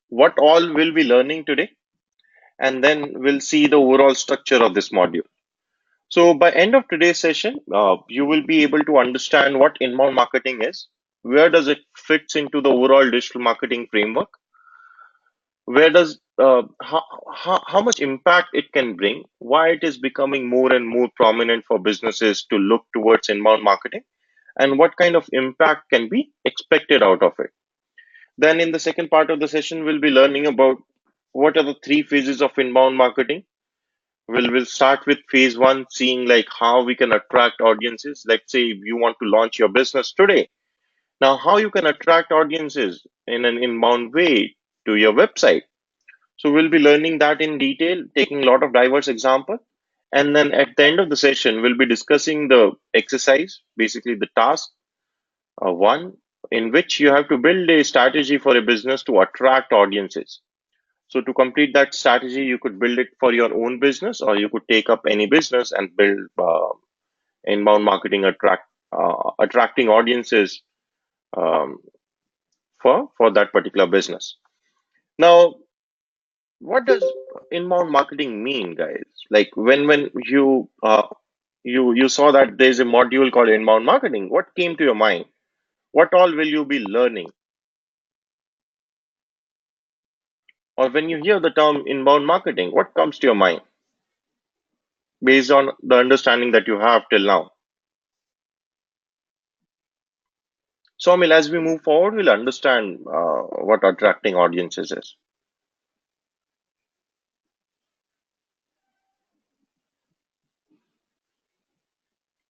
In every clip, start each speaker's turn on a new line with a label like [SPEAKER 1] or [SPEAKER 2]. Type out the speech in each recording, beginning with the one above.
[SPEAKER 1] what all we'll be learning today, and then we'll see the overall structure of this module. So by end of today's session, you will be able to understand what inbound marketing is, where does it fits into the overall digital marketing framework, where does how much impact it can bring, why it is becoming more and more prominent for businesses to look towards inbound marketing, and what kind of impact can be expected out of it. Then in the second part of the session, we'll be learning about what are the three phases of inbound marketing. We'll start with phase one, seeing like how we can attract audiences. Let's say you want to launch your business today. Now, how you can attract audiences in an inbound way to your website. So we'll be learning that in detail, taking a lot of diverse example. And then at the end of the session, we'll be discussing the exercise, basically the task one, in which you have to build a strategy for a business to attract audiences. So to complete that strategy, you could build it for your own business, or you could take up any business and build inbound marketing attracting audiences um, for that particular business. Now, what does inbound marketing mean, guys? Like when you saw that there's a module called inbound marketing, what came to your mind? What all will you be learning? Or when you hear the term inbound marketing, what comes to your mind based on the understanding that you have till now? So, Amil, as we move forward, we'll understand what attracting audiences is.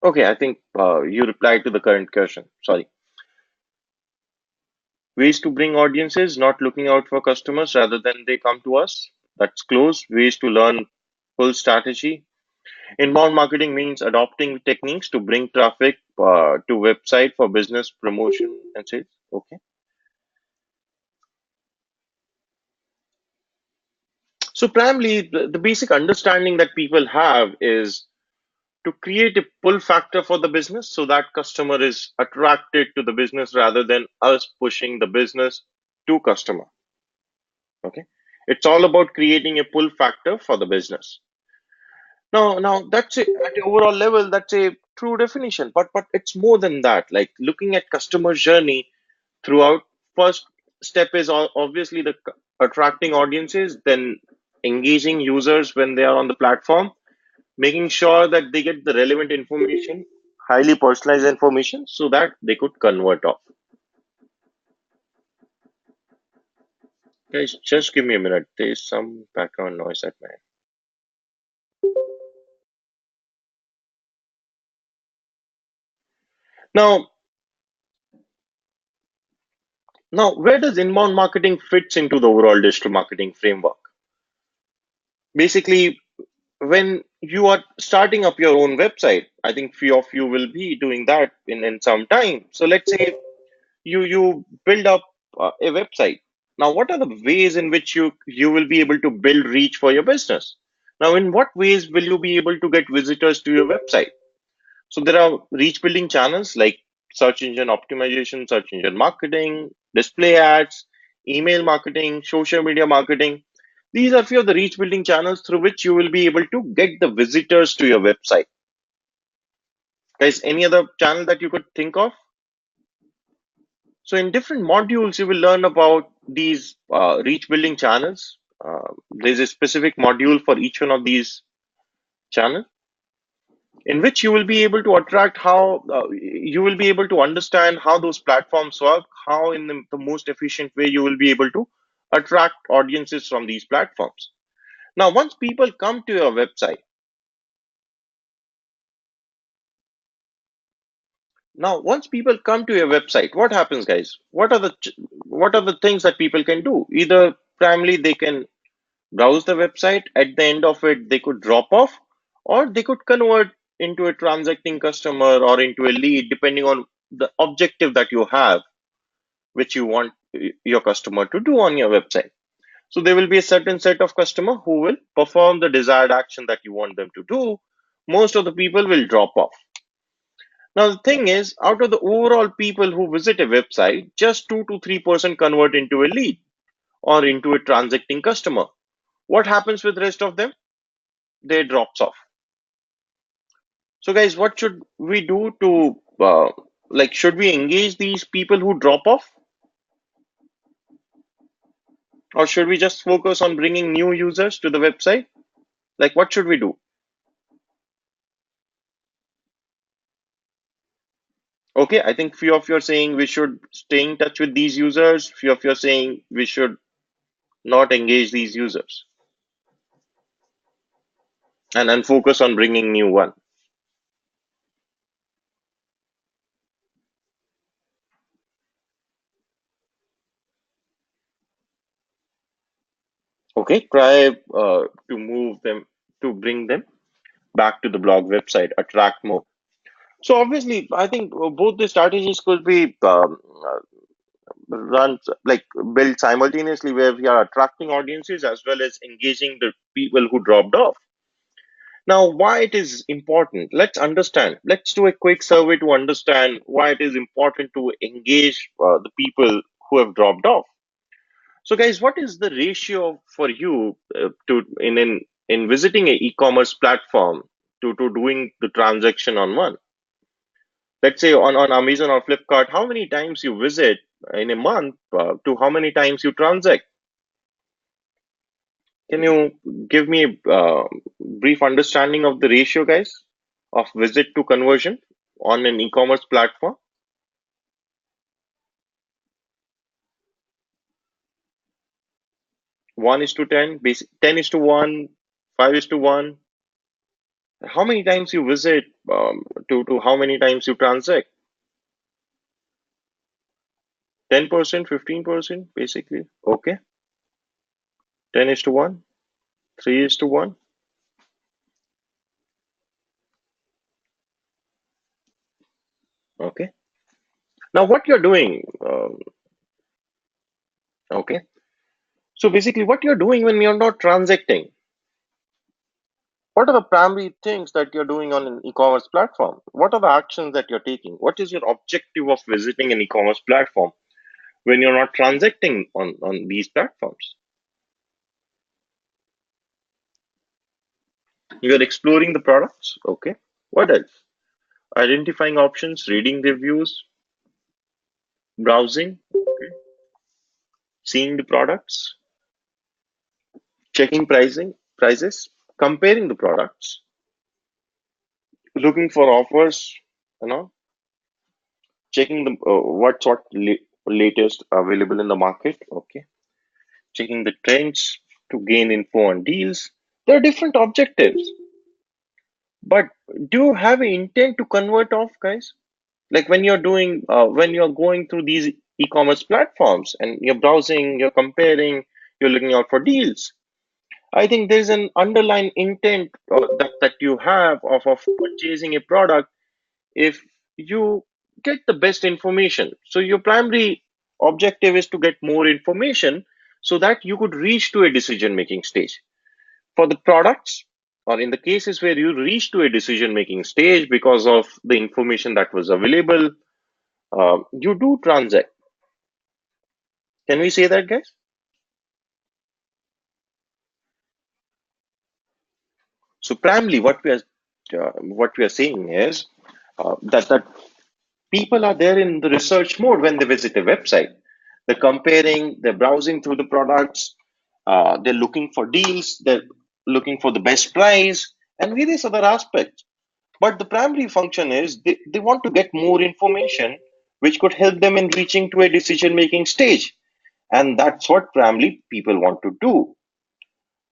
[SPEAKER 1] Okay, I think you replied to the current question. Sorry. Ways to bring audiences, not looking out for customers rather than they come to us. That's close. Ways to learn full strategy. Inbound marketing means adopting techniques to bring traffic to website for business promotion and sales. Okay. So primarily, the basic understanding that people have is to create a pull factor for the business so that customer is attracted to the business rather than us pushing the business to customer. Okay. It's all about creating a pull factor for the business. Now that's it. At the overall level, that's a true definition. But it's more than that. Like looking at customer journey throughout. First step is obviously the attracting audiences, then engaging users when they are on the platform, making sure that they get the relevant information, highly personalized information, so that they could convert off. Guys, just give me a minute. There's some background noise at my end. Now, now, where does inbound marketing fits into the overall digital marketing framework? Basically, when you are starting up your own website, I think few of you will be doing that in some time. So let's say you build up a website. Now, what are the ways in which you will be able to build reach for your business? Now, in what ways will you be able to get visitors to your website? So there are reach building channels like search engine optimization, search engine marketing, display ads, email marketing, social media marketing. These are few of the reach building channels through which you will be able to get the visitors to your website. Guys, any other channel that you could think of? So in different modules, you will learn about these reach building channels. There's a specific module for each one of these channels in which you will be able to attract how you will be able to understand how those platforms work, how in the most efficient way you will be able to attract audiences from these platforms. Now, once people come to your website, what happens, guys? What are the things that people can do? Either primarily they can browse the website. At the end of it, they could drop off, or they could convert into a transacting customer or into a lead, depending on the objective that you have, which you want your customer to do on your website. So there will be a certain set of customer who will perform the desired action that you want them to do. Most of the people will drop off. Now the thing is, out of the overall people who visit a website, just 2 to 3% convert into a lead, or into a transacting customer. What happens with the rest of them? They drops off. So guys, what should we do to should we engage these people who drop off, or should we just focus on bringing new users to the website? Like, what should we do? Okay, I think few of you are saying we should stay in touch with these users. Few of you are saying we should not engage these users and focus on bringing new one. Okay, try to move them, to bring them back to the blog website, attract more. So obviously, I think both the strategies could be run like built simultaneously, where we are attracting audiences as well as engaging the people who dropped off. Now, why it is important? Let's understand. Let's do a quick survey to understand why it is important to engage the people who have dropped off. So, guys, what is the ratio for you to in visiting a e-commerce platform to doing the transaction on one? Let's say on Amazon or Flipkart, how many times you visit in a month to how many times you transact? Can you give me a brief understanding of the ratio, guys, of visit to conversion on an e-commerce platform? 1 is to 10, basic 10 is to 1, 5 is to 1. How many times you visit to how many times you transact? 10%, 15%, basically. Okay. 10 is to 1, 3 is to 1. Okay. Now, what you're doing, okay. So basically, what you're doing when you're not transacting, what are the primary things that you're doing on an e-commerce platform? What are the actions that you're taking? What is your objective of visiting an e-commerce platform when you're not transacting on these platforms? You're exploring the products. Okay. What else? Identifying options, reading reviews, browsing, okay. Seeing the products, checking prices, comparing the products, looking for offers, you know, checking the latest available in the market. Okay, checking the trends to gain info on deals. There are different objectives, but do you have an intent to convert off, guys? Like when you're going through these e-commerce platforms and you're browsing, you're comparing, you're looking out for deals. I think there's an underlying intent that you have of purchasing a product if you get the best information. So your primary objective is to get more information so that you could reach to a decision making stage. For the products, or in the cases where you reach to a decision making stage because of the information that was available, you do transact. Can we say that, guys? So primarily, what we are saying is that people are there in the research mode when they visit a website. They're comparing, they're browsing through the products, they're looking for deals, they're looking for the best price, and various other aspects. But the primary function is they want to get more information, which could help them in reaching to a decision making stage. And that's what primarily people want to do.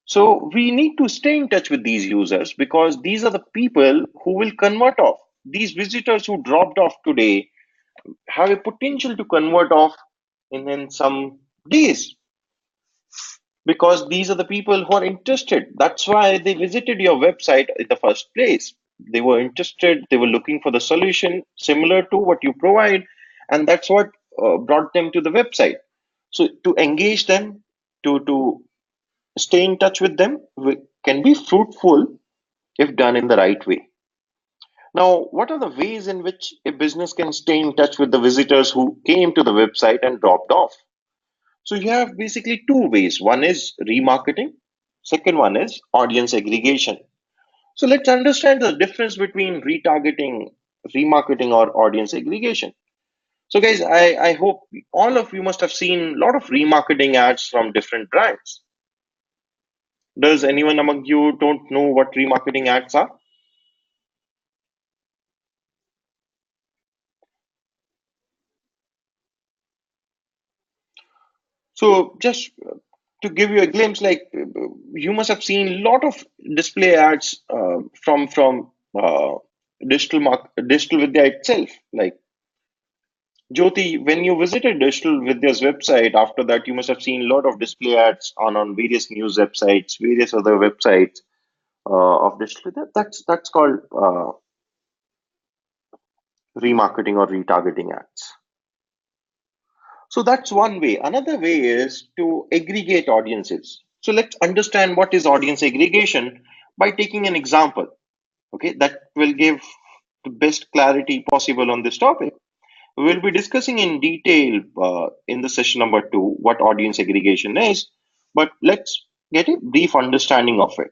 [SPEAKER 1] So we need to stay in touch with these users because these are the people who will convert off. These visitors who dropped off today have a potential to convert off in some days because these are the people who are interested. That's why they visited your website in the first place. They were interested, they were looking for the solution similar to what you provide, and that's what brought them to the website. So to engage them, to stay in touch with them can be fruitful if done in the right way. Now, what are the ways in which a business can stay in touch with the visitors who came to the website and dropped off? So you have basically two ways. One is remarketing, second one is audience aggregation. So let's understand the difference between retargeting, remarketing, or audience aggregation. So guys, I hope all of you must have seen a lot of remarketing ads from different brands. Does anyone among you don't know what remarketing ads are? So just to give you a glimpse, like you must have seen a lot of display ads from Digital Vidya itself. Like Jyoti, when you visited Digital Vidya's website, after that you must have seen a lot of display ads on various news websites, various other websites of Digital Vidya. That's called remarketing or retargeting ads. So that's one way. Another way is to aggregate audiences. So let's understand what is audience aggregation by taking an example. Okay, that will give the best clarity possible on this topic. We'll be discussing in detail in the session number 2 what audience aggregation is, but let's get a brief understanding of it.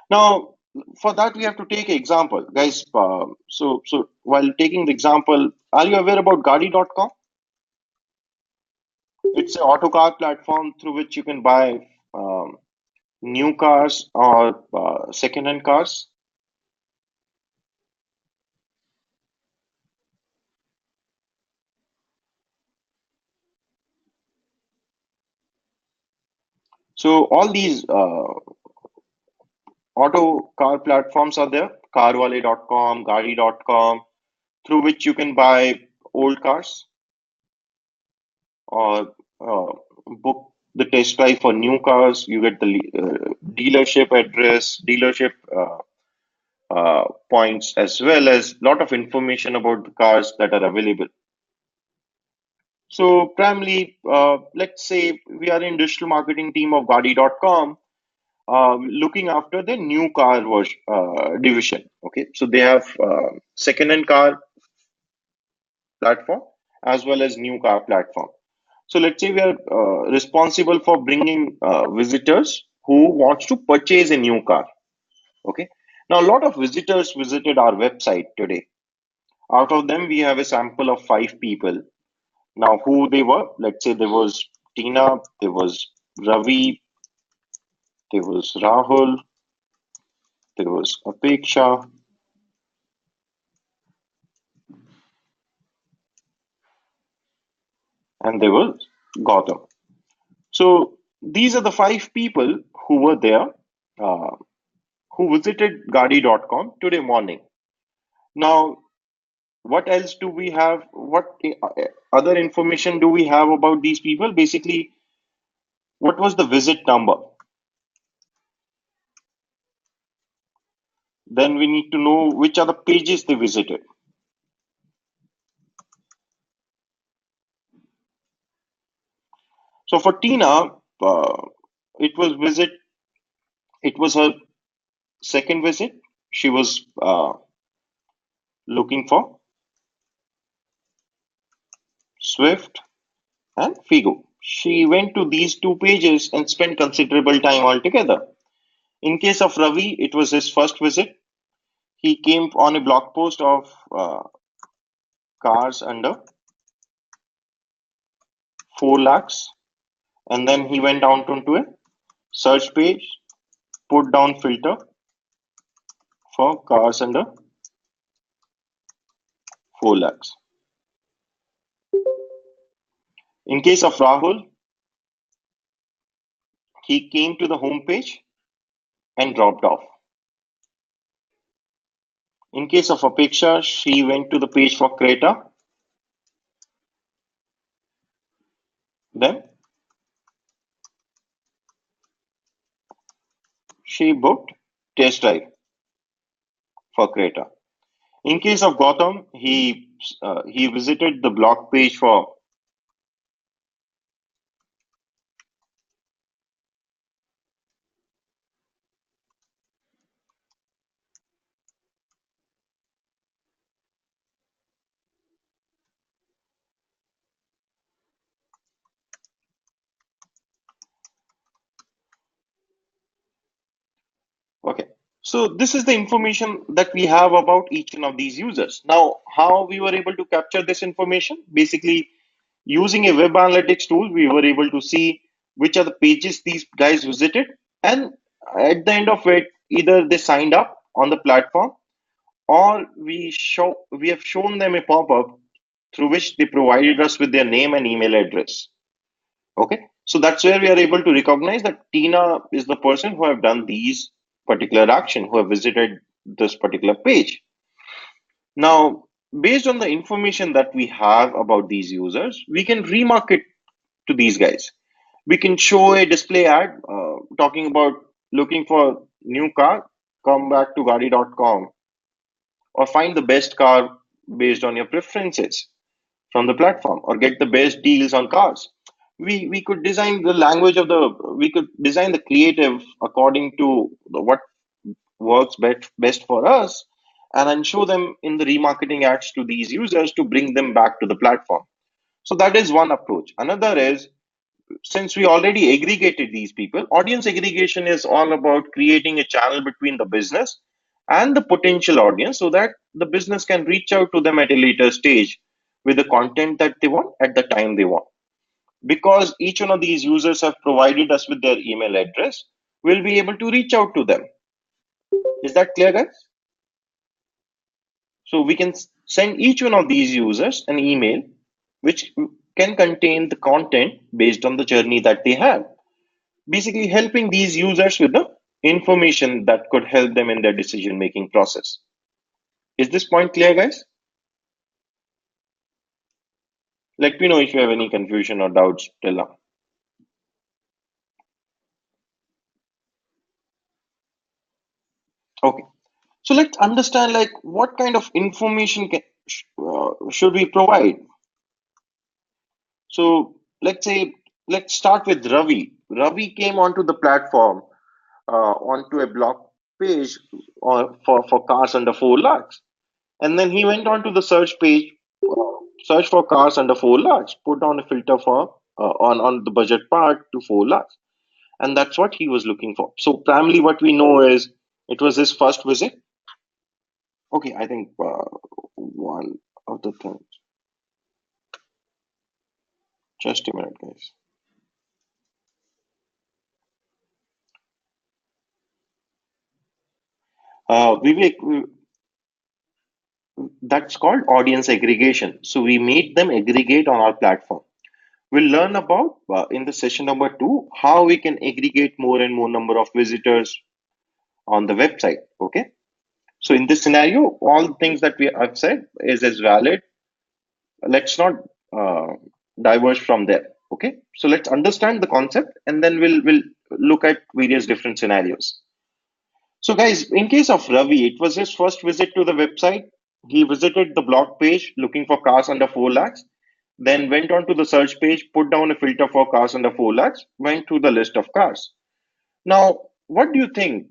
[SPEAKER 1] Now, for that we have to take an example, guys. So while taking the example, are you aware about Gadi.com? It's an auto car platform through which you can buy new cars or second-hand cars. So all these auto car platforms are there, carwale.com, gadi.com, through which you can buy old cars or book the test drive for new cars. You get the dealership address, dealership points, as well as lot of information about the cars that are available. So primarily, let's say we are in digital marketing team of Gadi.com, looking after the new car division. Okay, so they have second-hand car platform as well as new car platform. So let's say we are responsible for bringing visitors who wants to purchase a new car. Okay, now a lot of visitors visited our website today. Out of them, we have a sample of 5 people. Now, who they were? Let's say there was Tina, there was Ravi, there was Rahul, there was Apeksha, and there was Gautam. So these are the 5 people who were there, uh, who visited Gadi.com today morning. Now, what else do we have? What other information do we have about these people? Basically, what was the visit number? Then we need to know which are the pages they visited. So for Tina, it was visit. It was her second visit. She was looking for Swift and Figo. She went to these 2 pages and spent considerable time altogether. In case of Ravi, it was his first visit. He came on a blog post of cars under 4 lakhs, and then he went down to a search page, put down filter for cars under 4 lakhs. In case of Rahul, he came to the home page and dropped off. In case of Apeksha, she went to the page for Creta, then she booked test drive for Creta. In case of Gautam, he visited the blog page for So this is the information that we have about each one of these users. Now, how we were able to capture this information? Basically, using a web analytics tool, we were able to see which are the pages these guys visited, and at the end of it, either they signed up on the platform or we have shown them a pop-up through which they provided us with their name and email address. Okay, so that's where we are able to recognize that Tina is the person who have done these particular action, who have visited this particular page. Now, based on the information that we have about these users, we can remarket to these guys. We can show a display ad talking about looking for new car, come back to gadi.com, or find the best car based on your preferences from the platform, or get the best deals on cars. We could design the language of the we could design the creative according to what works best for us, and then show them in the remarketing ads to these users to bring them back to the platform. So that is one approach. Another is, since we already aggregated these people, audience aggregation is all about creating a channel between the business and the potential audience so that the business can reach out to them at a later stage with the content that they want at the time they want. Because each one of these users have provided us with their email address, we'll be able to reach out to them. Is that clear, guys? So we can send each one of these users an email which can contain the content based on the journey that they have, basically helping these users with the information that could help them in their decision making process. Is this point clear, guys? Let me know if you have any confusion or doubts till now. Okay, so let's understand like what kind of information should we provide. So let's start with Ravi. Ravi came onto the platform, onto a blog page for cars under 4 lakhs. And then he went on to the search page, search for cars under 4 lakhs, put down a filter for on the budget part to 4 lakhs. And that's what he was looking for. So primarily what we know is it was his first visit. Okay, I think one of the things. Just a minute, guys. Vivek, that's called audience aggregation. So we made them aggregate on our platform. We'll learn about in the session number 2 how we can aggregate more and more number of visitors on the website. Okay. So in this scenario, all the things that I've said is as valid. Let's not uh, diverge from there. Okay. So let's understand the concept and then we'll look at various different scenarios. So guys, in case of Ravi, it was his first visit to the website. He visited the blog page looking for cars under 4 lakhs, then went on to the search page, put down a filter for cars under 4 lakhs, went through the list of cars. Now, what do you think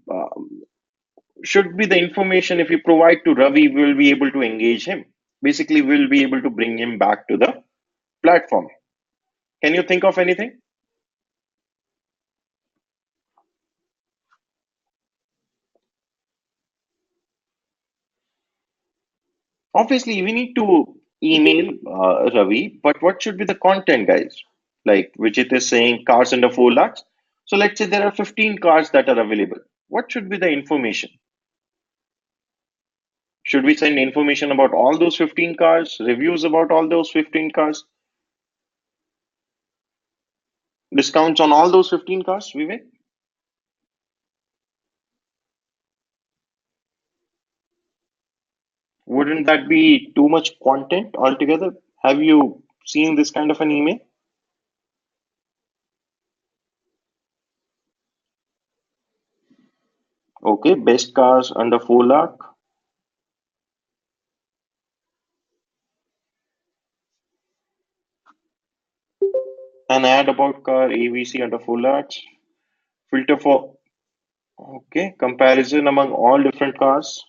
[SPEAKER 1] should be the information if we provide to Ravi, we'll be able to engage him? Basically, we'll be able to bring him back to the platform. Can you think of anything? Obviously, we need to email Ravi, but what should be the content, guys? Like Vijit is saying cars under 4 lakhs. So let's say there are 15 cars that are available. What should be the information? Should we send information about all those 15 cars, reviews about all those 15 cars, discounts on all those 15 cars, Vivek? Wouldn't that be too much content altogether? Have you seen this kind of an email? Okay, best cars under 4 lakh. An ad about car ABC under 4 lakhs. Filter for, okay, comparison among all different cars.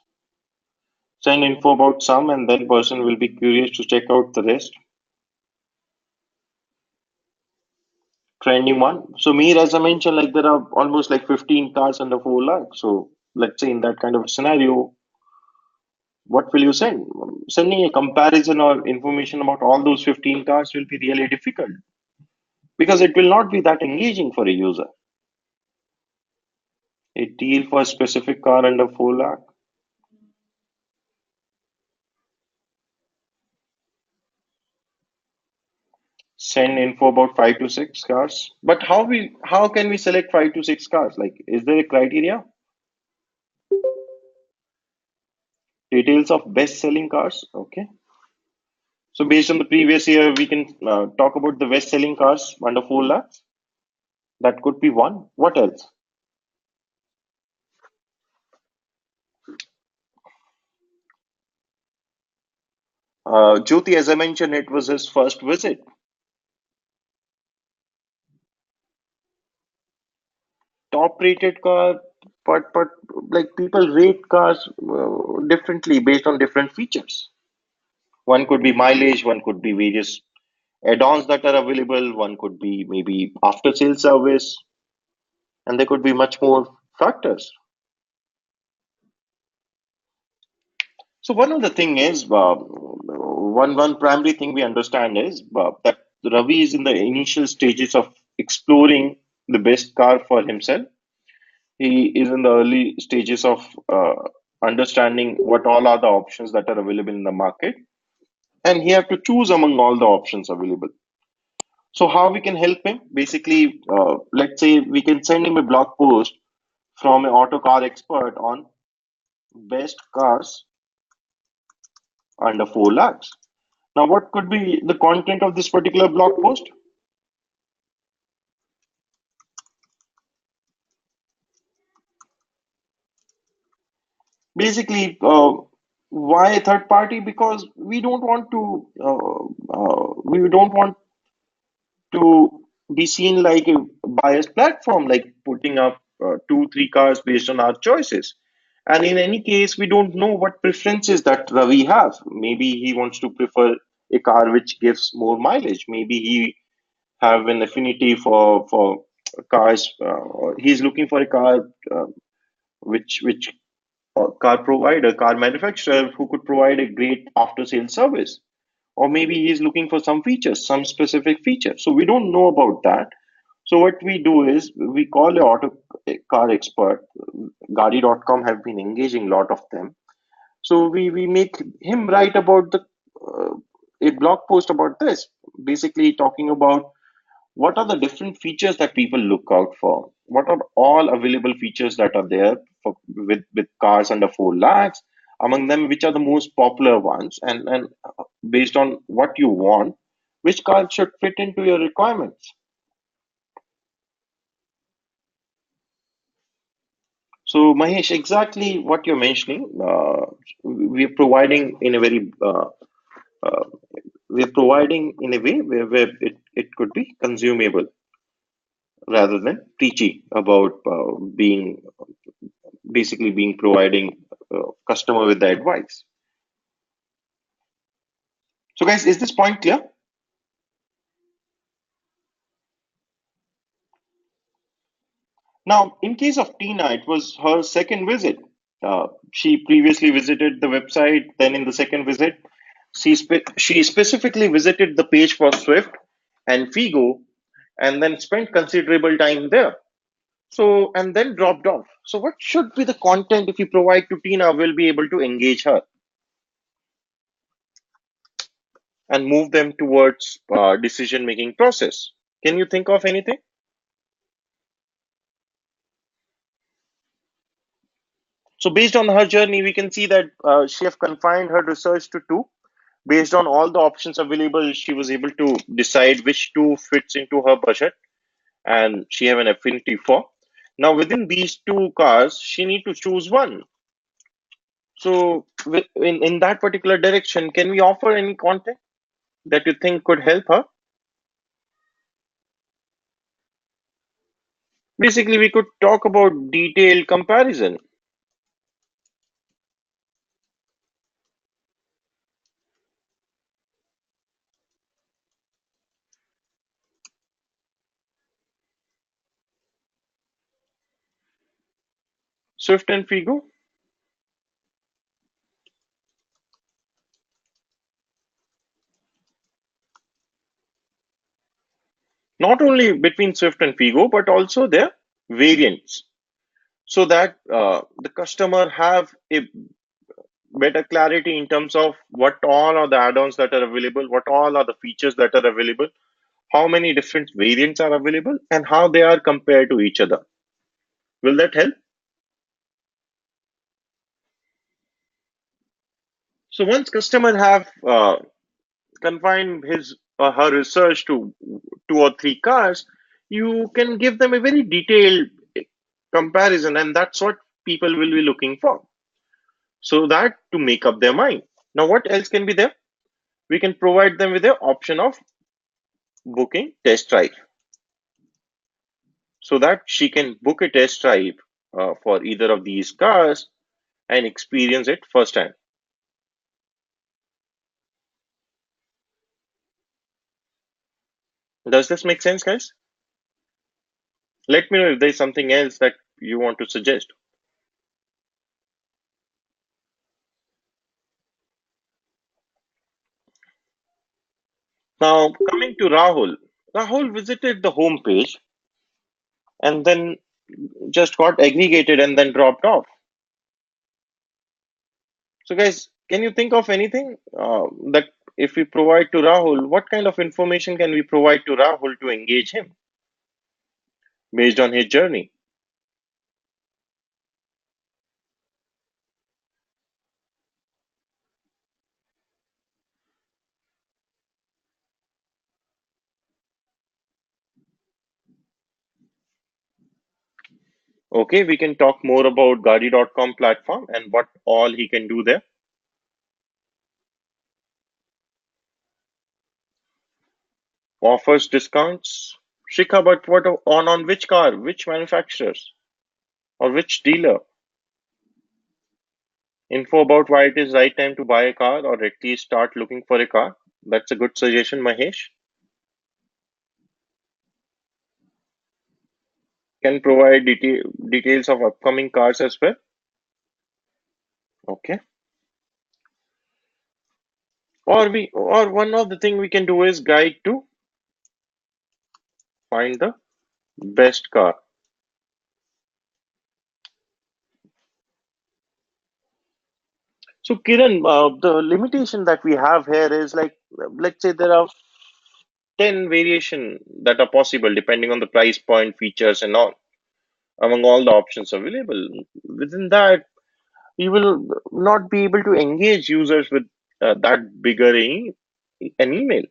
[SPEAKER 1] Send info about some and then person will be curious to check out the rest. Trending one. So me, as I mentioned, like there are almost like 15 cars under 4 lakhs. So let's say in that kind of a scenario, what will you send? Sending a comparison or information about all those 15 cars will be really difficult because it will not be that engaging for a user. A deal for a specific car under 4 lakh. Send info about 5 to 6 cars. But how can we select 5 to 6 cars? Like, is there a criteria? Details of best selling cars. Okay. So based on the previous year, we can talk about the best selling cars under 4 lakhs. That could be one. What else? Jyoti, as I mentioned, it was his first visit. Top rated car, but like people rate cars differently based on different features. One could be mileage, one could be various add-ons that are available, one could be maybe after sales service, and there could be much more factors. So one of the thing is one primary thing we understand is that Ravi is in the initial stages of exploring the best car for himself. He is in the early stages of understanding what all are the options that are available in the market, and he have to choose among all the options available. So how we can help him? Basically, let's say we can send him a blog post from an auto car expert on best cars under 4 lakhs. Now, what could be the content of this particular blog post? Basically, why a third party? Because we don't want to be seen like a biased platform, like putting up 2, 3 cars based on our choices. And in any case, we don't know what preferences that Ravi has. Maybe he wants to prefer a car which gives more mileage. Maybe he have an affinity for cars. Or he's looking for a car which car provider, car manufacturer who could provide a great after sales service. Or maybe he's looking for some features, some specific feature. So we don't know about that. So what we do is we call a car expert. Gadi.com have been engaging a lot of them. So we make him write about uh, a blog post about this, basically talking about what are the different features that people look out for? What are all available features that are there with cars under 4 lakhs? Among them, which are the most popular ones? And based on what you want, which car should fit into your requirements? So, Mahesh, exactly what you're mentioning, we're providing in a very uh, we're providing in a way where it could be consumable rather than preachy about being basically being providing customer with the advice. So, guys, is this point clear? Now, in case of Tina, it was her second visit. She previously visited the website. Then, in the second visit, she specifically visited the page for Swift and Figo, and then spent considerable time there. So, and then dropped off. So, what should be the content if you provide to Tina will be able to engage her and move them towards decision making process? Can you think of anything? So based on her journey, we can see that she have confined her research to two. Based on all the options available, she was able to decide which two fits into her budget and she have an affinity for. Now within these two cars, she need to choose one. So in that particular direction, can we offer any content that you think could help her? Basically, we could talk about detailed comparison. Swift and Figo. Not only between Swift and Figo, but also their variants, so that the customer have a better clarity in terms of what all are the add-ons that are available, what all are the features that are available, how many different variants are available, and how they are compared to each other. Will that help? So once customer have confined his or her research to 2 or 3 cars, you can give them a very detailed comparison, and that's what people will be looking for. So that to make up their mind. Now, what else can be there? We can provide them with the option of booking test drive, so that she can book a test drive for either of these cars and experience it firsthand. Does this make sense, guys? Let me know if there's something else that you want to suggest. Now, coming to Rahul. Rahul visited the home page and then just got aggregated and then dropped off. So, guys, can you think of anything that if we provide to Rahul, what kind of information can we provide to Rahul to engage him based on his journey? Okay, we can talk more about Gadi.com platform and what all he can do there. Offers discounts. Shikha, but what on which car, which manufacturers, or which dealer? Info about why it is right time to buy a car or at least start looking for a car. That's a good suggestion, Mahesh. Can provide details of upcoming cars as well. Okay. Or one of the thing we can do is guide to find the best car. So Kiran, the limitation that we have here is like, let's say there are 10 variation that are possible depending on the price point, features, and all among all the options available. Within that, you will not be able to engage users with that bigger an email.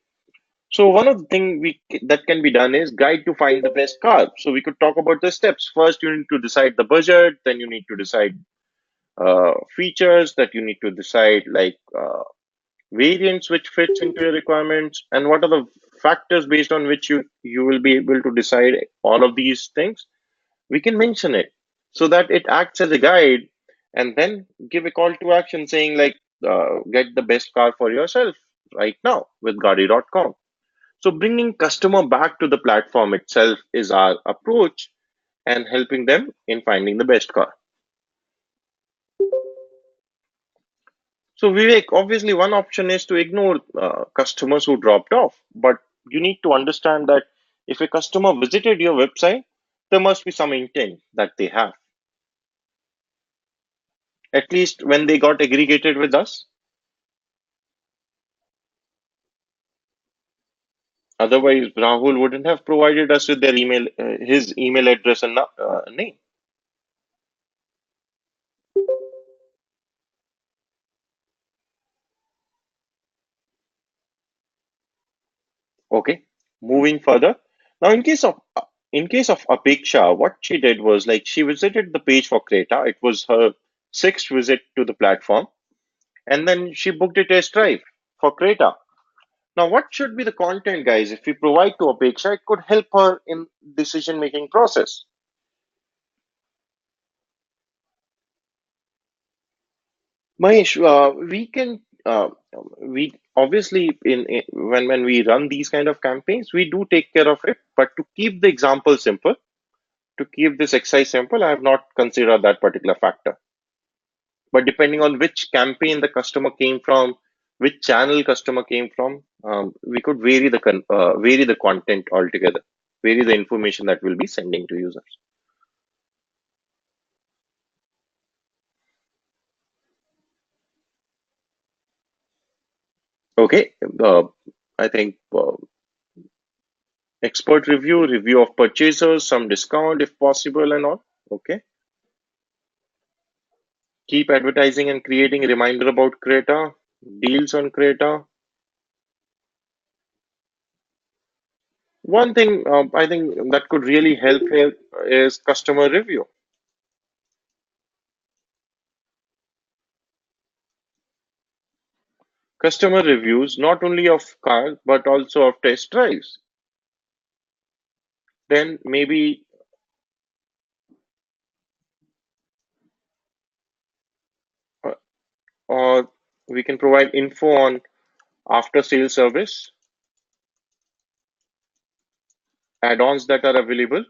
[SPEAKER 1] So one of the things we that can be done is guide to find the best car. So we could talk about the steps. First, you need to decide the budget. Then you need to decide features. That you need to decide like variants which fits into your requirements, and what are the factors based on which you will be able to decide all of these things. We can mention it so that it acts as a guide, and then give a call to action saying like get the best car for yourself right now with Gadi.com. So bringing customer back to the platform itself is our approach, and helping them in finding the best car. So Vivek, obviously one option is to ignore customers who dropped off, but you need to understand that if a customer visited your website, there must be some intent that they have, at least when they got aggregated with us. Otherwise, Rahul wouldn't have provided us with their email, his email address and name. Okay, moving further. Now, in case of Apeksha, what she did was like she visited the page for Creta. It was her sixth visit to the platform, and then she booked a test drive for Creta. Now, what should be the content, guys? If we provide to Apeksha, it could help her in decision-making process. Mahesh, we obviously when we run these kind of campaigns, we do take care of it. But to keep the example simple, to keep this exercise simple, I have not considered that particular factor. But depending on which campaign the customer came from, which channel customer came from, we could vary the content altogether, vary the information that we'll be sending to users. Okay, I think expert review of purchasers, some discount if possible, and all. Okay, keep advertising and creating a reminder about Creta, deals on Creta. One thing I think that could really help here is customer review. Customer reviews not only of cars but also of test drives. Then maybe, uh, or we can provide info on after sales service, add-ons that are available,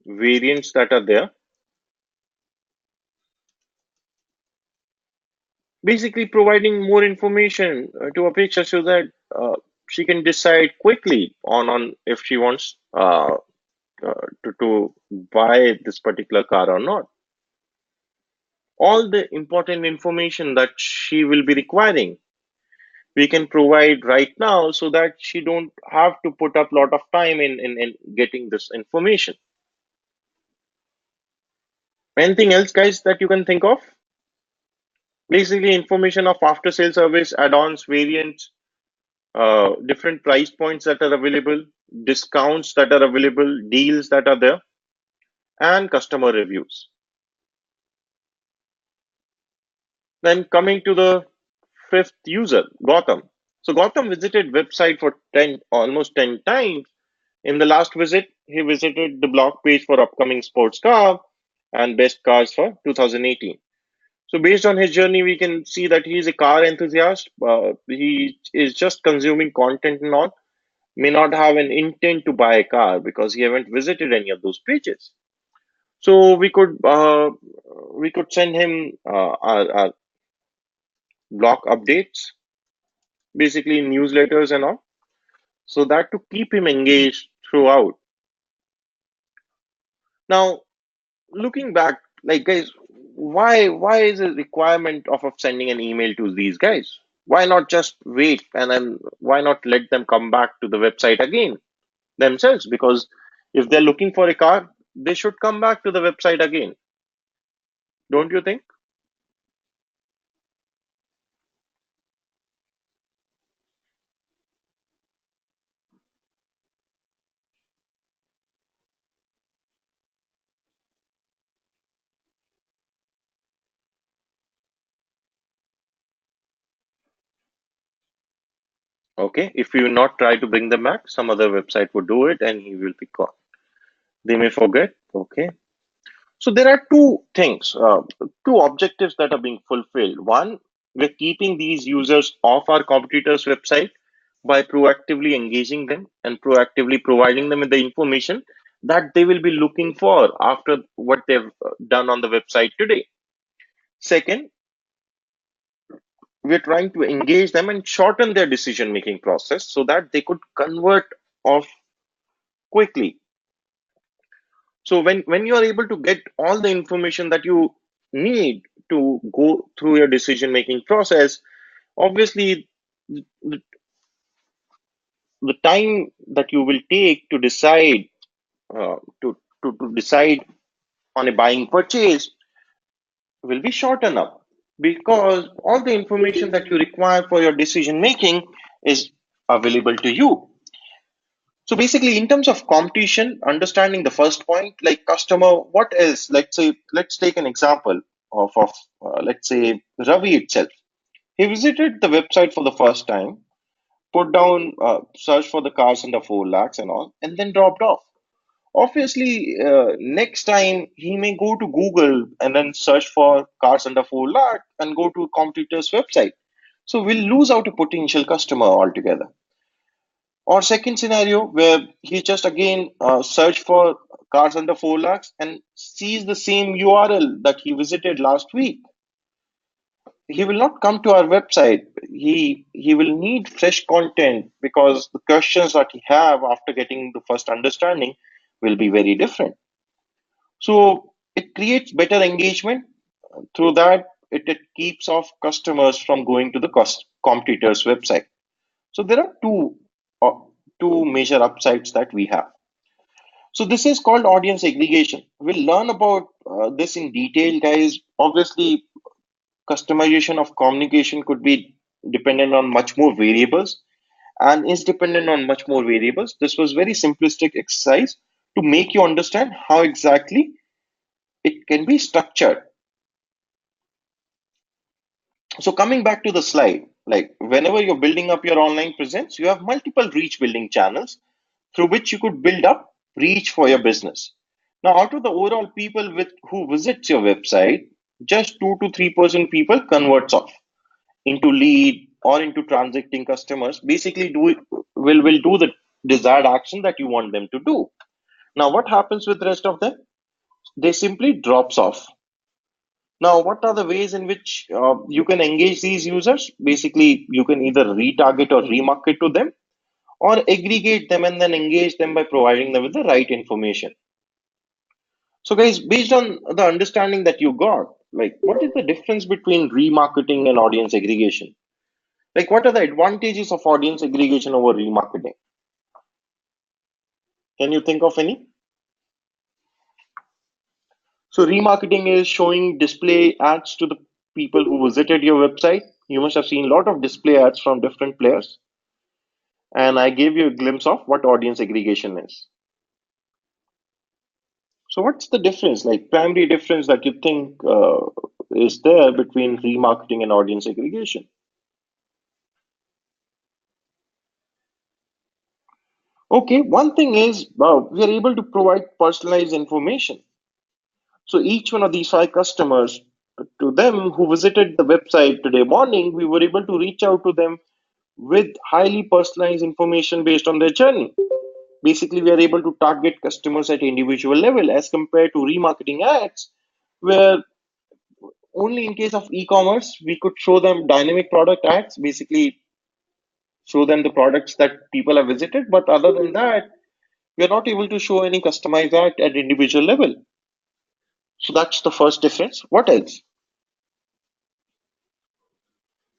[SPEAKER 1] variants that are there. Basically, providing more information to Apeksha so that uh, she can decide quickly on if she wants to buy this particular car or not. All the important information that she will be requiring, we can provide right now so that she don't have to put up a lot of time in getting this information. Anything else, guys, that you can think of? Basically, information of after sale service, add-ons, variants, different price points that are available, discounts that are available, deals that are there, and customer reviews. Then coming to the fifth user, Gautam. So Gautam visited website for 10, almost 10 times. In the last visit, he visited the blog page for upcoming sports car and best cars for 2018. So based on his journey, we can see that he is a car enthusiast. He is just consuming content and all, may not have an intent to buy a car because he haven't visited any of those pages. So we could send him our blog updates, basically newsletters and all, so that to keep him engaged throughout. Now, looking back, like guys, why is a requirement of sending an email to these guys? Why not just wait and then why not let them come back to the website again themselves? Because if they're looking for a car, they should come back to the website again. Don't you think? Okay, if you not try to bring them back, some other website would do it and he will be gone. They may forget. Okay. So there are two things, two objectives that are being fulfilled. One, we're keeping these users off our competitors' website by proactively engaging them and proactively providing them with the information that they will be looking for after what they've done on the website today. Second, we're trying to engage them and shorten their decision making process so that they could convert off quickly. So when you are able to get all the information that you need to go through your decision making process, obviously the, the time that you will take to decide to decide on a buying purchase will be shortened up because all the information that you require for your decision making is available to you. So basically, in terms of competition, understanding the first point, like customer, what else? Let's take an example of let's say Ravi itself. He visited the website for the first time, put down search for the cars under 4 lakhs and all, and then dropped off. Obviously, next time he may go to Google and then search for cars under 4 lakh and go to a competitor's website. So we'll lose out a potential customer altogether. Or second scenario where he just again search for cars under 4 lakhs and sees the same URL that he visited last week. He will not come to our website. He will need fresh content because the questions that he have after getting the first understanding will be very different. So it creates better engagement. Through that, it keeps off customers from going to the competitor's website. So there are uh, two major upsides that we have. So this is called audience aggregation. We'll learn about this in detail, guys. Obviously, customization of communication could be dependent on much more variables and is dependent on much more variables. This was very simplistic exercise to make you understand how exactly it can be structured. So coming back to the slide, like whenever you're building up your online presence, you have multiple reach building channels through which you could build up reach for your business. Now, out of the overall people with who visits your website, just 2 to 3% people converts off into lead or into transacting customers. Basically, will do the desired action that you want them to do. Now, what happens with the rest of them? They simply drops off. Now, what are the ways in which you can engage these users? Basically, you can either retarget or remarket to them or aggregate them and then engage them by providing them with the right information. So, guys, based on the understanding that you got, like what is the difference between remarketing and audience aggregation? Like, what are the advantages of audience aggregation over remarketing? Can you think of any? So, remarketing is showing display ads to the people who visited your website. You must have seen a lot of display ads from different players. And I gave you a glimpse of what audience aggregation is. So, what's the difference, like primary difference that you think is there between remarketing and audience aggregation? Okay, one thing is we are able to provide personalized information. So, each one of these five customers, to them who visited the website today morning, we were able to reach out to them with highly personalized information based on their journey. Basically, we are able to target customers at individual level as compared to remarketing ads, where only in case of e-commerce we could show them dynamic product ads, basically show them the products that people have visited. But other than that, we are not able to show any customized ad at individual level. So that's the first difference. What else?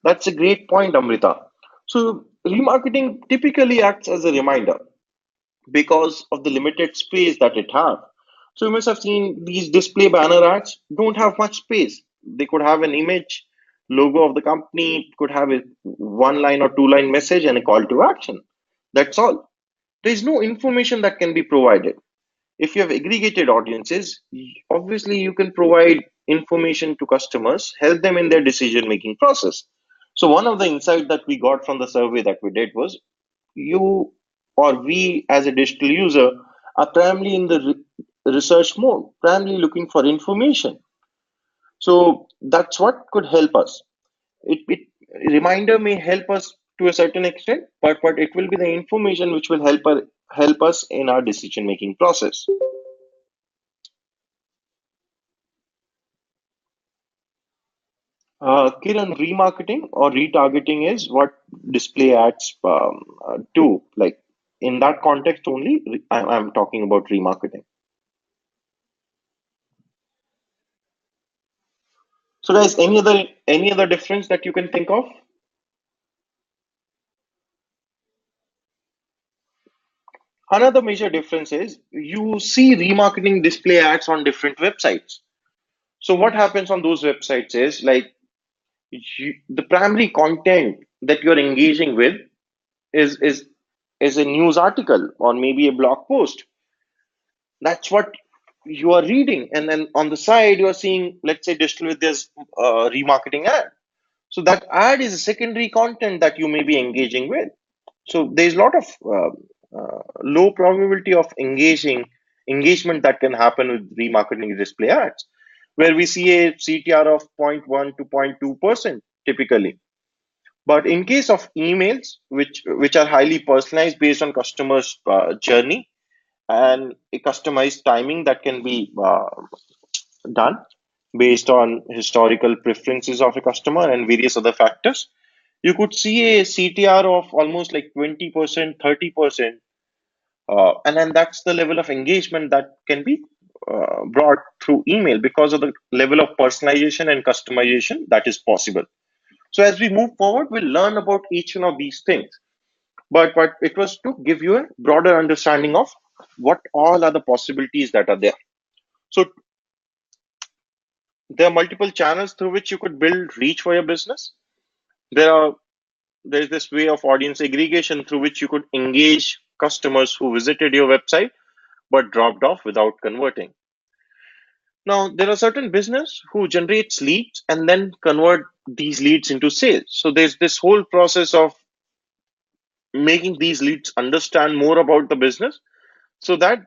[SPEAKER 1] That's a great point, Amrita. So remarketing typically acts as a reminder because of the limited space that it has. So you must have seen these display banner ads don't have much space. They could have an image, logo of the company, could have a one line or two-line message and a call to action. That's all. There is no information that can be provided. If you have aggregated audiences, obviously you can provide information to customers, help them in their decision making process. So one of the insights that we got from the survey that we did was you or we as a digital user are primarily in the research mode, primarily looking for information. So that's what could help us. It reminder may help us to a certain extent, but it will be the information which will help us in our decision making process. Kiran, remarketing or retargeting is what display ads do. Like in that context only, I'm talking about remarketing. So, guys, any other difference that you can think of? Another major difference is you see remarketing display ads on different websites. So, what happens on those websites is like the primary content that you're engaging with is is is a news article or maybe a blog post. That's what you are reading, and then on the side you are seeing, let's say, digital with this remarketing ad. So that ad is a secondary content that you may be engaging with. So there's a lot of low probability of engagement that can happen with remarketing display ads, where we see a CTR of 0.1 to 0.2% typically. But in case of emails, which are highly personalized based on customers' journey and a customized timing that can be done based on historical preferences of a customer and various other factors, you could see a CTR of almost like 20%, 30%. And then that's the level of engagement that can be brought through email because of the level of personalization and customization that is possible. So as we move forward, we'll learn about each one of these things. But it was to give you a broader understanding of what all are the possibilities that are there. So there are multiple channels through which you could build reach for your business. There's this way of audience aggregation through which you could engage customers who visited your website but dropped off without converting. Now, there are certain business who generates leads and then convert these leads into sales. So there's this whole process of making these leads understand more about the business so that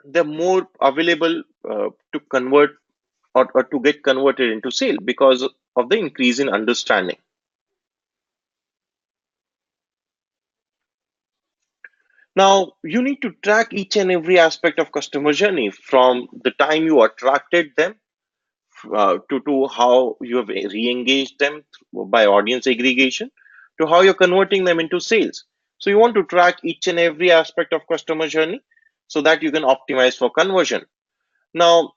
[SPEAKER 1] they're more available to convert or to get converted into sale because of the increase in understanding. Now, you need to track each and every aspect of customer journey from the time you attracted them to how you have re-engaged them by audience aggregation to how you're converting them into sales. So you want to track each and every aspect of customer journey so that you can optimize for conversion. Now,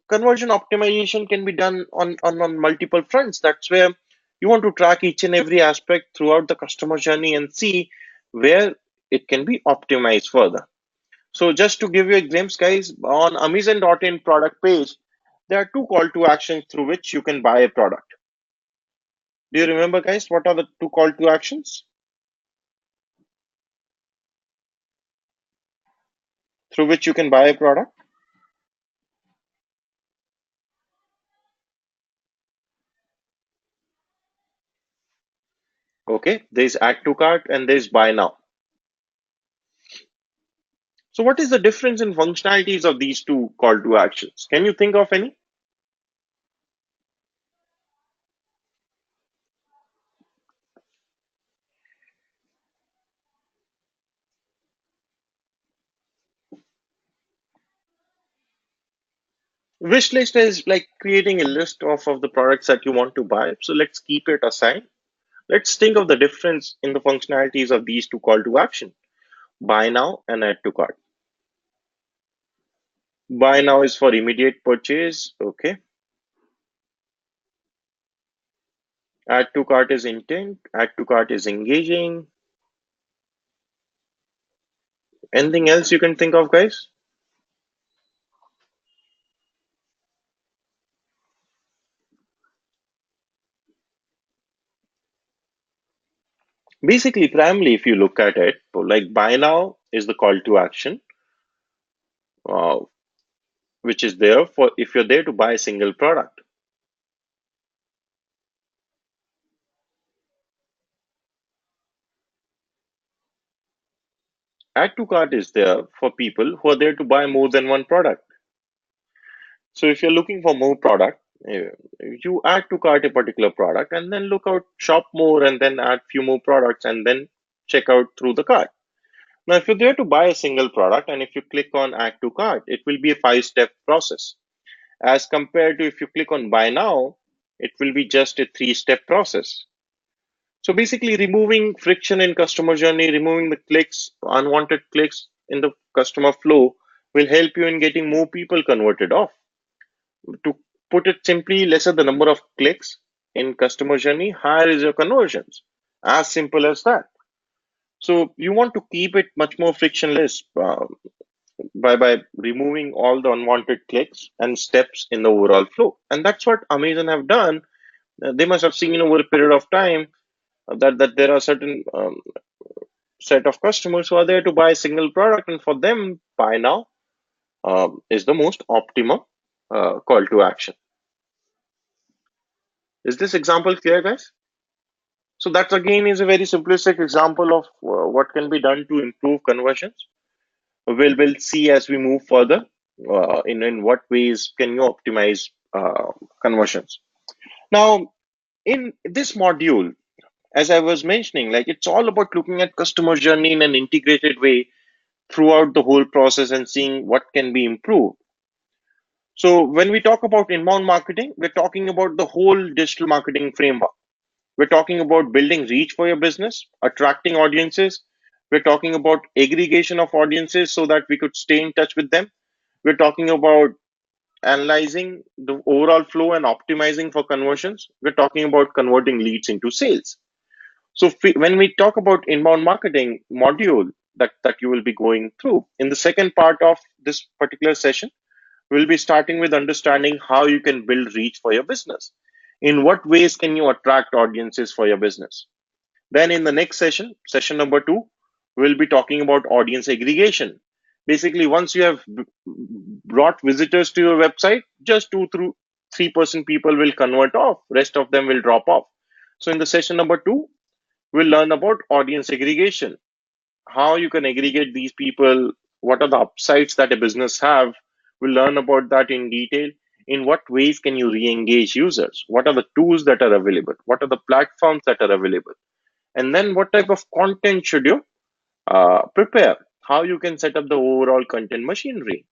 [SPEAKER 1] conversion optimization can be done on multiple fronts. That's where you want to track each and every aspect throughout the customer journey and see where it can be optimized further. So just to give you examples, guys, on Amazon.in product page, there are two call to actions through which you can buy a product. Do you remember, guys, what are the two call to actions through which you can buy a product? Okay, there's add to cart and there's buy now. So what is the difference in functionalities of these two call to actions? Can you think of any? Wish list is like creating a list of the products that you want to buy. So let's keep it aside. Let's think of the difference in the functionalities of these two call to action. Buy now and add to cart. Buy now is for immediate purchase. Okay. Add to cart is intent. Add to cart is engaging. Anything else you can think of, guys? Basically, primarily, if you look at it, like buy now is the call to action, uh, which is there for if you're there to buy a single product. Add to cart is there for people who are there to buy more than one product. So if you're looking for more product, you add to cart a particular product and then look out, shop more, and then add few more products and then check out through the cart. Now, if you're there to buy a single product and if you click on add to cart, it will be a 5 step process. As compared to if you click on buy now, it will be just a 3 step process. So basically removing friction in customer journey, removing the clicks, unwanted clicks in the customer flow will help you in getting more people converted off. To put it simply, lesser the number of clicks in customer journey, higher is your conversions. As simple as that. So you want to keep it much more frictionless by removing all the unwanted clicks and steps in the overall flow. And that's what Amazon have done. They must have seen over a period of time that there are certain set of customers who are there to buy a single product, and for them, buy now is the most optimum call to action. Is this example clear, guys? So that again is a very simplistic example of what can be done to improve conversions. We'll see as we move further in what ways can you optimize conversions. Now, In this module, as I was mentioning, like it's all about looking at customer journey in an integrated way throughout the whole process and seeing what can be improved. So when we talk about inbound marketing, we're talking about the whole digital marketing framework. We're talking about building reach for your business, attracting audiences. We're talking about aggregation of audiences so that we could stay in touch with them. We're talking about analyzing the overall flow and optimizing for conversions. We're talking about converting leads into sales. So when we talk about inbound marketing module that you will be going through in the second part of this particular session, we'll be starting with understanding how you can build reach for your business. In what ways can you attract audiences for your business? Then in the next session, session number two, we'll be talking about audience aggregation. Basically, once you have brought visitors to your website, just 2 through 3% people will convert off, rest of them will drop off. So in the session number two, we'll learn about audience aggregation, how you can aggregate these people, what are the upsides that a business have. We'll learn about that in detail. In what ways can you re-engage users? What are the tools that are available? What are the platforms that are available? And then what type of content should you prepare? How you can set up the overall content machinery.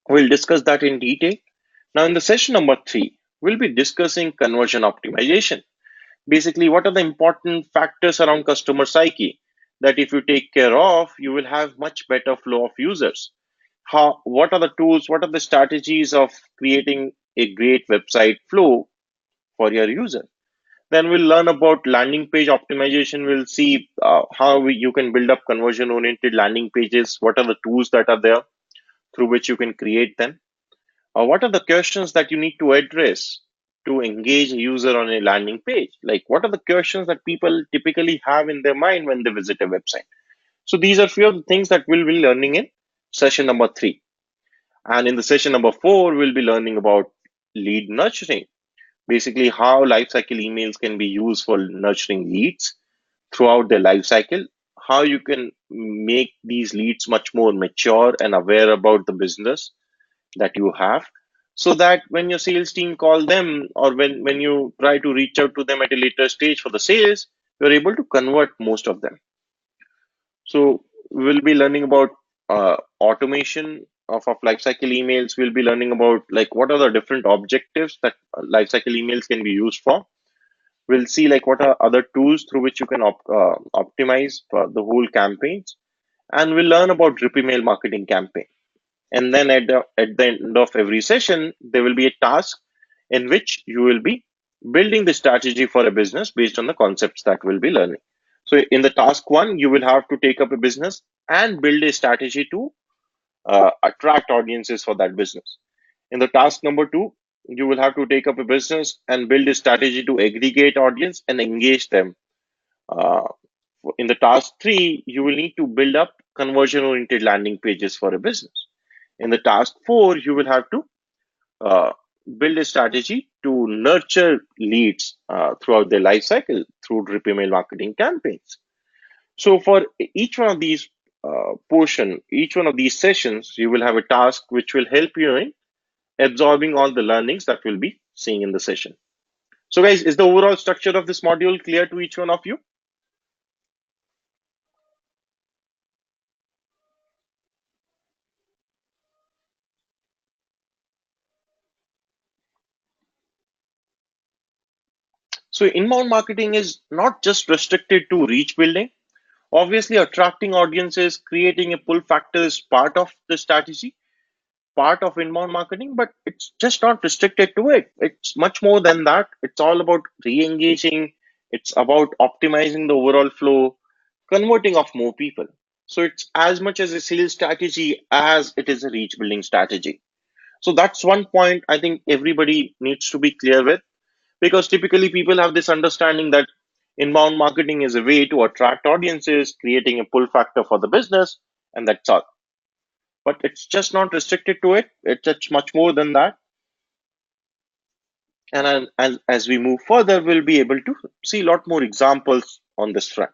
[SPEAKER 1] We'll discuss that in detail. Now, in the session number three, we'll be discussing conversion optimization. Basically, what are the important factors around customer psyche that if you take care of, you will have much better flow of users? What are the tools? What are the strategies of creating a great website flow for your user? Then we'll learn about landing page optimization. We'll see you can build up conversion oriented landing pages. What are the tools that are there through which you can create them? What are the questions that you need to address to engage a user on a landing page? Like, what are the questions that people typically have in their mind when they visit a website? So, these are few of the things that we'll be learning in session number three. And in the session number four, we'll be learning about lead nurturing. Basically, how lifecycle emails can be used for nurturing leads throughout their life cycle, how you can make these leads much more mature and aware about the business that you have, so that when your sales team call them or when you try to reach out to them at a later stage for the sales, you're able to convert most of them. So we'll be learning about automation of lifecycle emails. We'll be learning about like what are the different objectives that lifecycle emails can be used for. We'll see like what are other tools through which you can optimize for the whole campaigns, and we'll learn about drip email marketing campaign. And then at the end of every session, there will be a task in which you will be building the strategy for a business based on the concepts that we'll be learning. So in the task one, you will have to take up a business and build a strategy to attract audiences for that business. In the task number two, you will have to take up a business and build a strategy to aggregate audience and engage them. Uh, in the task three, you will need to build up conversion oriented landing pages for a business. In the task four, you will have to uh, build a strategy to nurture leads throughout their life cycle through drip email marketing campaigns. So for each one of these each one of these sessions, you will have a task which will help you in absorbing all the learnings that we'll be seeing in the session. So guys, is the overall structure of this module clear to each one of you? So inbound marketing is not just restricted to reach building. Obviously, attracting audiences, creating a pull factor is part of the strategy, part of inbound marketing, but it's just not restricted to it. It's much more than that. It's all about re-engaging. It's about optimizing the overall flow, converting of more people. So it's as much as a sales strategy as it is a reach building strategy. So that's one point I think everybody needs to be clear with, because typically people have this understanding that inbound marketing is a way to attract audiences, creating a pull factor for the business, and that's all. But it's just not restricted to it. It's much more than that. And as we move further, we'll be able to see a lot more examples on this front.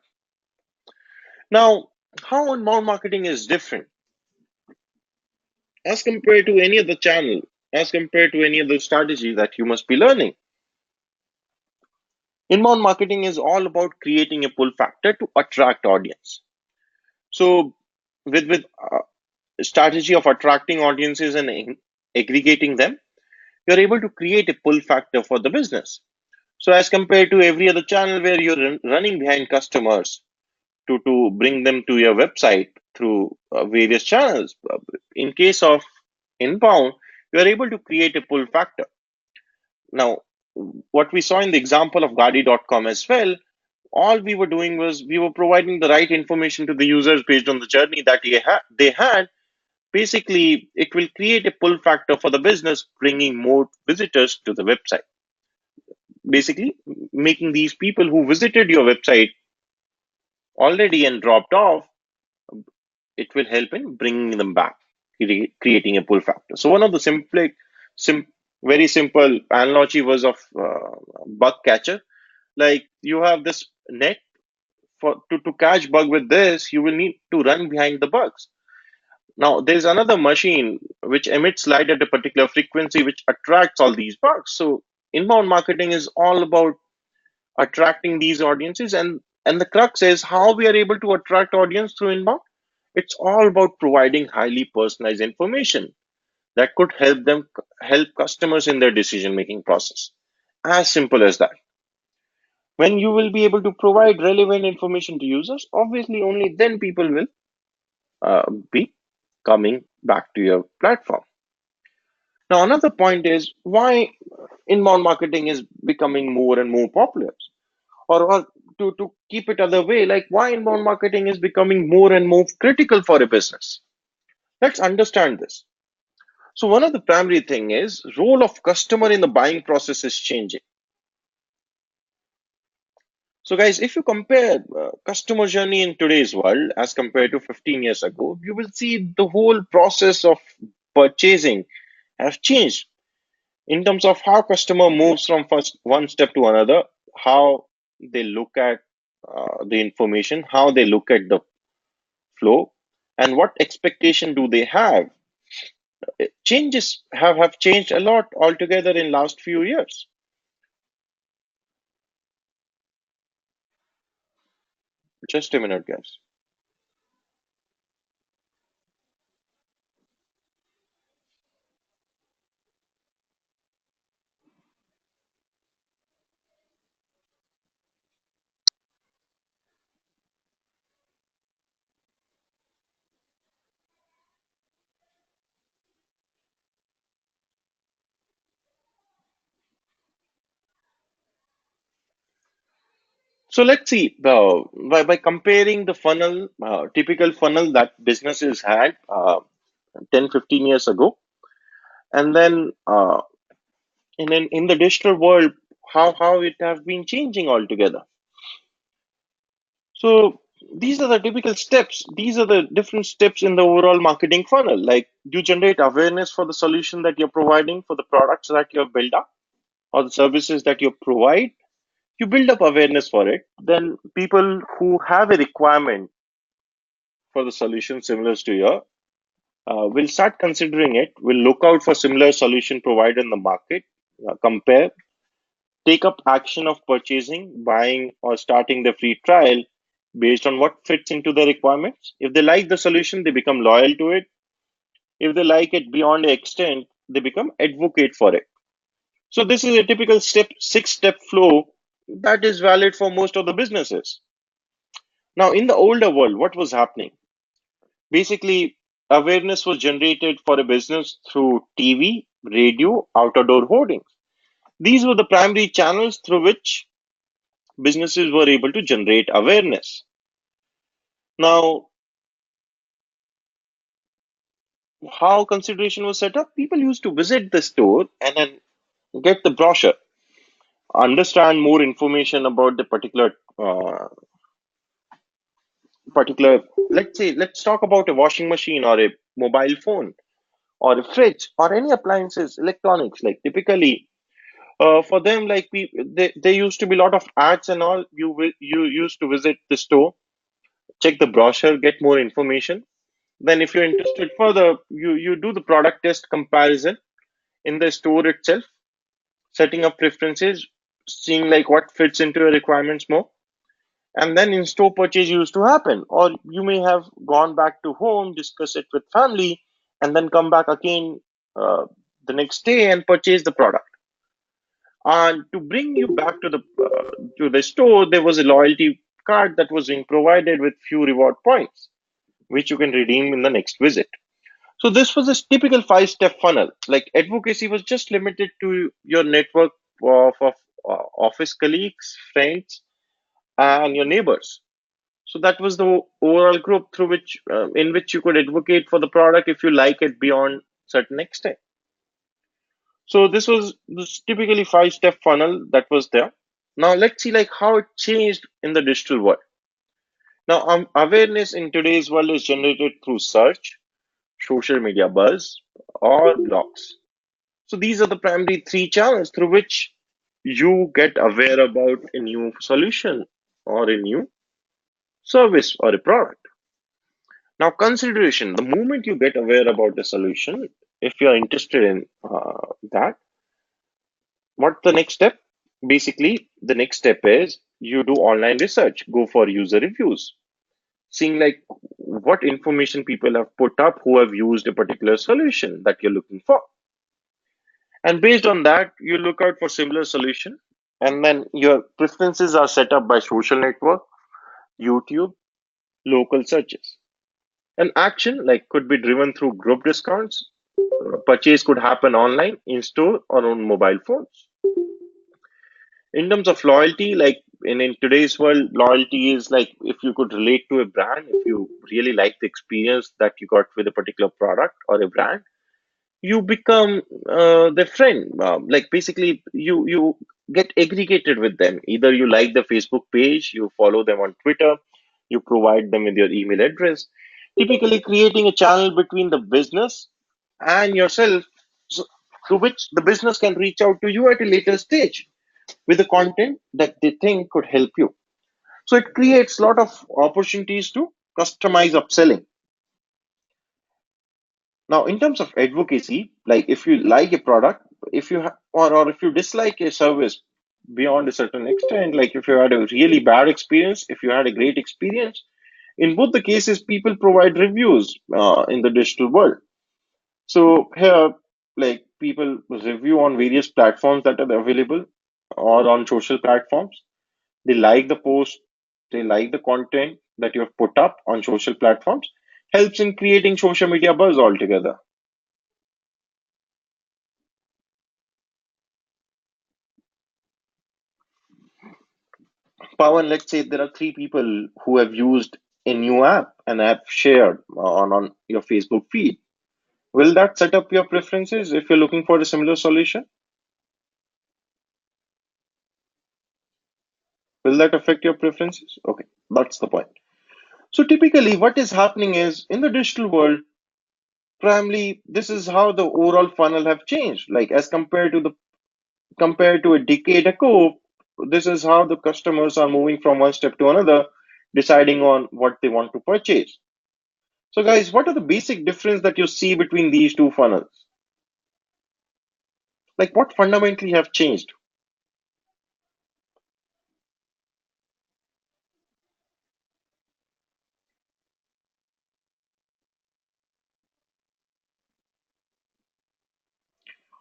[SPEAKER 1] Now, how inbound marketing is different as compared to any other channel, as compared to any other strategy that you must be learning. Inbound marketing is all about creating a pull factor to attract audience. So with strategy of attracting audiences and aggregating them, you're able to create a pull factor for the business. So as compared to every other channel where you're running behind customers to bring them to your website through various channels, in case of inbound, you're able to create a pull factor. Now, what we saw in the example of Gadi.com as well, all we were doing was we were providing the right information to the users based on the journey that they had. Basically, it will create a pull factor for the business, bringing more visitors to the website. Basically, making these people who visited your website already and dropped off, it will help in bringing them back, creating a pull factor. So one of the sim, very simple analogy was of bug catcher. Like you have this net to catch bug with this, you will need to run behind the bugs. Now, there's another machine which emits light at a particular frequency, which attracts all these bugs. So, inbound marketing is all about attracting these audiences, and the crux is how we are able to attract audience through inbound. It's all about providing highly personalized information that could help customers in their decision making process. As simple as that. When you will be able to provide relevant information to users, obviously only then people will be coming back to your platform. Now, another point is why inbound marketing is becoming more and more popular. Or to keep it other way, like why inbound marketing is becoming more and more critical for a business. Let's understand this. So one of the primary thing is role of customer in the buying process is changing. So guys, if you compare customer journey in today's world as compared to 15 years ago, you will see the whole process of purchasing has changed in terms of how customer moves from first one step to another, how they look at the information, how they look at the flow, and what expectation do they have. Changes have changed a lot altogether in last few years. Just a minute, guys. So let's see, by comparing the funnel, typical funnel that businesses had 10, 15 years ago, and then in the digital world, how it has been changing altogether. So these are the typical steps. These are the different steps in the overall marketing funnel. Like you generate awareness for the solution that you're providing, for the products that you've built up, or the services that you provide. You build up awareness for it. Then people who have a requirement for the solution similar to your will start considering it, will look out for similar solution provided in the market, compare, take up action of purchasing, buying, or starting the free trial based on what fits into the requirements. If they like the solution, they become loyal to it. If they like it beyond the extent, they become advocate for it. So this is a typical six-step flow that is valid for most of the businesses. Now, in the older world, what was happening? Basically, awareness was generated for a business through TV, radio, outdoor hoardings. These were the primary channels through which businesses were able to generate awareness. Now, how consideration was set up? People used to visit the store and then get the brochure, understand more information about the particular. Let's say, let's talk about a washing machine or a mobile phone or a fridge or any appliances, electronics. Like typically, for them, like there used to be a lot of ads and all. You used to visit the store, check the brochure, get more information. Then, if you're interested further, you do the product test comparison in the store itself, setting up preferences. seeing like what fits into your requirements more. And then in-store purchase used to happen. Or you may have gone back to home, discuss it with family, and then come back again uh, the next day and purchase the product. And to bring you back to the store, there was a loyalty card that was being provided with few reward points, which you can redeem in the next visit. So this was a typical five-step funnel. Like advocacy was just limited to your network of office colleagues, friends, and your neighbors. So that was the overall group through which, in which you could advocate for the product if you like it beyond certain extent. So this was this typically five-step funnel that was there. Now let's see like how it changed in the digital world. Now awareness in today's world is generated through search, social media buzz, or blogs. So these are the primary three channels through which you get aware about a new solution or a new service or a product. Now, consideration, the moment you get aware about the solution, if you're interested in that, what's the next step? Basically, the next step is you do online research, go for user reviews, seeing like what information people have put up who have used a particular solution that you're looking for. And based on that, you look out for similar solution. And then your preferences are set up by social network, YouTube, local searches. An action like could be driven through group discounts. Purchase could happen online, in store, or on mobile phones. In terms of loyalty, like in today's world, loyalty is like if you could relate to a brand, if you really like the experience that you got with a particular product or a brand, you become their friend. Like basically, you get aggregated with them. Either you like the Facebook page, you follow them on Twitter, you provide them with your email address, typically creating a channel between the business and yourself, so, through which the business can reach out to you at a later stage with the content that they think could help you. So it creates a lot of opportunities to customize upselling. Now, in terms of advocacy, like if you like a product, if you or if you dislike a service beyond a certain extent, like if you had a really bad experience, if you had a great experience, in both the cases, people provide reviews in the digital world. So here, like people review on various platforms that are available or on social platforms. They like the post, they like the content that you have put up on social platforms, helps in creating social media buzz altogether. Pawan, let's say there are three people who have used a new app and have shared on your Facebook feed. Will that set up your preferences if you're looking for a similar solution? Will that affect your preferences? Okay, that's the point. So typically what is happening is in the digital world, primarily this is how the overall funnel have changed. Like as compared to a decade ago, this is how the customers are moving from one step to another, deciding on what they want to purchase. So, guys, what are the basic difference that you see between these two funnels? Like, what fundamentally have changed?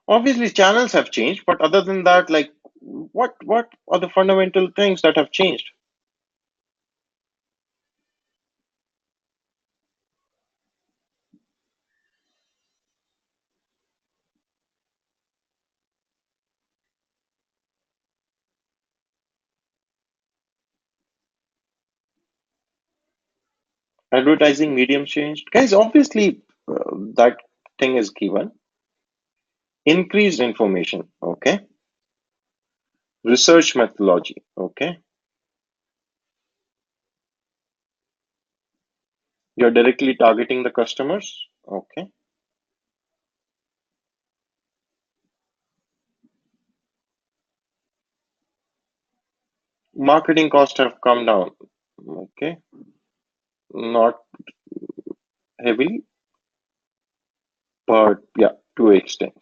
[SPEAKER 1] Obviously, channels have changed, but other than that, like, what are the fundamental things that have changed? Advertising medium changed, guys. Obviously, that thing is given. Increased information, okay. Research methodology, okay. You're directly targeting the customers, okay. Marketing costs have come down, okay. Not heavily, but yeah, to an extent.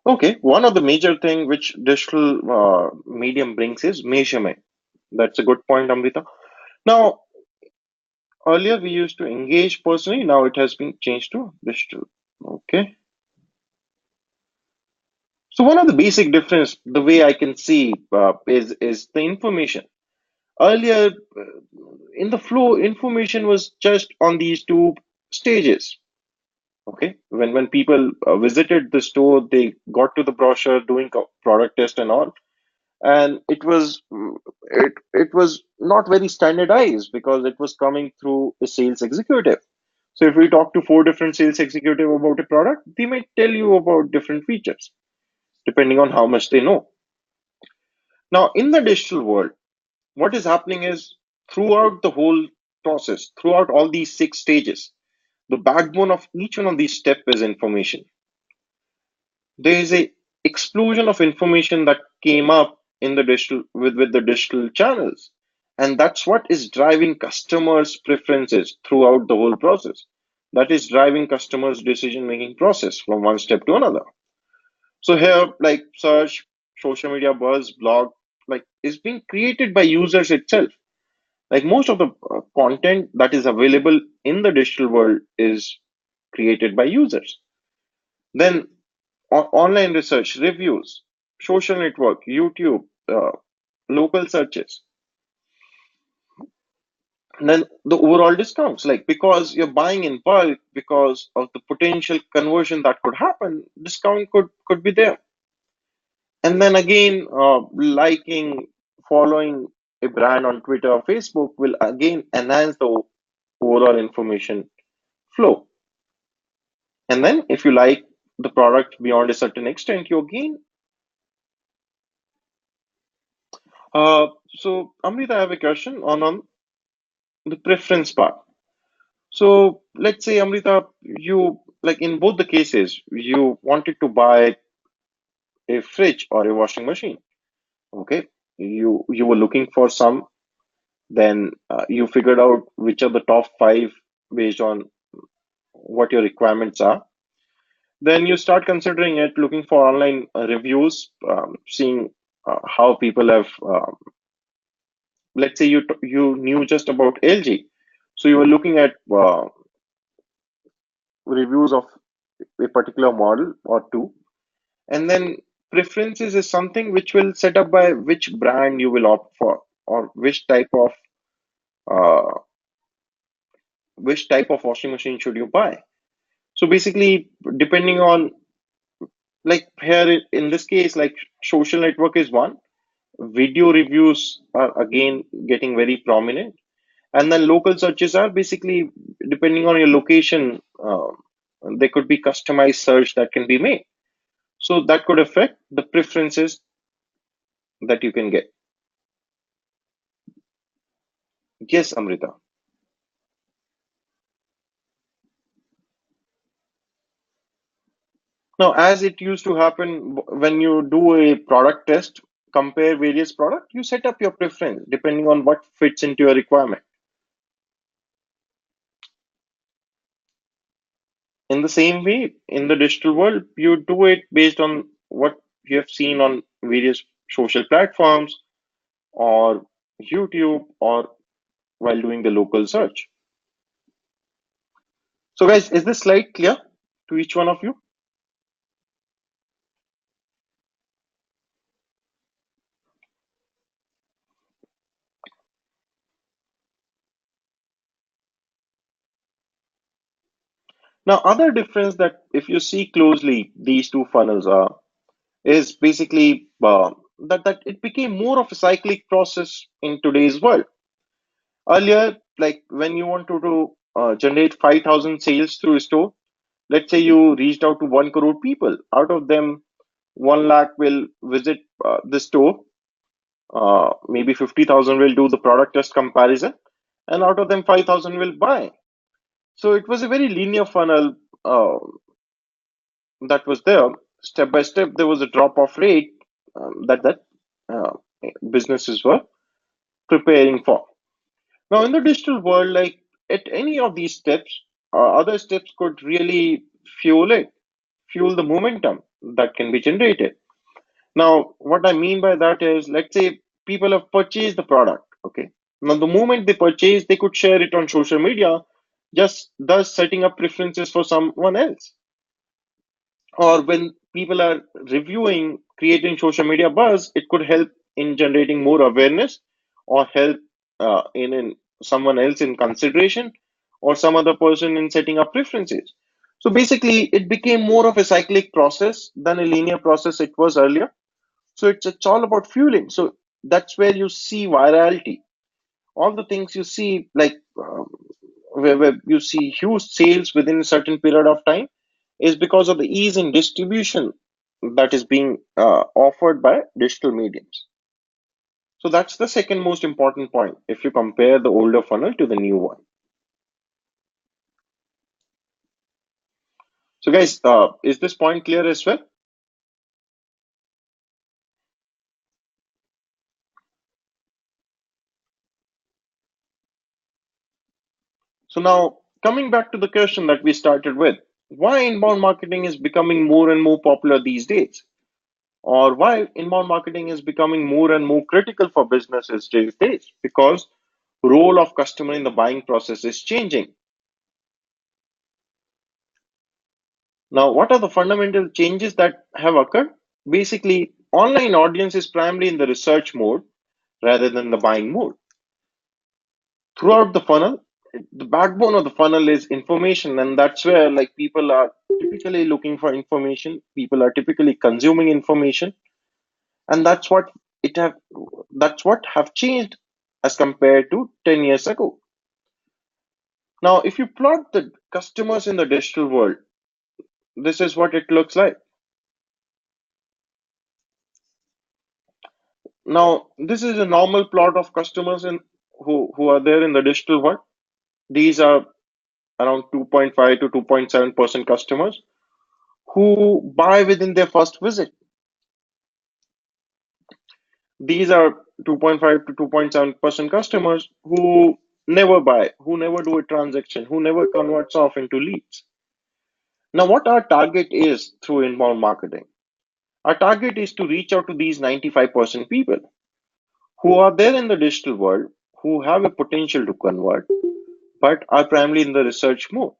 [SPEAKER 1] Okay, one of the major thing which digital medium brings is measurement. That's a good point, Amrita. Now, earlier we used to engage personally, now it has been changed to digital. Okay. So one of the basic difference, the way I can see, is the information. Earlier, in the flow, information was just on these two stages. Okay, when people visited the store, they got to the brochure, doing product test and all, and it was not very standardized because it was coming through a sales executive. So if we talk to four different sales executive about a product, they might tell you about different features depending on how much they know. Now, in the digital world, what is happening is throughout the whole process, throughout all these six stages, the backbone of each one of these steps is information. There is a explosion of information that came up in the digital with the digital channels, and that's what is driving customers preferences throughout the whole process. That is driving customers decision making process from one step to another. So here, like search, social media buzz, blog, like is being created by users itself. Like most of the content that is available in the digital world is created by users. Then online research, reviews, social network, YouTube, local searches, and then the overall discounts. Like because you're buying in bulk, because of the potential conversion that could happen, discount could be there. And then again, liking, following a brand on Twitter or Facebook will again enhance the overall information flow. And then if you like the product beyond a certain extent, you again. So Amrita, I have a question on the preference part. So let's say, Amrita, you like in both the cases, you wanted to buy a fridge or a washing machine. Okay, you were looking for some, then you figured out which are the top five based on what your requirements are. Then you start considering it, looking for online reviews, seeing how people have. Let's say you knew just about LG, so you were looking at reviews of a particular model or two. And then preferences is something which will set up by which brand you will opt for or uh, which type of washing machine should you buy. So basically, depending on like here in this case, like social network is one, video reviews are again getting very prominent, and then local searches are basically depending on your location. There could be customized search that can be made. So that could affect the preferences that you can get. Yes, Amrita. Now, as it used to happen when you do a product test, compare various products, you set up your preference depending on what fits into your requirement. In the same way, in the digital world, you do it based on what you have seen on various social platforms or YouTube or while doing the local search. So, guys, is this slide clear to each one of you? Now, other difference that if you see closely, these two funnels are is basically that it became more of a cyclic process in today's world. Earlier, like when you want to generate 5,000 sales through a store, let's say you reached out to 1 crore people. Out of them, 1 lakh will visit the store. Maybe 50,000 will do the product test comparison, and out of them, 5,000 will buy. So it was a very linear funnel that was there. Step by step, there was a drop off rate that uh, businesses were preparing for. Now, in the digital world, like at any of these steps, other steps could really fuel it, fuel the momentum. that can be generated. Now, what I mean by that is, let's say people have purchased the product. Okay. Now, the moment they purchase, they could share it on social media, just thus setting up preferences for someone else. Or when people are reviewing, creating social media buzz, it could help in generating more awareness or help in someone else in consideration or some other person in setting up preferences. So basically, it became more of a cyclic process than a linear process it was earlier. So it's all about fueling. So that's where you see virality. All the things you see, like where you see huge sales within a certain period of time, is because of the ease in distribution that is being offered by digital mediums. So that's the second most important point if you compare the older funnel to the new one. So guys, is this point clear as well? So now coming back to the question that we started with, why inbound marketing is becoming more and more popular these days? Or why inbound marketing is becoming more and more critical for businesses these days? Because role of customer in the buying process is changing. Now, what are the fundamental changes that have occurred? Basically, online audience is primarily in the research mode rather than the buying mode. Throughout the funnel, the backbone of the funnel is information, and that's where like people are typically looking for information. People are typically consuming information, and it have that's what have changed as compared to 10 years ago. Now, if you plot the customers in the digital world, this is what it looks like. Now, this is a normal plot of customers who are there in the digital world. These are around 2.5 to 2.7% customers who buy within their first visit. These are 2.5 to 2.7% customers who never buy, who never do a transaction, who never converts off into leads. Now, what our target is through inbound marketing? Our target is to reach out to these 95% people who are there in the digital world, who have a potential to convert, but are primarily in the research mode.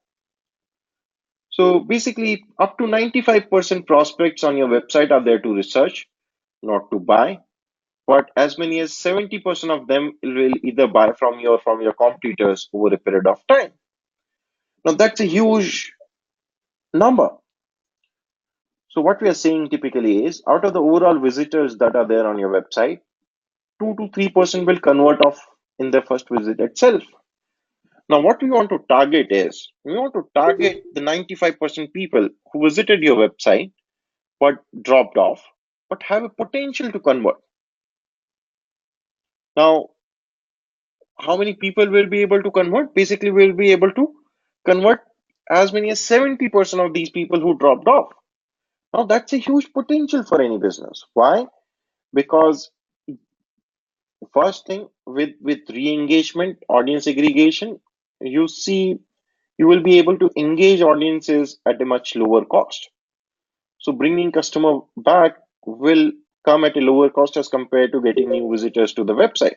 [SPEAKER 1] So basically, up to 95% prospects on your website are there to research, not to buy. But as many as 70% of them will either buy from your competitors over a period of time. Now that's a huge number. So what we are saying typically is out of the overall visitors that are there on your website, 2 to 3% will convert off in their first visit itself. Now, what we want to target is we want to target the 95% people who visited your website but dropped off, but have a potential to convert. Now, how many people will be able to convert? Basically, we'll be able to convert as many as 70% of these people who dropped off. Now, that's a huge potential for any business. Why? Because first thing with re-engagement, audience aggregation, you see you will be able to engage audiences at a much lower cost. So bringing customer back will come at a lower cost as compared to getting new visitors to the website.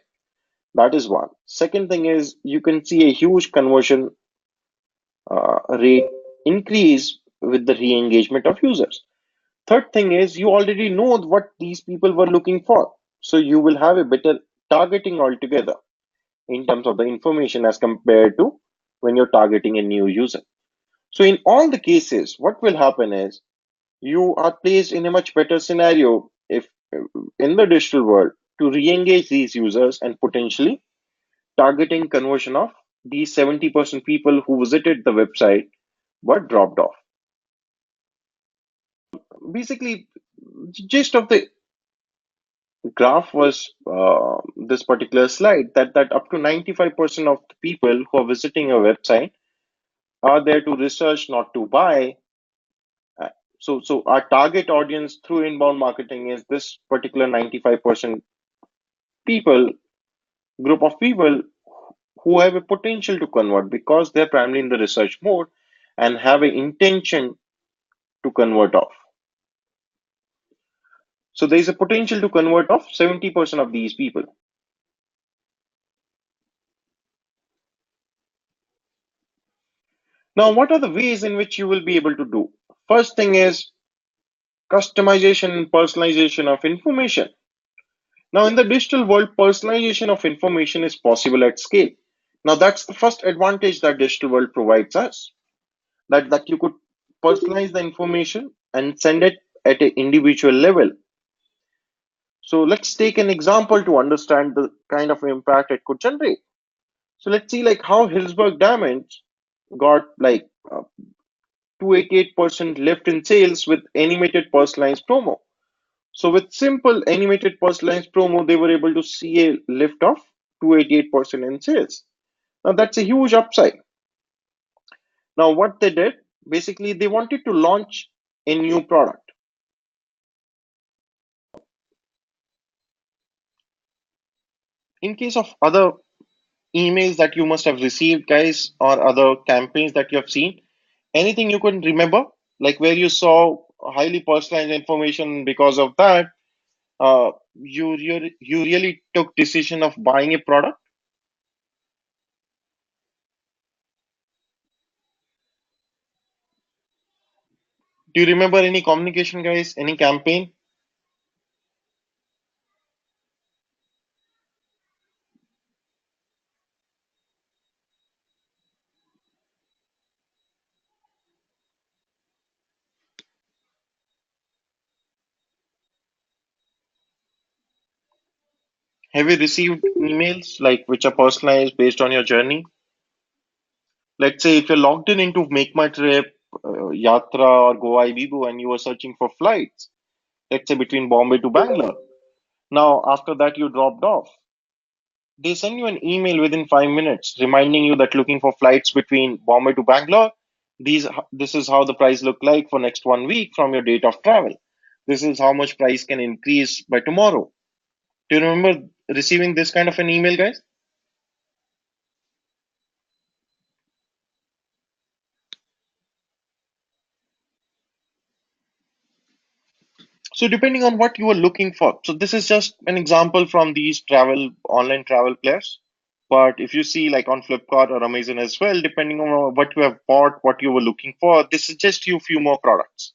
[SPEAKER 1] That is one. Second thing is you can see a huge conversion rate increase with the re-engagement of users. Third thing is you already know what these people were looking for. So you will have a better targeting altogether in terms of the information as compared to when you're targeting a new user. So in all the cases, what will happen is you are placed in a much better scenario if in the digital world to re-engage these users and potentially targeting conversion of these 70% people who visited the website but dropped off. Basically, gist of the graph was this particular slide that up to 95% of the people who are visiting a website are there to research, not to buy. Uh, so our target audience through inbound marketing is this particular 95% people, group of people who have a potential to convert because they're primarily in the research mode and have an intention to convert off. So there is a potential to convert of 70% of these people. Now, what are the ways in which you will be able to do? First thing is customization and personalization of information. Now, in the digital world, personalization of information is possible at scale. Now, that's the first advantage that digital world provides us, that you could personalize the information and send it at an individual level. So let's take an example to understand the kind of impact it could generate. So let's see like how Hillsberg Diamonds got like 288% lift in sales with animated personalized promo. So with simple animated personalized promo, they were able to see a lift of 288% in sales. Now that's a huge upside. Now what they did, basically they wanted to launch a new product. In case of other emails that you must have received, guys, or other campaigns that you have seen, anything you can remember, like where you saw highly personalized information because of that, you really took decision of buying a product. Do you remember any communication, guys? Any campaign? Have you received emails like which are personalized based on your journey? Let's say if you're logged in into Make My Trip, Yatra, or Goa Ibibo, and you are searching for flights, let's say between Bombay to Bangalore. Now, after that, you dropped off. They send you an email within 5 minutes reminding you that looking for flights between Bombay to Bangalore, this is how the price look like for next 1 week from your date of travel. This is how much price can increase by tomorrow. Do you remember receiving this kind of an email, guys? So depending on what you are looking for. So this is just an example from these travel online travel players. But if you see like on Flipkart or Amazon as well, depending on what you have bought, what you were looking for, this is just you few more products.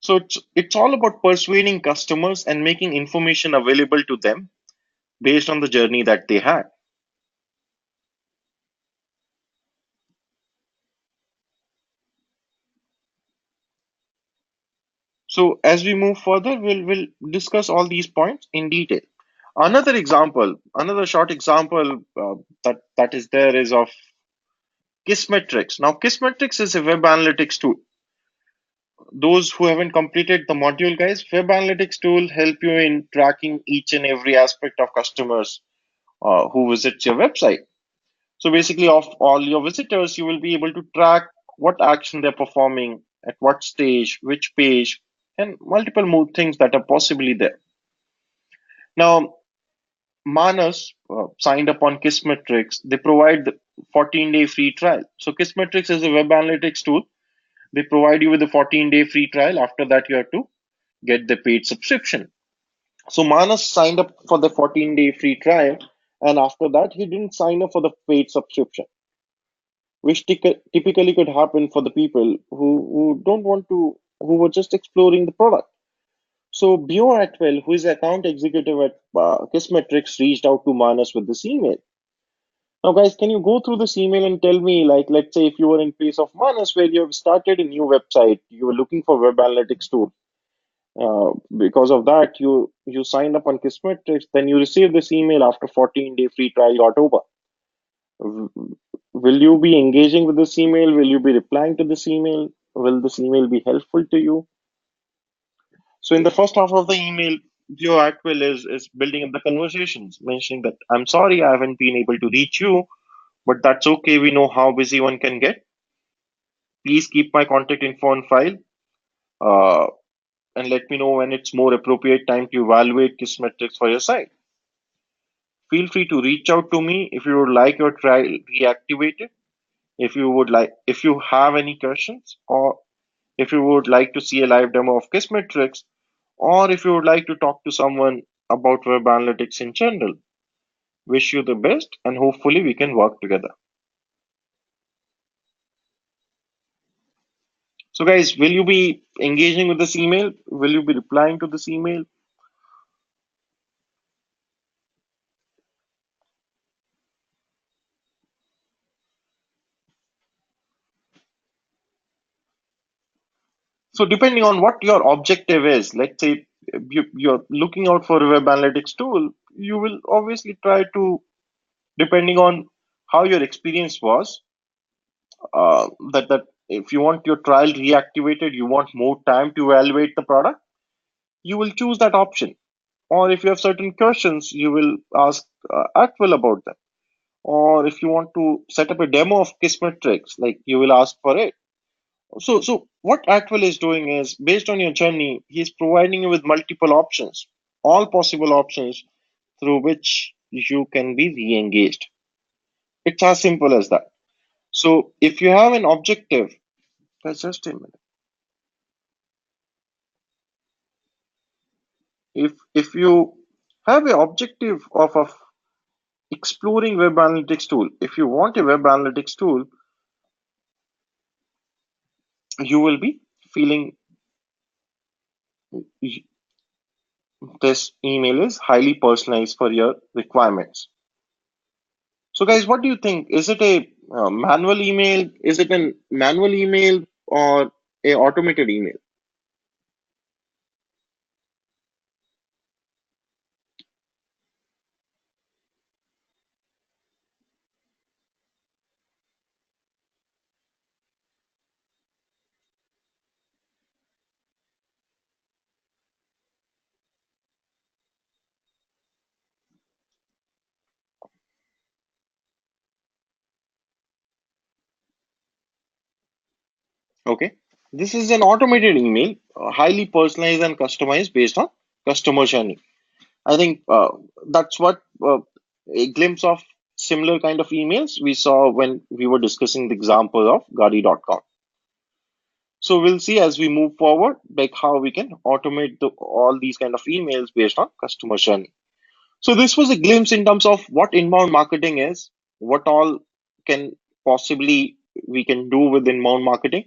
[SPEAKER 1] So it's all about persuading customers and making information available to them based on the journey that they had. So as we move further, we'll discuss all these points in detail. Another short example that is there is of Kissmetrics. Now, Kissmetrics is a web analytics tool. Those who haven't completed the module, guys, web analytics tool help you in tracking each and every aspect of customers who visits your website. So basically, of all your visitors, you will be able to track what action they're performing, at what stage, which page, and multiple more things that are possibly there. Now, Manas signed up on Kissmetrics. They provide the 14-day free trial. So Kissmetrics is a web analytics tool. They provide you with a 14-day free trial. After that, you have to get the paid subscription. So Manas signed up for the 14-day free trial, and after that, he didn't sign up for the paid subscription, which typically could happen for the people who don't want to, who were just exploring the product. So Bio Atwell, who is the account executive at Kissmetrics, reached out to Manas with this email. Now, guys, can you go through this email and tell me, like, let's say if you were in place of Manas, where you have started a new website, you were looking for web analytics tool. Because of that, you signed up on Kissmetrics, then you receive this email after 14-day free trial got over. Will you be engaging with this email? Will you be replying to this email? Will this email be helpful to you? So in the first half of the email, Joe Atwell is building up the conversations, mentioning that I'm sorry I haven't been able to reach you, but that's okay. We know how busy one can get. Please keep my contact info on file, uh, and let me know when it's more appropriate time to evaluate KISS metrics for your site. Feel free to reach out to me if you would like your trial reactivated, if you have any questions, or if you would like to see a live demo of Kissmetrics, or if you would like to talk to someone about web analytics in general. Wish you the best and hopefully we can work together. So, guys, will you be engaging with this email? Will you be replying to this email? So, depending on what your objective is, let's say you're looking out for a web analytics tool, you will obviously try to, depending on how your experience was, that if you want your trial reactivated, you want more time to evaluate the product, you will choose that option. Or if you have certain questions, you will ask Atwell about them. Or if you want to set up a demo of Kissmetrics, like you will ask for it. So what Atwell is doing is based on your journey, he's providing you with multiple options, all possible options through which you can be re-engaged. It's as simple as that. So if you have an objective, just a minute. If you have an objective of exploring web analytics tool, if you want a web analytics tool, you will be feeling this email is highly personalized for your requirements. So, guys, what do you think? Is it a manual email? Is it a manual email or a automated email? Okay, this is an automated email, highly personalized and customized based on customer journey. I think that's what a glimpse of similar kind of emails we saw when we were discussing the example of Gadi.com. So we'll see as we move forward, like how we can automate all these kind of emails based on customer journey. So this was a glimpse in terms of what inbound marketing is, what all can possibly we can do with inbound marketing,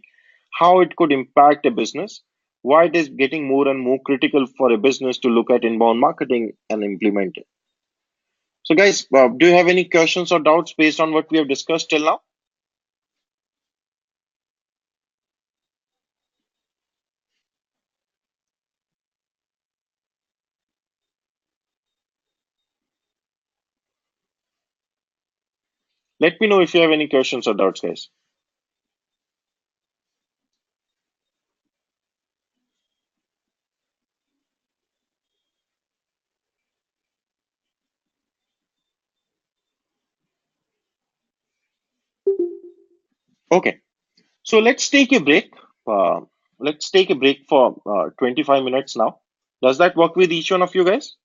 [SPEAKER 1] how it could impact a business, why it is getting more and more critical for a business to look at inbound marketing and implement it. So guys, do you have any questions or doubts based on what we have discussed till now? Let me know if you have any questions or doubts, guys. Okay, so let's take a break. Uh, let's take a break for 25 minutes now. Does that work with each one of you guys?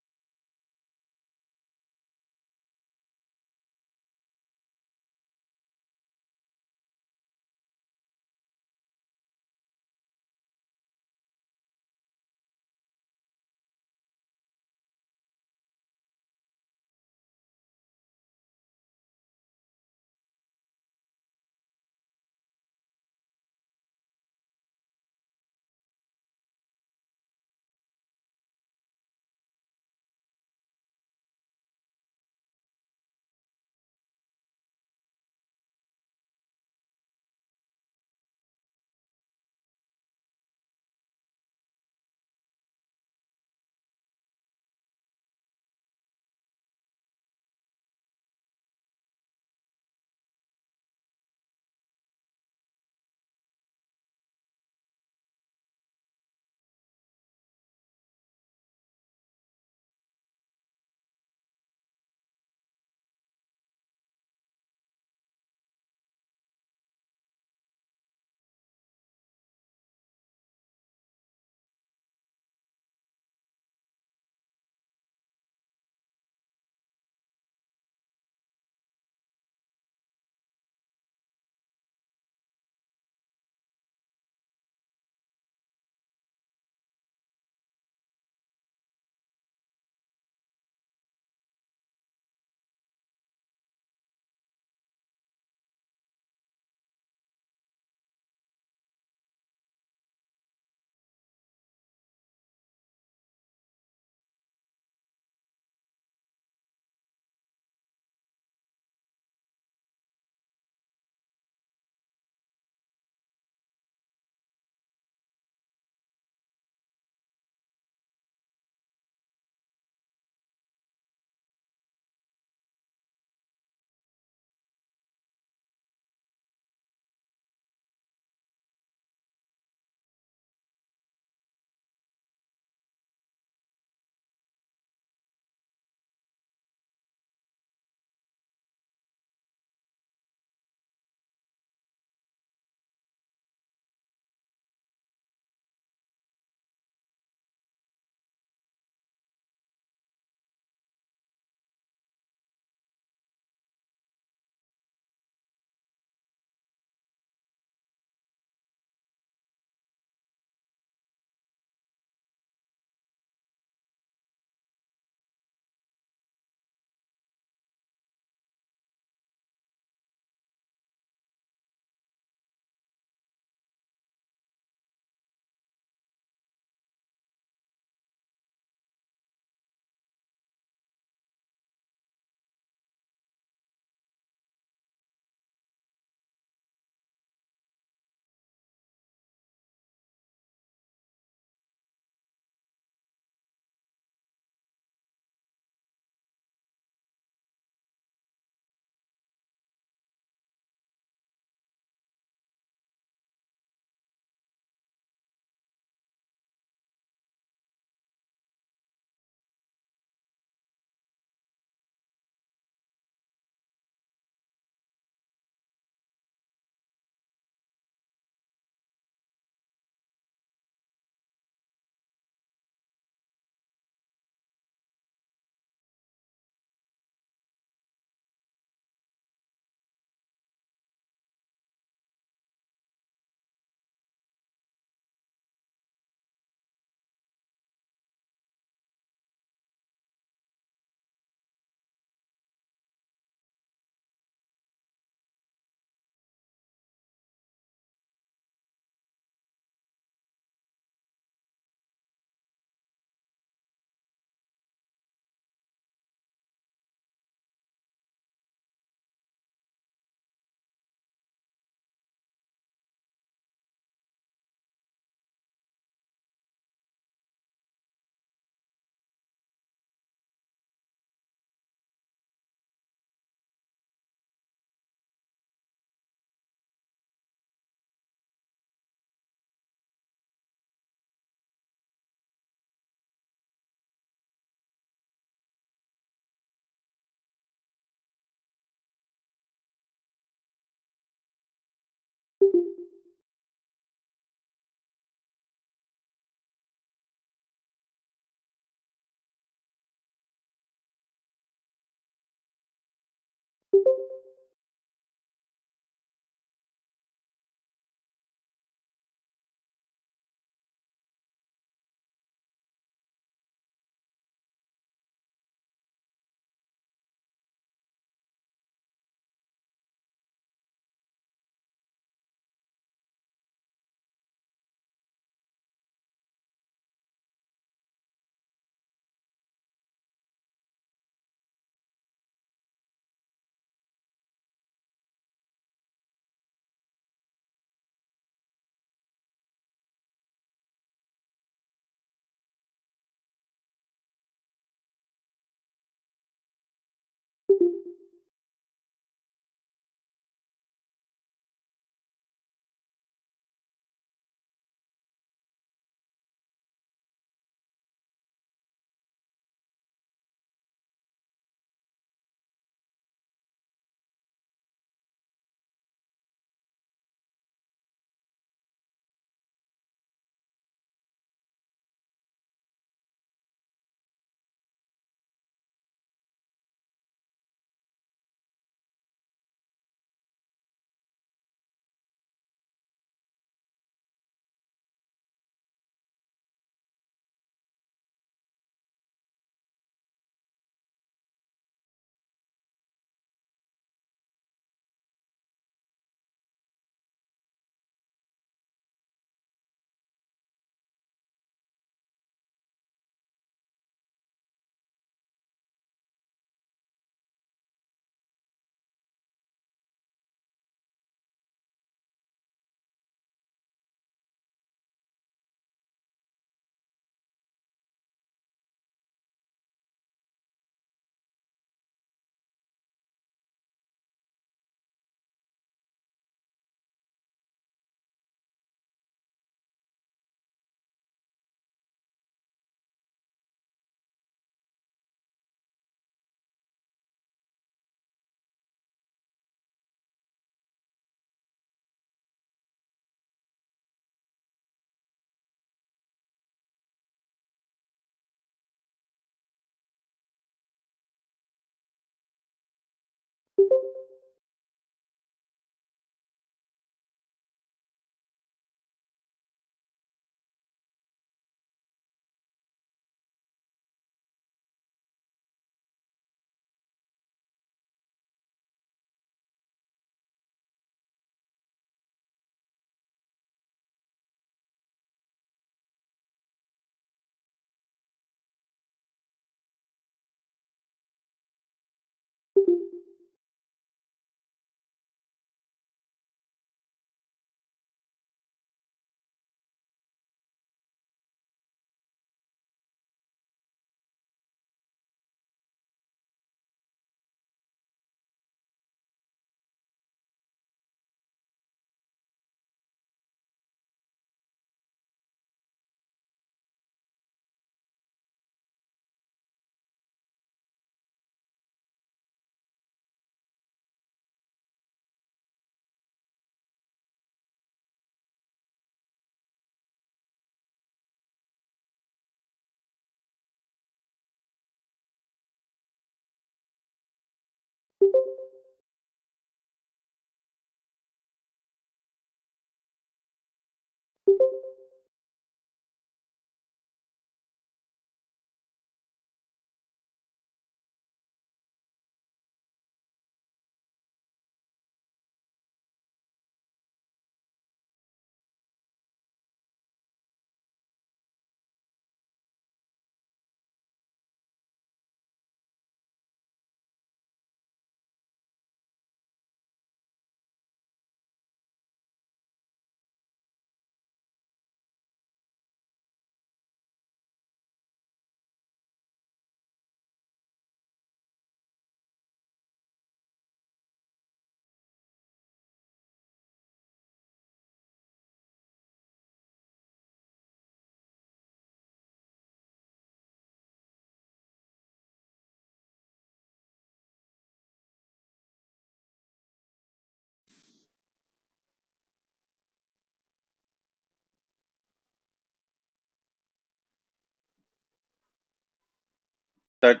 [SPEAKER 1] That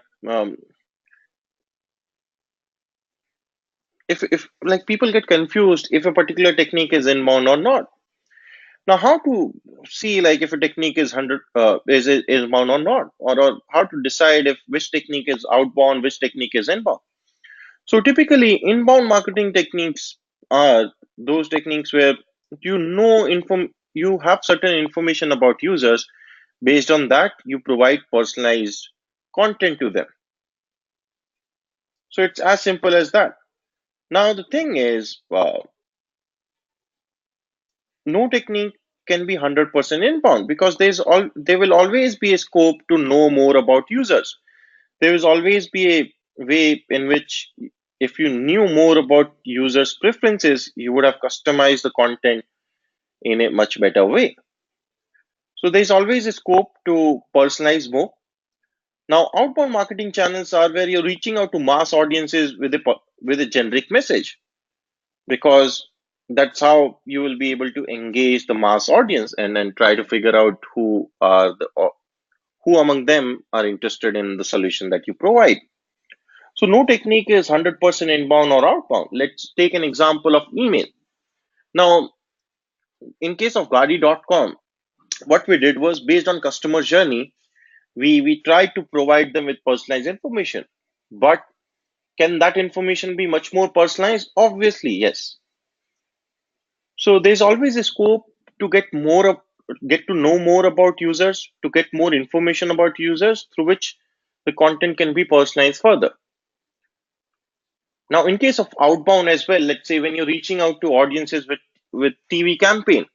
[SPEAKER 1] if like people get confused if a particular technique is inbound or not. Now, how to see like if a technique is 100 is inbound or not, or how to decide if which technique is outbound, which technique is inbound. So typically, inbound marketing techniques are those techniques where you have certain information about users. Based on that, you provide personalized content to them. So it's as simple as that. Now the thing is, no technique can be 100% inbound because there will always be a scope to know more about users. There will always be a way in which, if you knew more about users' preferences, you would have customized the content in a much better way. So there's always a scope to personalize more. Now, outbound marketing channels are where you're reaching out to mass audiences with a generic message, because that's how you will be able to engage the mass audience and then try to figure out who among them are interested in the solution that you provide. So no technique is 100% inbound or outbound. Let's take an example of email. Now, in case of Gadi.com, what we did was, based on customer journey, we tried to provide them with personalized information. But can that information be much more personalized? Obviously, yes. So there's always a scope to get to know more about users, to get more information about users, through which the content can be personalized further. Now, in case of outbound as well, let's say when you're reaching out to audiences with TV campaign.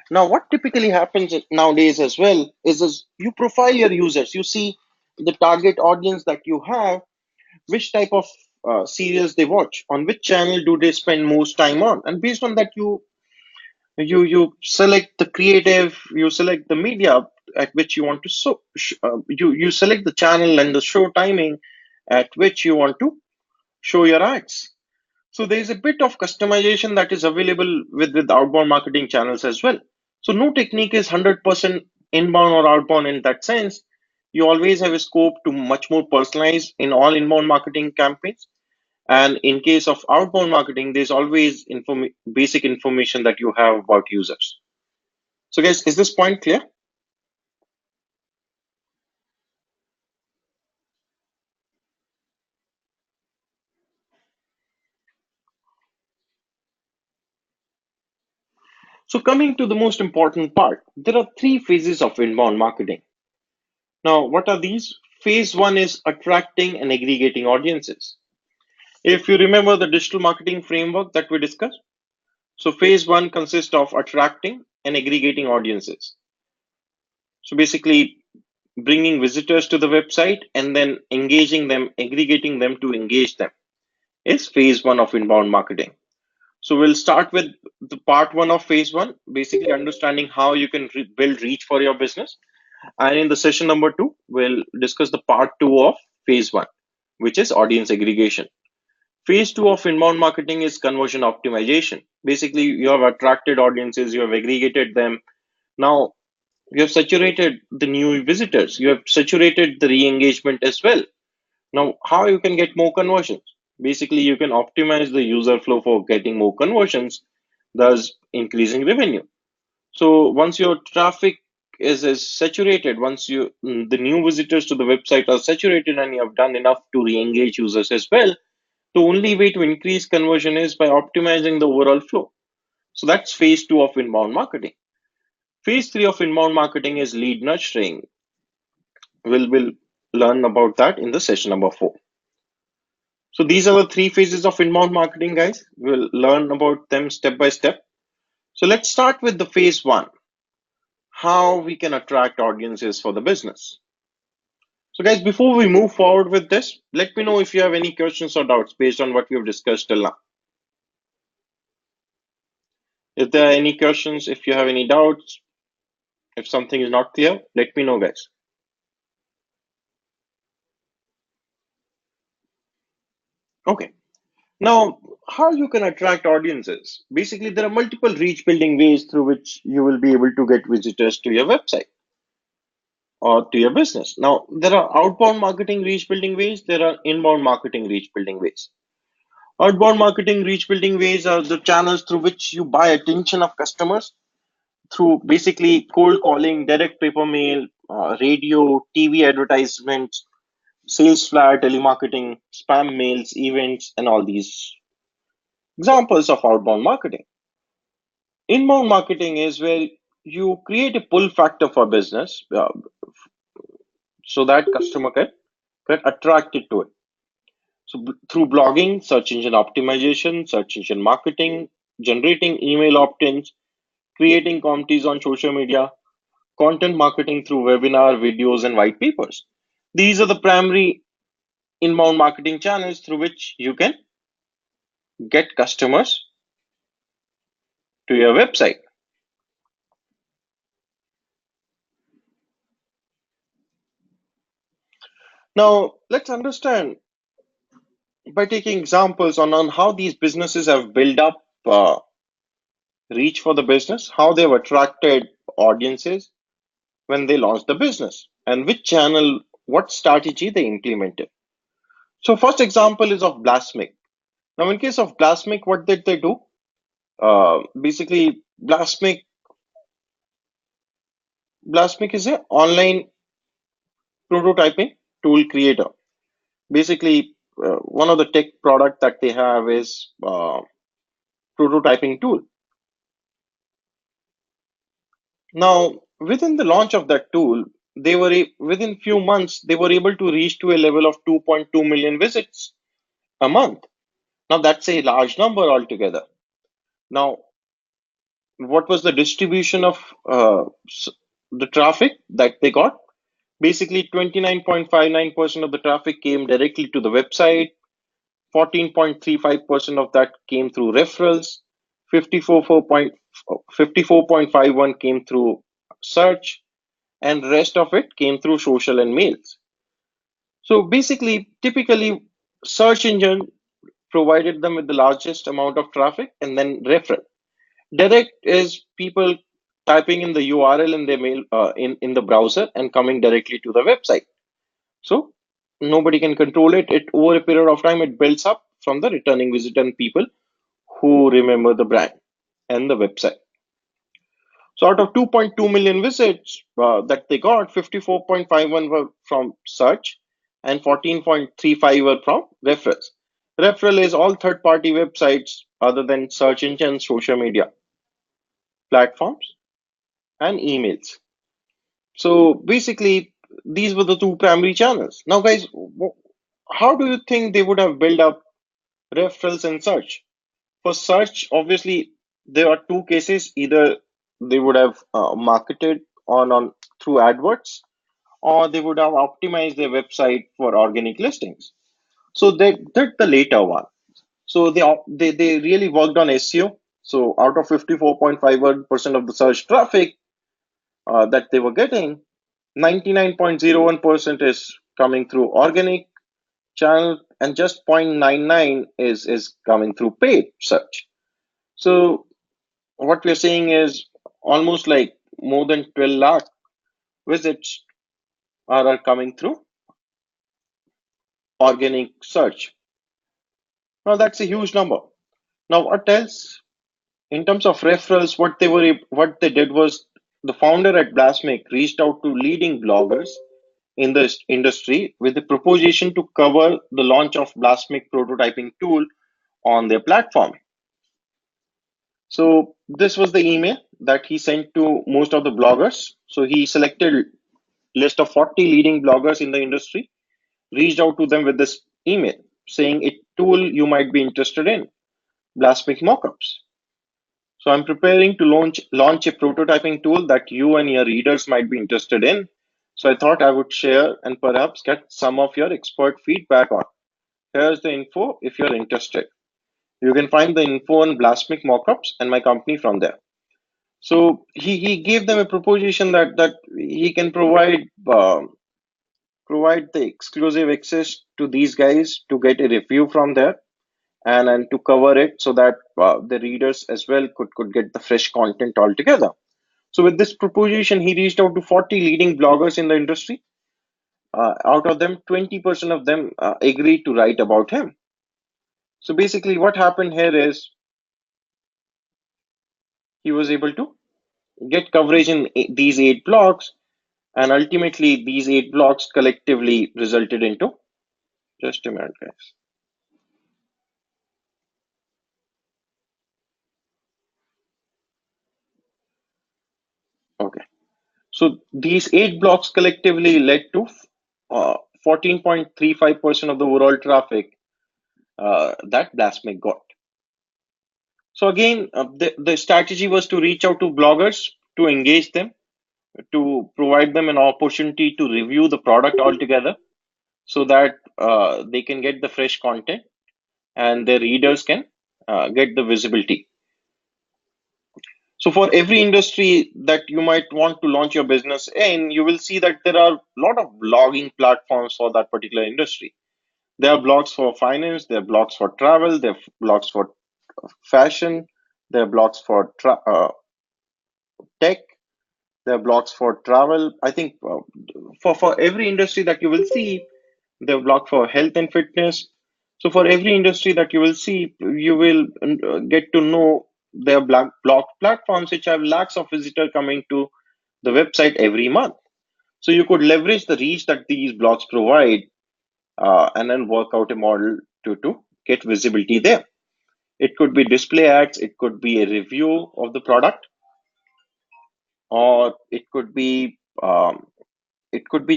[SPEAKER 1] Now, what typically happens nowadays as well is you profile your users. You see the target audience that you have, which type of serials they watch, on which channel do they spend most time on, and based on that, you select the creative, you select the media at which you want to you select the channel and the show timing at which you want to show your ads. So there is a bit of customization that is available with outbound marketing channels as well. So no technique is 100% inbound or outbound in that sense. You always have a scope to much more personalize in all inbound marketing campaigns. And in case of outbound marketing, there's always basic information that you have about users. So guys, is this point clear? So coming to the most important part, there are three phases of inbound marketing. Now, what are these? Phase one is attracting and aggregating audiences. If you remember the digital marketing framework that we discussed, so phase one consists of attracting and aggregating audiences. So basically, bringing visitors to the website and then engaging them, aggregating them to engage them is phase one of inbound marketing. So we'll start with the part one of phase one, basically understanding how you can build reach for your business. And in the session number two, we'll discuss the part two of phase one, which is audience aggregation. Phase two of inbound marketing is conversion optimization. Basically, you have attracted audiences, you have aggregated them. Now, you have saturated the new visitors, you have saturated the re engagement as well. Now, how you can get more conversions? Basically, you can optimize the user flow for getting more conversions, thus increasing revenue. So once your traffic is saturated, once the new visitors to the website are saturated and you have done enough to re-engage users as well, the only way to increase conversion is by optimizing the overall flow. So that's phase two of inbound marketing. Phase three of inbound marketing is lead nurturing. We'll learn about that in the session number 4. So these are the three phases of inbound marketing, guys. We'll learn about them step by step. So let's start with the phase one, how we can attract audiences for the business. So guys, before we move forward with this, let me know if you have any questions or doubts based on what we have discussed till now. If there are any questions, if you have any doubts, if something is not clear, let me know, guys. Okay. Now, how you can attract audiences? Basically, there are multiple reach building ways through which you will be able to get visitors to your website or to your business. Now, there are outbound marketing reach building ways, there are inbound marketing reach building ways. Outbound marketing reach building ways are the channels through which you buy attention of customers through basically cold calling, direct paper mail, radio, TV advertisements, sales flyer, telemarketing, spam mails, events, and all these examples of outbound marketing. Inbound marketing is where you create a pull factor for business so that customer can get attracted to it. So through blogging, search engine optimization, search engine marketing, generating email opt-ins, creating communities on social media, content marketing through webinar, videos, and white papers. These are the primary inbound marketing channels through which you can get customers to your website. Now, let's understand by taking examples on how these businesses have built up reach for the business, how they've attracted audiences when they launched the business, and which channel, what strategy they implemented. So, first example is of Blastmic. Now, in case of Blastmic, what did they do? Basically, Blastmic is an online prototyping tool creator. Basically, one of the tech product that they have is prototyping tool. Now, within the launch of that tool, within few months they were able to reach to a level of 2.2 million visits a month. Now that's a large number altogether. Now, what was the distribution of the traffic that they got? Basically, 29.59% of the traffic came directly to the website. 14.35% of that came through referrals. 54.51 came through search, and rest of it came through social and mails. So basically, typically, search engine provided them with the largest amount of traffic, and then referral. Direct is people typing in the URL in their mail in the browser and coming directly to the website. So nobody can control it. It over a period of time it builds up from the returning visitor and people who remember the brand and the website. So out of 2.2 million visits that they got, 54.51 were from search and 14.35 were from referrals. Referral is all third-party websites other than search engines, social media platforms, and emails. So basically, these were the two primary channels. Now, guys, how do you think they would have built up referrals and search? For search, obviously, there are two cases. Either they would have marketed on through adverts, or they would have optimized their website for organic listings. So they did the later one. So they really worked on SEO. So out of 54.51% of the search traffic that they were getting, 99.01% is coming through organic channel, and just 0.99 is coming through paid search. So what we're seeing is almost like more than 12 lakh visits are coming through organic search. Now that's a huge number. Now what else? In terms of referrals, what they did was the founder at Blasmic reached out to leading bloggers in the industry with the proposition to cover the launch of Blasmic prototyping tool on their platform. So this was the email that he sent to most of the bloggers. So he selected list of 40 leading bloggers in the industry, reached out to them with this email saying a tool you might be interested in, Blasmic mockups. So I'm preparing to launch a prototyping tool that you and your readers might be interested in. So I thought I would share and perhaps get some of your expert feedback on. Here's the info if you're interested. You can find the info on Blasmic mockups and my company from there. So he gave them a proposition that he can provide the exclusive access to these guys to get a review from there and to cover it so that the readers as well could get the fresh content altogether. So with this proposition, he reached out to 40 leading bloggers in the industry. Out of them, 20% of them agreed to write about him. So basically, what happened here is he was able to get coverage in these 8 blogs, and ultimately, these 8 blogs collectively resulted into just a minute, guys. Okay. So these 8 blogs collectively led to 14.35% of the overall traffic that Blasmic got. So again, the strategy was to reach out to bloggers, to engage them, to provide them an opportunity to review the product altogether so that they can get the fresh content and their readers can get the visibility. So for every industry that you might want to launch your business in, you will see that there are a lot of blogging platforms for that particular industry. There are blogs for finance, there are blogs for travel, there are blogs for fashion, there are blogs for tech, there are blogs for travel. I think for every industry that you will see, there are blogs for health and fitness. So for every industry that you will see, you will get to know their blog platforms which have lakhs of visitors coming to the website every month. So you could leverage the reach that these blogs provide and then work out a model to get visibility there. It could be display ads, it could be a review of the product, or it could be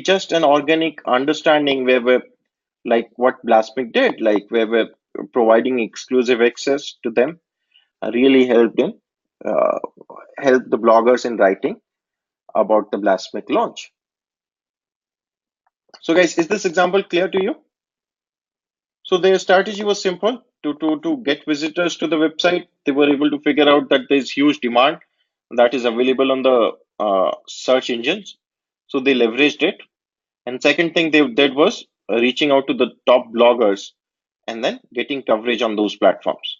[SPEAKER 1] just an organic understanding where we're like what Blasmic did, like where we're providing exclusive access to them, really uh, helped the bloggers in writing about the Blasmic launch. So guys, is this example clear to you? So their strategy was simple to get visitors to the website. They were able to figure out that there's huge demand that is available on the search engines. So they leveraged it. And second thing they did was reaching out to the top bloggers and then getting coverage on those platforms.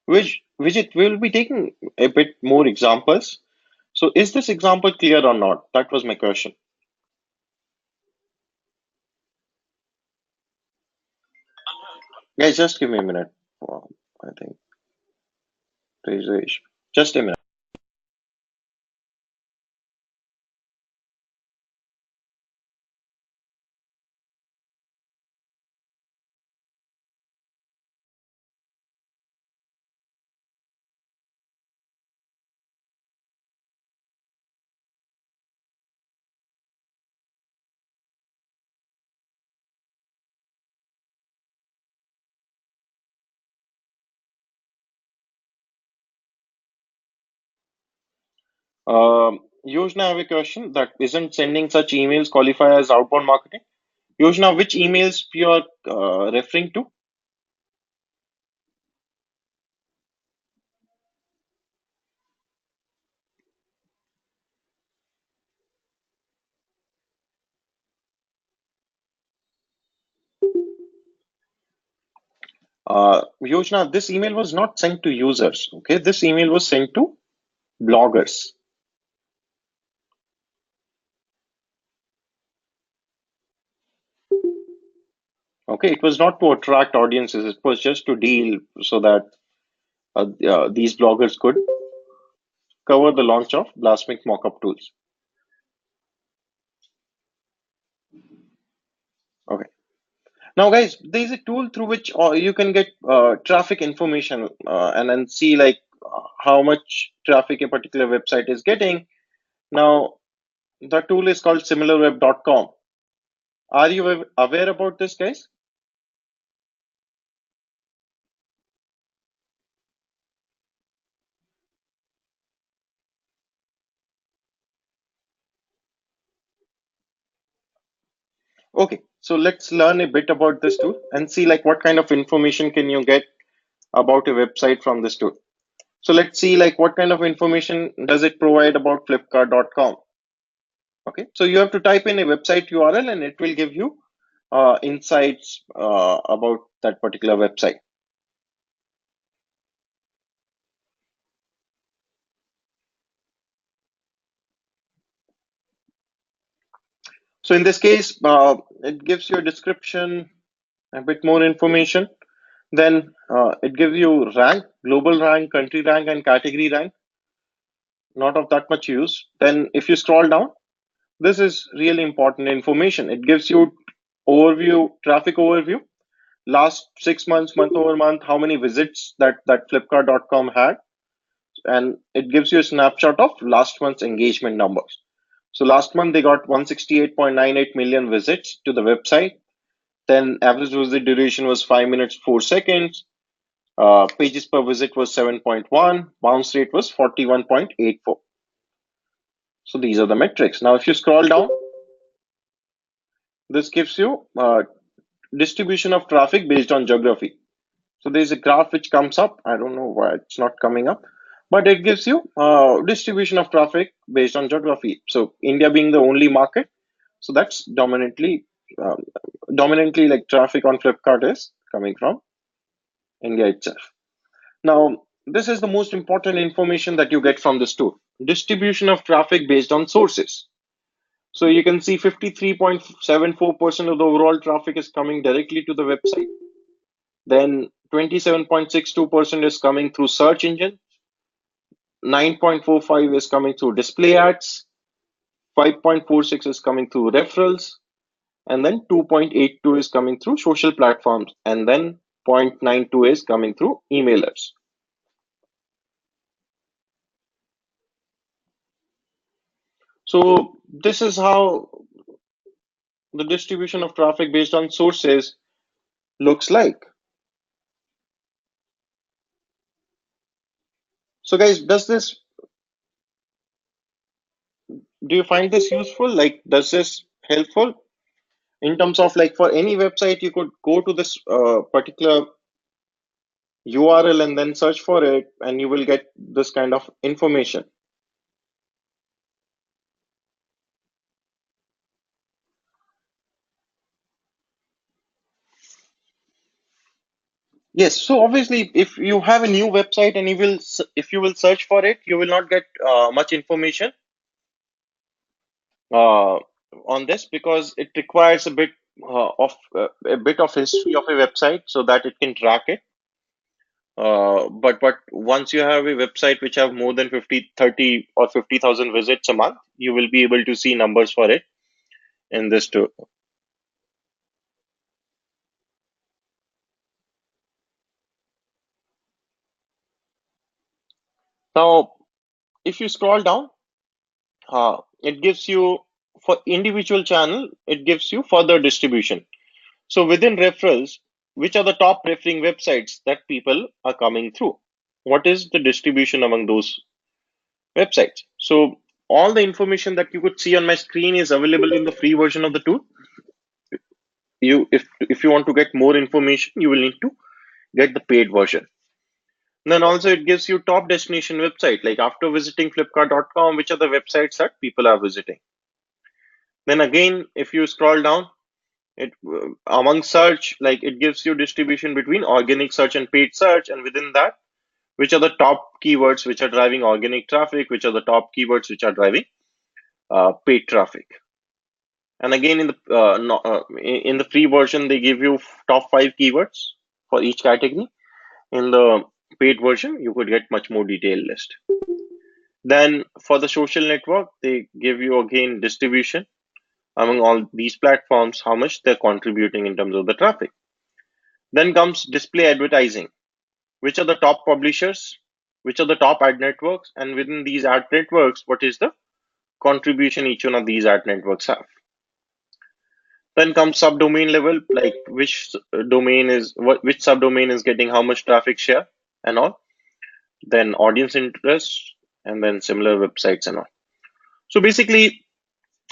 [SPEAKER 1] Which it will be taking a bit more examples. So is this example clear or not? That was my question. Guys, just give me a minute. I think there's a issue. Just a minute. Yojna, I have a question that isn't sending such emails qualify as outbound marketing? Yojna, which emails you're referring to? Yojna, this email was not sent to users. Okay, this email was sent to bloggers. Okay, it was not to attract audiences, it was just to deal so that these bloggers could cover the launch of Blasmix mockup tools. Okay. Now, guys, there is a tool through which you can get traffic information and then see like how much traffic a particular website is getting. Now, the tool is called similarweb.com. Are you aware about this, guys? Okay, so let's learn a bit about this tool and see like what kind of information can you get about a website from this tool. So let's see like what kind of information does it provide about flipkart.com. Okay, so you have to type in a website URL and it will give you insights about that particular website. So in this case, it gives you a description, a bit more information. Then it gives you rank, global rank, country rank, and category rank. Not of that much use. Then if you scroll down, this is really important information. It gives you overview, traffic overview, last 6 months, month over month, how many visits that Flipkart.com had, and it gives you a snapshot of last month's engagement numbers. So last month they got 168.98 million visits to the website. Then average visit duration was 5 minutes 4 seconds. Pages per visit was 7.1. Bounce rate was 41.84. So these are the metrics. Now, if you scroll down, this gives you distribution of traffic based on geography. So there's a graph which comes up. I don't know why it's not coming up, but it gives you distribution of traffic based on geography. So India being the only market, so that's um, dominantly like traffic on Flipkart is coming from India itself. Now, this is the most important information that you get from this tool. Distribution of traffic based on sources. So you can see 53.74% of the overall traffic is coming directly to the website. Then 27.62% is coming through search engine. 9.45 is coming through display ads. 5.46 is coming through referrals. And then 2.82 is coming through social platforms. And then 0.92 is coming through emailers. So this is how the distribution of traffic based on sources looks like. So guys, do you find this useful? Like, does this helpful in terms of like for any website, you could go to this particular URL and then search for it, and you will get this kind of information. Yes. So obviously, if you have a new website and if you will search for it, you will not get much information uh, on this because it requires a bit of history of a website so that it can track it. But once you have a website which have more than 50, 30, or 50,000 visits a month, you will be able to see numbers for it in this too. Now, if you scroll down, it gives you for individual channel, it gives you further distribution. So within referrals, which are the top referring websites that people are coming through? What is the distribution among those websites? So all the information that you could see on my screen is available in the free version of the tool. If you want to get more information, you will need to get the paid version. And then also it gives you top destination website, like after visiting flipkart.com, which are the websites that people are visiting. Then again, if you scroll down, it among search, like it gives you distribution between organic search and paid search, and within that, which are the top keywords which are driving organic traffic, which are the top keywords which are driving paid traffic. And again, in the in the free version, they give you top five keywords for each category. In the paid version, you could get much more detailed list. Then for the social network, they give you again distribution among all these platforms, how much they're contributing in terms of the traffic. Then comes display advertising. Which are the top publishers? Which are the top ad networks? And within these ad networks, what is the contribution each one of these ad networks have? Then comes subdomain level, like which subdomain is getting how much traffic share and all. Then audience interest, and then similar websites and all. So basically,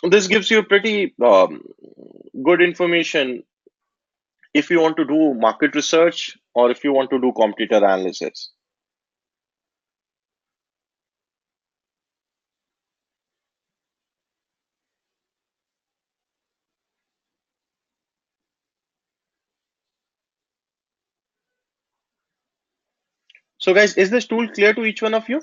[SPEAKER 1] this gives you pretty good information if you want to do market research or if you want to do competitor analysis. So guys, is this tool clear to each one of you?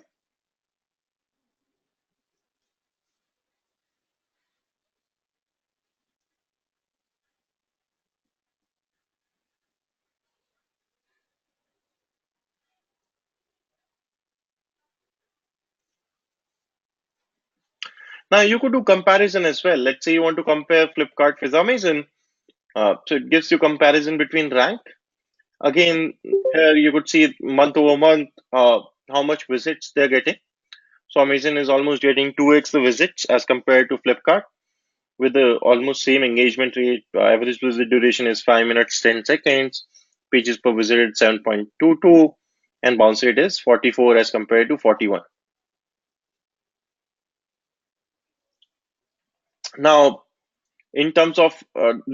[SPEAKER 1] Now you could do comparison as well. Let's say you want to compare Flipkart with Amazon. So it gives you comparison between rank. Again, here you could see month over month how much visits they're getting. So Amazon is almost getting 2x the visits as compared to Flipkart with the almost same engagement rate. Average visit duration is 5 minutes 10 seconds. Pages per visit 7.22, and bounce rate is 44 as compared to 41. Now, in terms of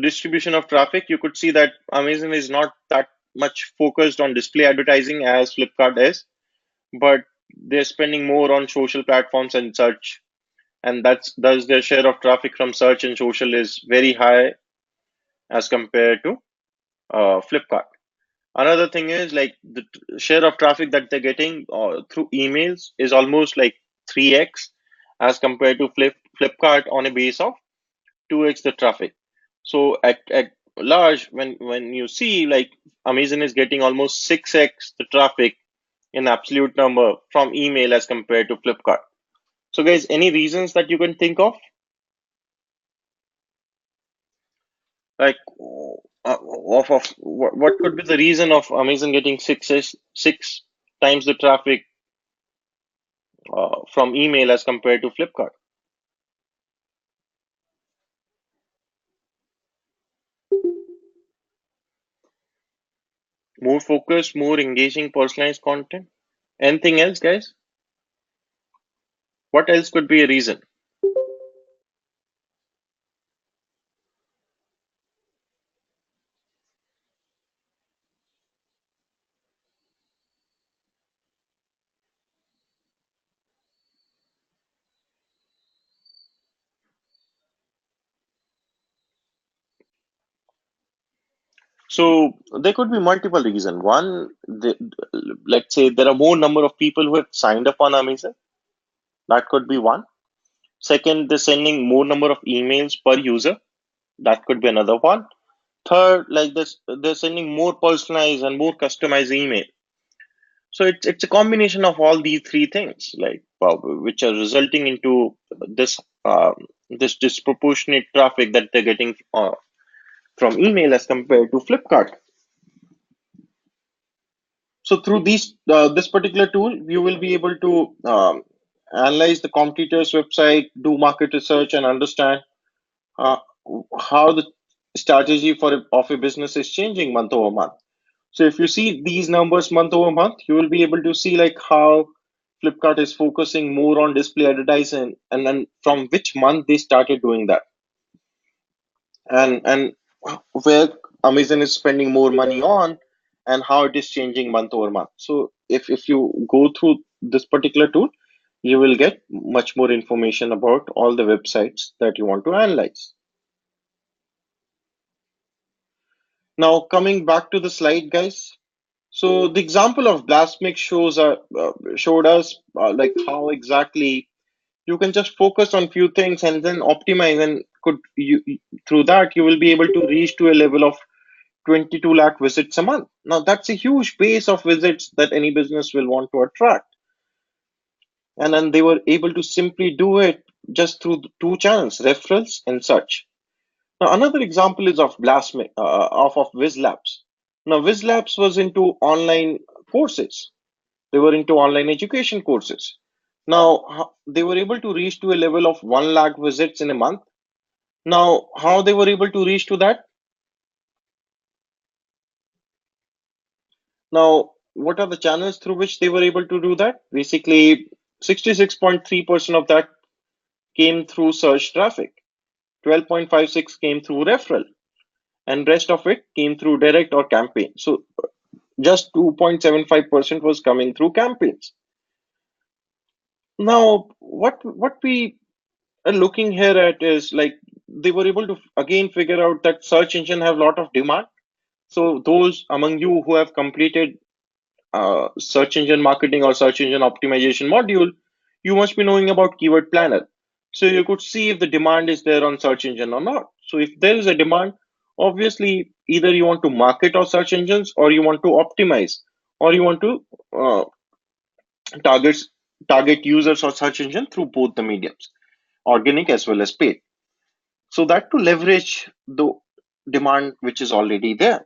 [SPEAKER 1] distribution of traffic, you could see that Amazon is not that much focused on display advertising as Flipkart is, but they're spending more on social platforms and search, and thus their share of traffic from search and social is very high as compared to Flipkart. Another thing is like the share of traffic that they're getting through emails is almost like 3x as compared to Flipkart on a base of 2x the traffic. So at large, when you see like Amazon is getting almost 6x the traffic in absolute number from email as compared to Flipkart. So guys, any reasons that you can think of? Like of what could be the reason of Amazon getting six times the traffic from email as compared to Flipkart? More focused, more engaging, personalized content. Anything else, guys? What else could be a reason? So there could be multiple reasons. One, let's say there are more number of people who have signed up on Amazon. That could be one. Second, they're sending more number of emails per user. That could be another one. Third, like this, they're sending more personalized and more customized email. So it's a combination of all these three things, like which are resulting into this this disproportionate traffic that they're getting from email as compared to Flipkart. So through this particular tool, you will be able to analyze the competitor's website, do market research, and understand uh, how the strategy of a business is changing month over month. So if you see these numbers month over month, you will be able to see like how Flipkart is focusing more on display advertising, and then from which month they started doing that, and where Amazon is spending more money on, and how it is changing month over month. So if you go through this particular tool, you will get much more information about all the websites that you want to analyze. Now coming back to the slide, guys. So the example of blast mix showed us like how exactly you can just focus on few things and then optimize and could you through that you will be able to reach to a level of 22 lakh visits a month. Now that's a huge base of visits that any business will want to attract. And then they were able to simply do it just through the two channels, referrals and such. Now another example is of of Viz Labs. Now Viz Labs was into online courses. They were into online education courses. Now they were able to reach to a level of 1 lakh visits in a month. Now how they were able to reach to that? Now what are the channels through which they were able to do that? Basically 66.3% of that came through search traffic, 12.56 came through referral, and rest of it came through direct or campaign. So just 2.75% was coming through campaigns. Now what we are looking here at is like they were able to again figure out that search engine have a lot of demand. So those among you who have completed search engine marketing or search engine optimization module, you must be knowing about keyword planner. So you could see if the demand is there on search engine or not. So if there is a demand, obviously either you want to market or search engines, or you want to optimize, or you want to target target users or search engine through both the mediums, organic as well as paid. So that to leverage the demand which is already there.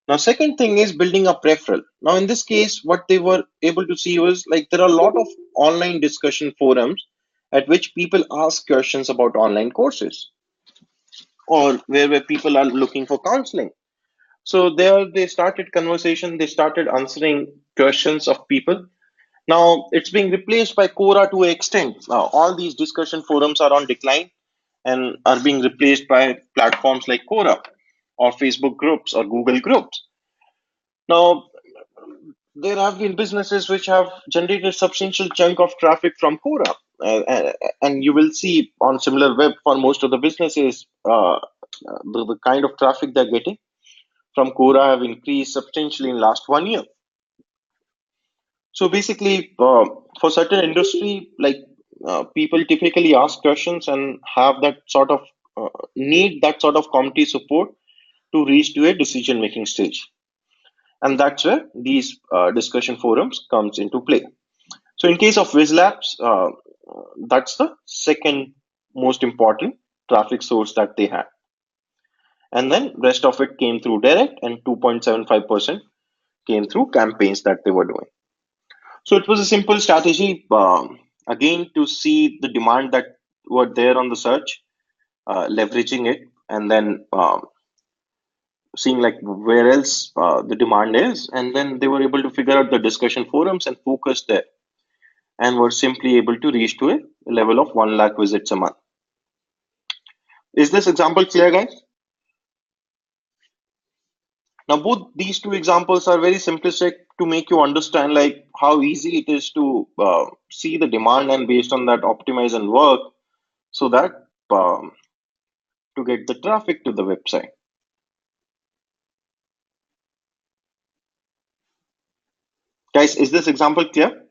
[SPEAKER 1] Now, second thing is building up referral. Now, in this case, what they were able to see was like there are a lot of online discussion forums at which people ask questions about online courses, or where people are looking for counseling. So there they started conversation, they started answering questions of people. Now it's being replaced by Quora to an extent. Now, all these discussion forums are on decline and are being replaced by platforms like Quora or Facebook groups or Google groups. Now, there have been businesses which have generated substantial chunk of traffic from Quora. And you will see on similar web for most of the businesses, the kind of traffic they're getting from Quora have increased substantially in last 1 year. So basically, for certain industry, like people typically ask questions and have that sort of need that sort of community support to reach to a decision making stage, and that's where these discussion forums comes into play. So in case of Viz Labs, that's the second most important traffic source that they had, and then rest of it came through direct, and 2.75% came through campaigns that they were doing. So it was a simple strategy, again, to see the demand that were there on the search, leveraging it, and then seeing like where else the demand is, and then they were able to figure out the discussion forums and focus there, and were simply able to reach to a level of 1 lakh visits a month. Is this example clear, guys? Now, both these two examples are very simplistic to make you understand like how easy it is to see the demand and based on that optimize and work so that um, to get the traffic to the website. Guys, is this example clear?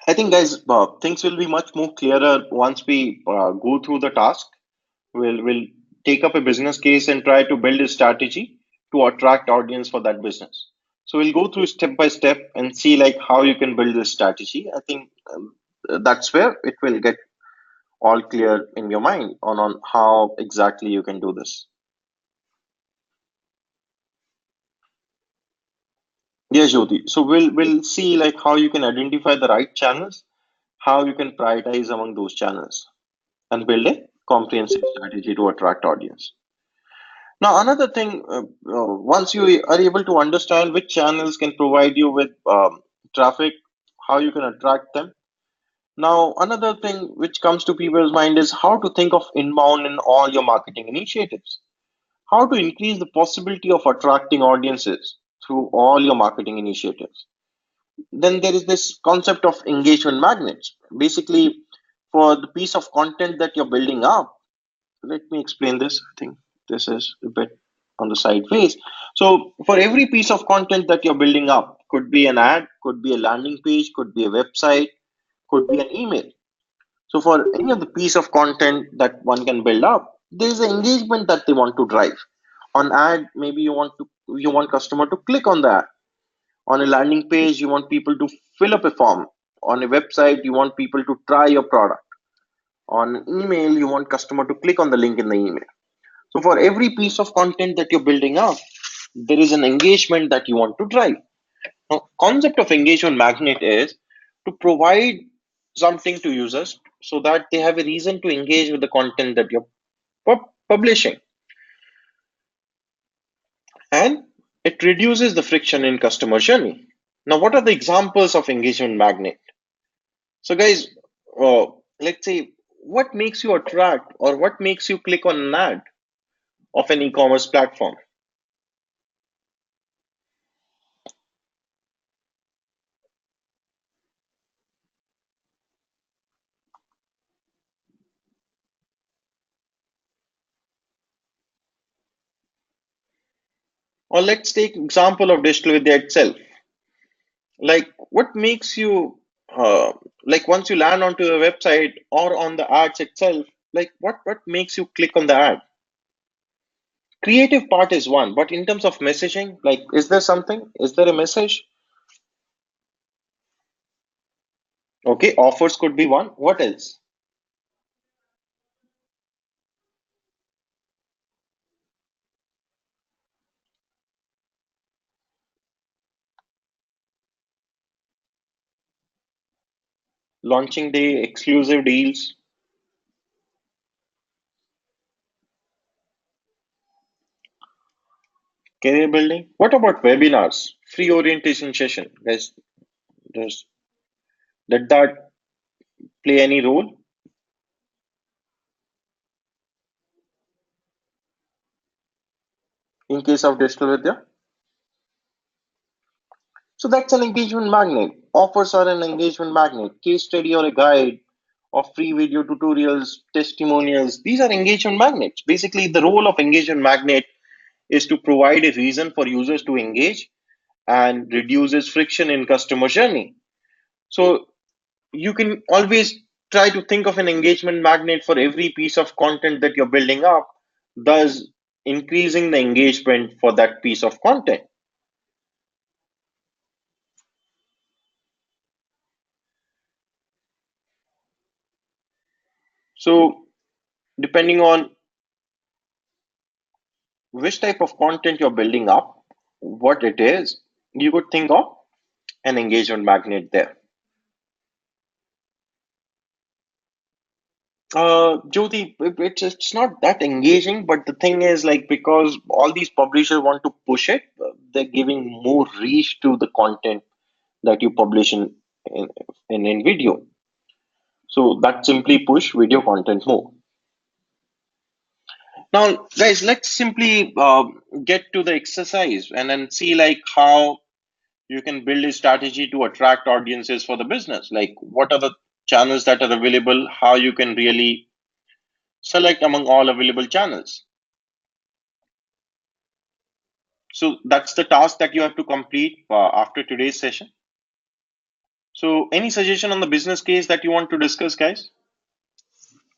[SPEAKER 1] I think, guys, things will be much more clearer once we go through the task. We'll take up a business case and try to build a strategy to attract audience for that business. So we'll go through step by step and see like how you can build this strategy. I think that's where it will get all clear in your mind on how exactly you can do this. Yes, Jyoti. So we'll see like how you can identify the right channels, how you can prioritize among those channels, and build a comprehensive strategy to attract audience. Now, another thing, once you are able to understand which channels can provide you with traffic, how you can attract them. Now, another thing which comes to people's mind is how to think of inbound in all your marketing initiatives. How to increase the possibility of attracting audiences through all your marketing initiatives. Then there is this concept of engagement magnets. Basically, for the piece of content that you're building up, let me explain this. I think this is a bit. on the side face. So for every piece of content that you're building up, could be an ad, could be a landing page, could be a website, could be an email. So for any of the piece of content that one can build up, there is an engagement that they want to drive. On ad, maybe you want customer to click on the ad. On a landing page, you want people to fill up a form. On a website, you want people to try your product. On an email, you want customer to click on the link in the email. So for every piece of content that you're building up, there is an engagement that you want to drive. Now, concept of engagement magnet is to provide something to users so that they have a reason to engage with the content that you're publishing, and it reduces the friction in customer journey. Now, what are the examples of engagement magnet? So, guys, uh, let's say what makes you attract or what makes you click on an ad of an e-commerce platform? Or let's take example of digital vidya itself. Like, what makes you like once you land onto the website or on the ads itself, like what makes you click on the ad? Creative part is one, but in terms of messaging, like, is there something? Is there a message? Okay, offers could be one. What else? Launching day, exclusive deals, career building. What about webinars, free orientation session? Guys, does did that play any role in case of digital vidya? So that's an engagement magnet. Offers are an engagement magnet. Case study or a guide or free video tutorials, testimonials. These are engagement magnets. Basically, the role of engagement magnet is to provide a reason for users to engage and reduces friction in customer journey. So you can always try to think of an engagement magnet for every piece of content that you're building up, thus increasing the engagement for that piece of content. So depending on which type of content you're building up, what it is, you could think of an engagement magnet there. Jyoti, it's not that engaging, but the thing is, like, because all these publishers want to push it, they're giving more reach to the content that you publish in, in video. So that simply push video content more. Now, guys, let's simply get to the exercise and then see like how you can build a strategy to attract audiences for the business. Like, what are the channels that are available? How you can really select among all available channels. So that's the task that you have to complete after today's session. So, any suggestion on the business case that you want to discuss, guys,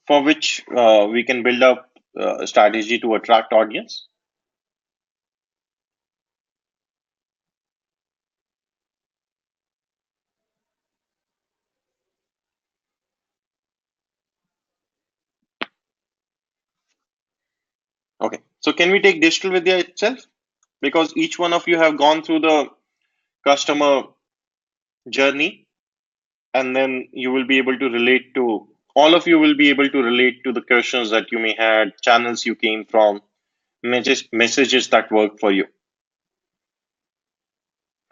[SPEAKER 1] for which we can build up a strategy to attract audience? Okay. So, can we take digital vidya itself? Because each one of you have gone through the customer journey, and then you will be able to relate to all of you will be able to relate to the questions that you may had, channels you came from, messages that work for you.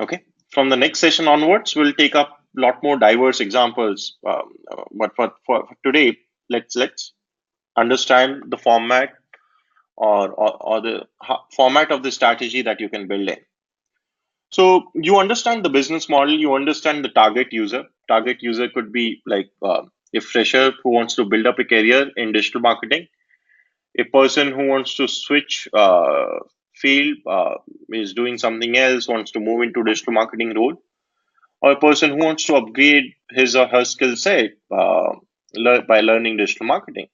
[SPEAKER 1] Okay. From the next session onwards, we'll take up a lot more diverse examples. But for today, let's understand the format or the format of the strategy that you can build in. So you understand the business model, you understand the target user. Target user could be like a fresher who wants to build up a career in digital marketing, a person who wants to switch field, is doing something else, wants to move into digital marketing role, or a person who wants to upgrade his or her skill set by learning digital marketing.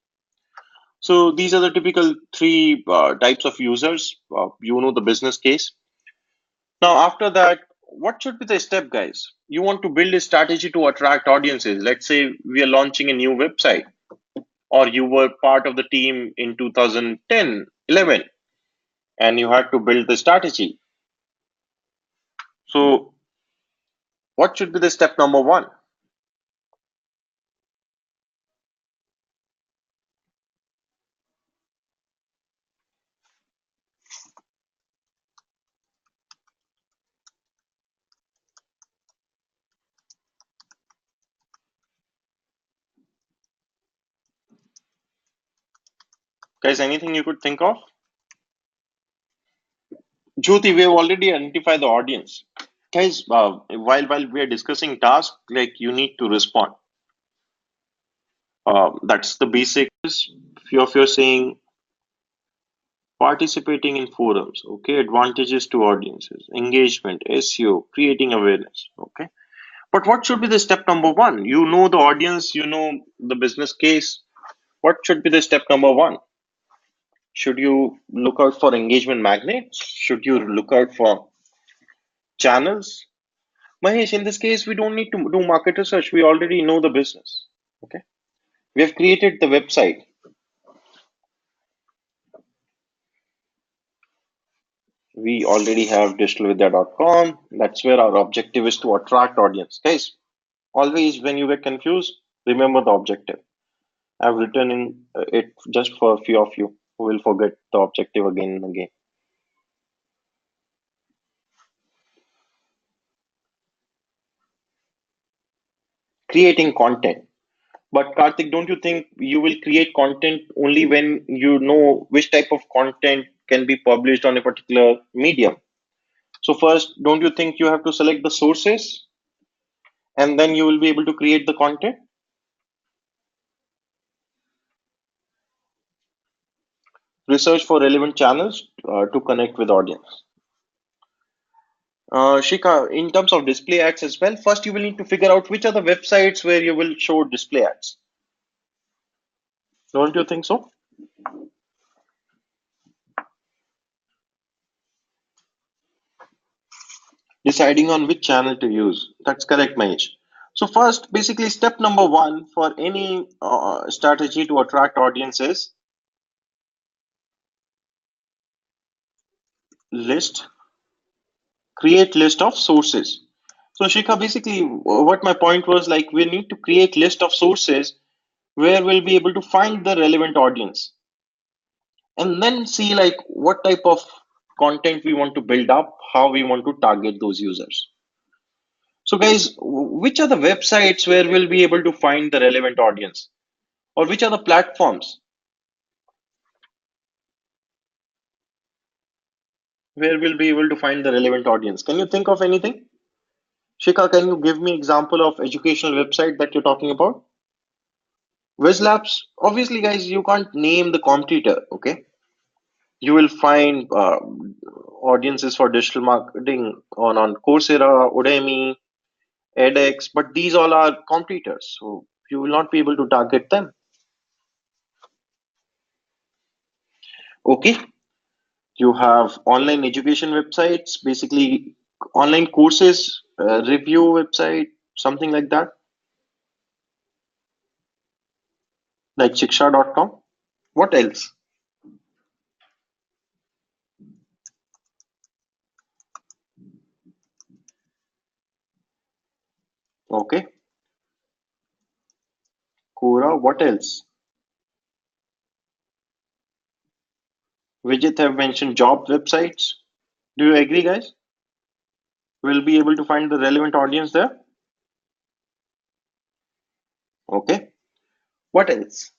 [SPEAKER 1] So these are the typical three types of users. You know the business case. Now, after that, what should be the step, guys? You want to build a strategy to attract audiences. Let's say we are launching a new website, or you were part of the team in 2010, 11, and you had to build the strategy. So, what should be the step number one? Guys, anything you could think of? Jyoti, we have already identified the audience. Guys, while we are discussing tasks, like you need to respond. That's the basic. If you're saying participating in forums, okay, advantages to audiences, engagement, SEO, creating awareness, okay. But what should be the step number one? You know the audience, you know the business case. What should be the step number one? Should you look out for engagement magnets? Should you look out for channels? Mahesh, in this case, we don't need to do market research. We already know the business. Okay. We have created the website. We already have digitalvidya.com. That's where our objective is to attract audience. Guys, always when you get confused, remember the objective. I've written in it just for a few of you who will forget the objective again and again. Creating content. But Karthik, don't you think you will create content only when you know which type of content can be published on a particular medium? So first, don't you think you have to select the sources and then you will be able to create the content? Research for relevant channels to connect with audience. Shika, in terms of display ads as well, first you will need to figure out which are the websites where you will show display ads. Don't you think so? Deciding on which channel to use. That's correct, Mahesh. So first, basically, step number one for any strategy to attract audiences, list, create list of sources. So Shika, basically, what my point was like, we need to create list of sources where we'll be able to find the relevant audience, and then see like what type of content we want to build up, how we want to target those users. So guys, which are the websites where we'll be able to find the relevant audience, or which are the platforms where we'll be able to find the relevant audience? Can you think of anything? Shika, can you give me example of educational website that you're talking about? Wizlabs, obviously guys, you can't name the competitor, okay? You will find audiences for digital marketing on Coursera, Udemy, edX, but these all are competitors, so you will not be able to target them. Okay, you have online education websites, basically online courses, review website, something like shiksha.com. What else? Okay, Quora. What else? Vijit have mentioned job websites. Do you agree, guys? We'll be able to find the relevant audience there. Okay. What else?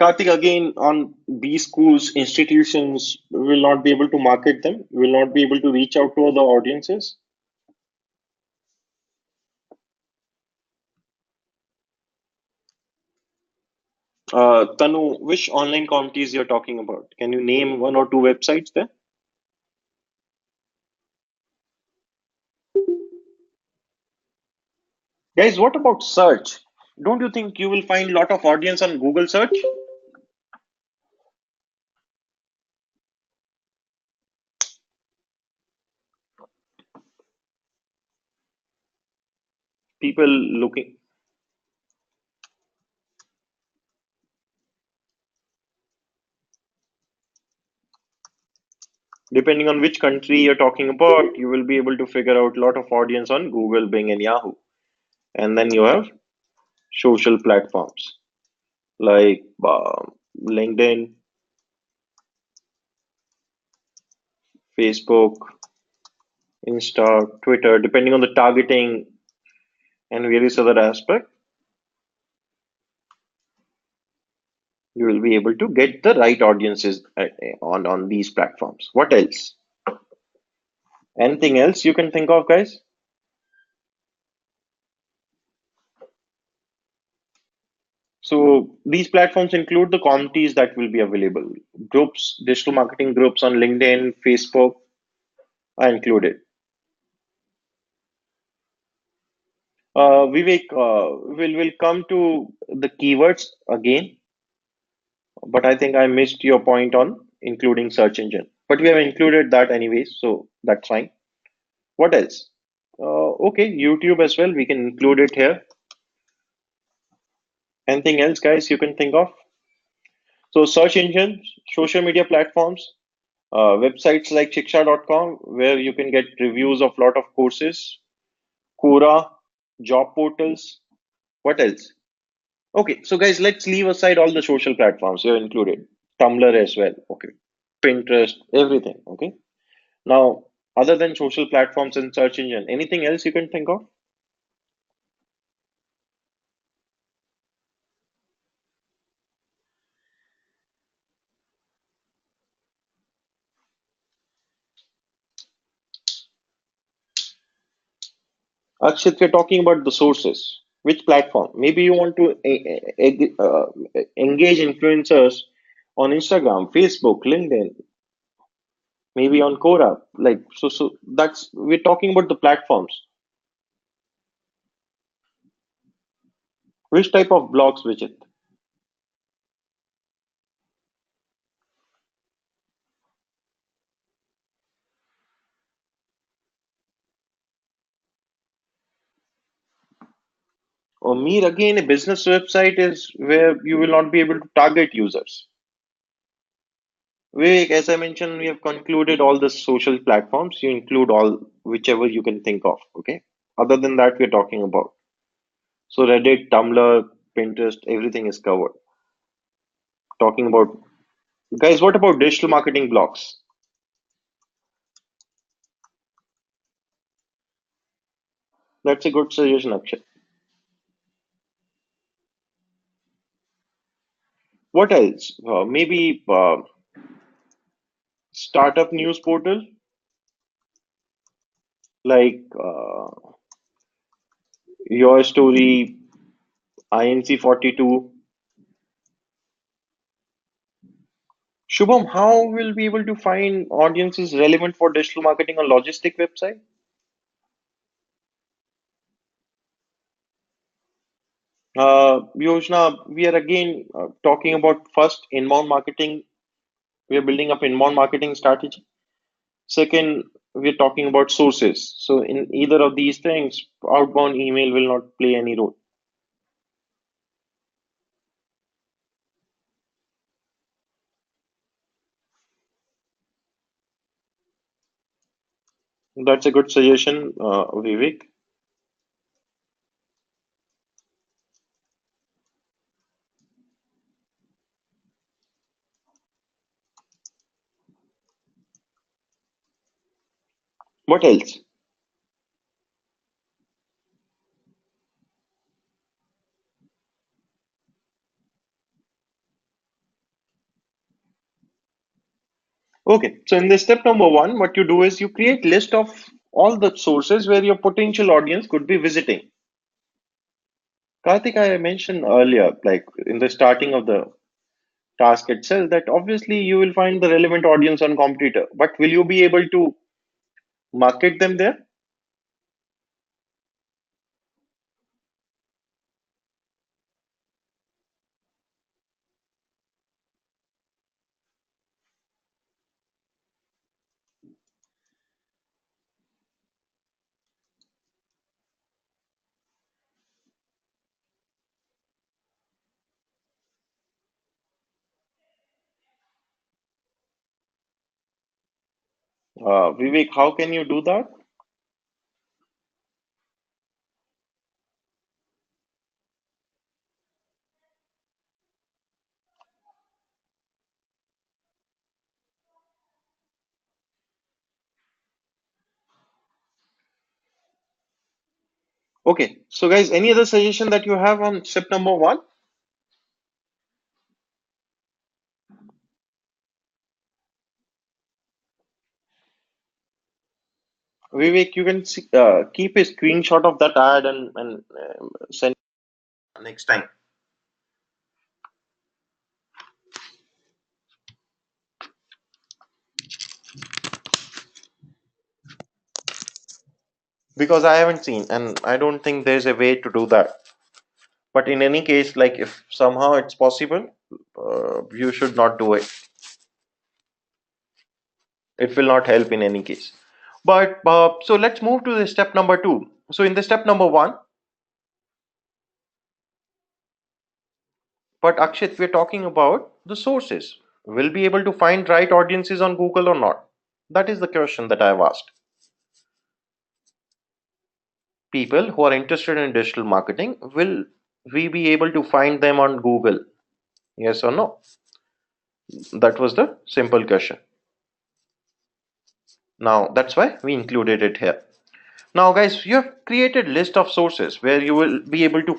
[SPEAKER 1] Karthik, again, on B schools, institutions will not be able to market them, will not be able to reach out to other audiences. Tanu, which online communities you're talking about? Can you name one or two websites there? Guys, what about search? Don't you think you will find a lot of audience on Google search? People looking, depending on which country you're talking about, you will be able to figure out a lot of audience on Google, Bing, and Yahoo. And then you have social platforms like LinkedIn, Facebook, Insta, Twitter, depending on the targeting and various other aspects, you will be able to get the right audiences on these platforms. What else? Anything else you can think of, guys? So these platforms include the communities that will be available. Groups, digital marketing groups on LinkedIn, Facebook are included. Vivek, we'll come to the keywords again, but I think I missed your point on including search engine. But we have included that anyways, so that's fine. What else? Okay, YouTube as well. We can include it here. Anything else, guys, you can think of? So search engines, social media platforms, websites like shiksha.com, where you can get reviews of lot of courses, Quora, job portals. What else? Okay, so guys, let's leave aside all the social platforms here included. Tumblr as well. Okay. Pinterest, everything. Okay. Now, other than social platforms and search engine, anything else you can think of? Akshit, we're talking about the sources. Which platform? Maybe you want to engage influencers on Instagram, Facebook, LinkedIn, maybe on Quora. Like so that's we're talking about the platforms. Which type of blogs, Vijit? Or Mir, again, a business website is where you will not be able to target users. Vivek, as I mentioned, we have concluded all the social platforms. You include all whichever you can think of. Okay. Other than that, we're talking about. So Reddit, Tumblr, Pinterest, everything is covered. Talking about guys, what about digital marketing blogs? That's a good suggestion, Akshay. What else? Maybe startup news portal like Your Story, INC42. Shubham, how will we able to find audiences relevant for digital marketing on logistic website? Yojana, we are again talking about first inbound marketing. We are building up inbound marketing strategy. Second, we are talking about sources. So in either of these things, outbound email will not play any role. That's a good suggestion, Vivek. What else? Okay, so in the step number one, what you do is you create list of all the sources where your potential audience could be visiting. Karthik, I mentioned earlier, like in the starting of the task itself, that obviously you will find the relevant audience on competitor, but will you be able to market them there? Vivek, how can you do that? Okay, so guys, any other suggestion that you have on step number one? Vivek, you can keep a screenshot of that ad and send next time, because I haven't seen, and I don't think there's a way to do that. But in any case, like if somehow it's possible, you should not do it. It will not help in any case. But so let's move to the step number two. So in the step number one, but Akshit, we're talking about the sources. Will be able to find right audiences on Google or not? That is the question that I've asked. People who are interested in digital marketing, will we be able to find them on Google? Yes or no? That was the simple question. Now that's why we included it here. Now guys, you have created list of sources where you will be able to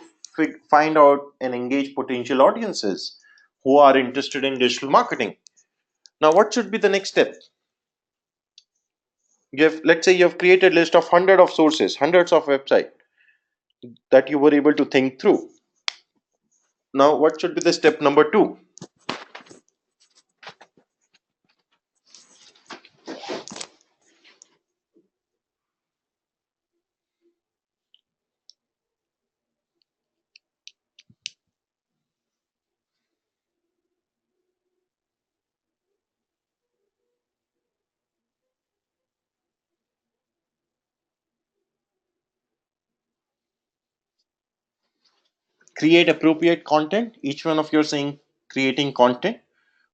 [SPEAKER 1] find out and engage potential audiences who are interested in digital marketing. Now what should be the next step? You have, let's say you have created list of hundred of sources, hundreds of websites that you were able to think through. Now what should be the step number two? Create appropriate content. Each one of you are saying creating content.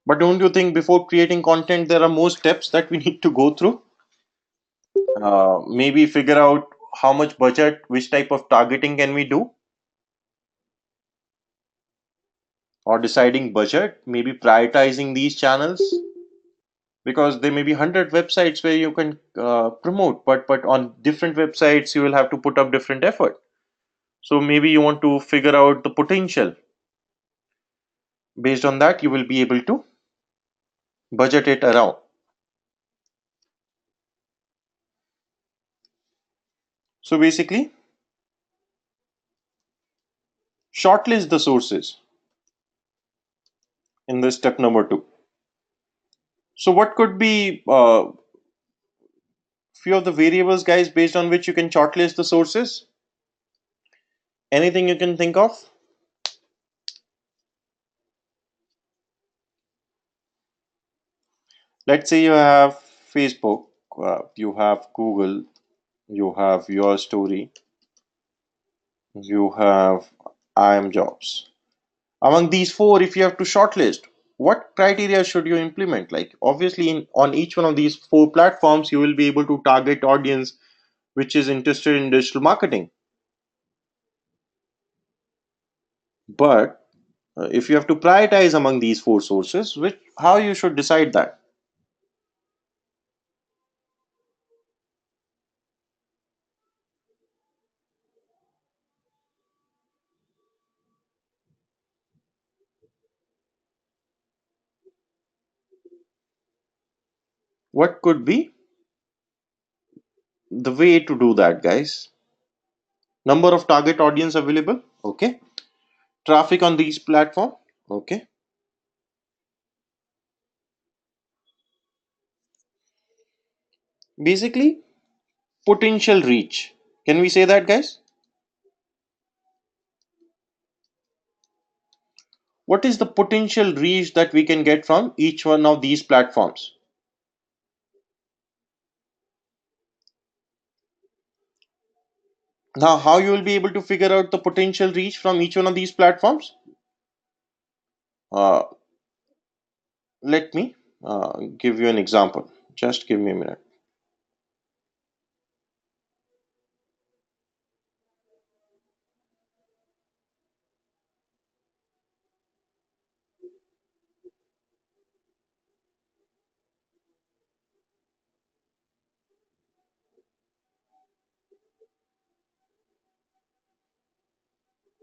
[SPEAKER 1] But don't you think before creating content, there are more steps that we need to go through? Maybe figure out how much budget, which type of targeting can we do, or deciding budget, maybe prioritizing these channels, because there may be 100 websites where you can promote, but on different websites you will have to put up different effort. So maybe you want to figure out the potential. Based on that, you will be able to budget it around. So basically, shortlist the sources in this step number two. So what could be few of the variables, guys, based on which you can shortlist the sources? Anything you can think of? Let's say you have Facebook, you have Google, you have your story, you have IM jobs. Among these four, if you have to shortlist, what criteria should you implement? Like obviously on each one of these four platforms, you will be able to target audience which is interested in digital marketing. But if you have to prioritize among these four sources, which how you should decide that? What could be the way to do that, guys? Number of target audience available. Okay, traffic on these platform. Okay, basically potential reach. Can we say that, guys? What is the potential reach that we can get from each one of these platforms? Now, how you will be able to figure out the potential reach from each one of these platforms? Uh, Let me give you an example. Just give me a minute.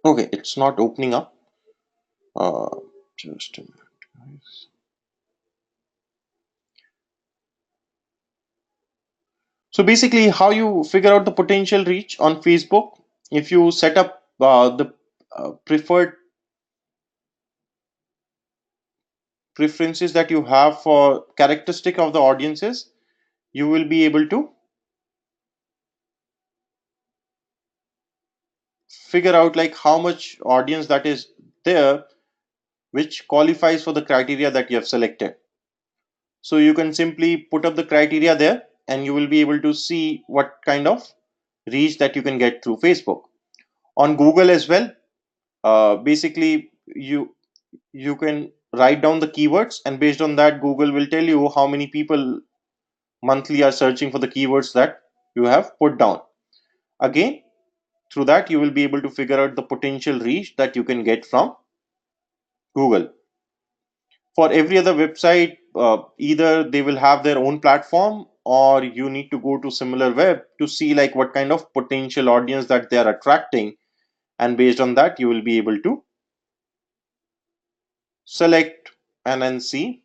[SPEAKER 1] Okay, it's not opening up. Uh, just a minute, guys. So basically, how you figure out the potential reach on Facebook? If you set up the preferred preferences that you have for characteristic of the audiences, you will be able to figure out like how much audience that is there which qualifies for the criteria that you have selected. So you can simply put up the criteria there and you will be able to see what kind of reach that you can get through Facebook. On Google as well, basically you can write down the keywords and based on that Google will tell you how many people monthly are searching for the keywords that you have put down. Again, through that you will be able to figure out the potential reach that you can get from Google. For every other website, either they will have their own platform or you need to go to similar web to see like what kind of potential audience that they are attracting, and based on that you will be able to select and then see.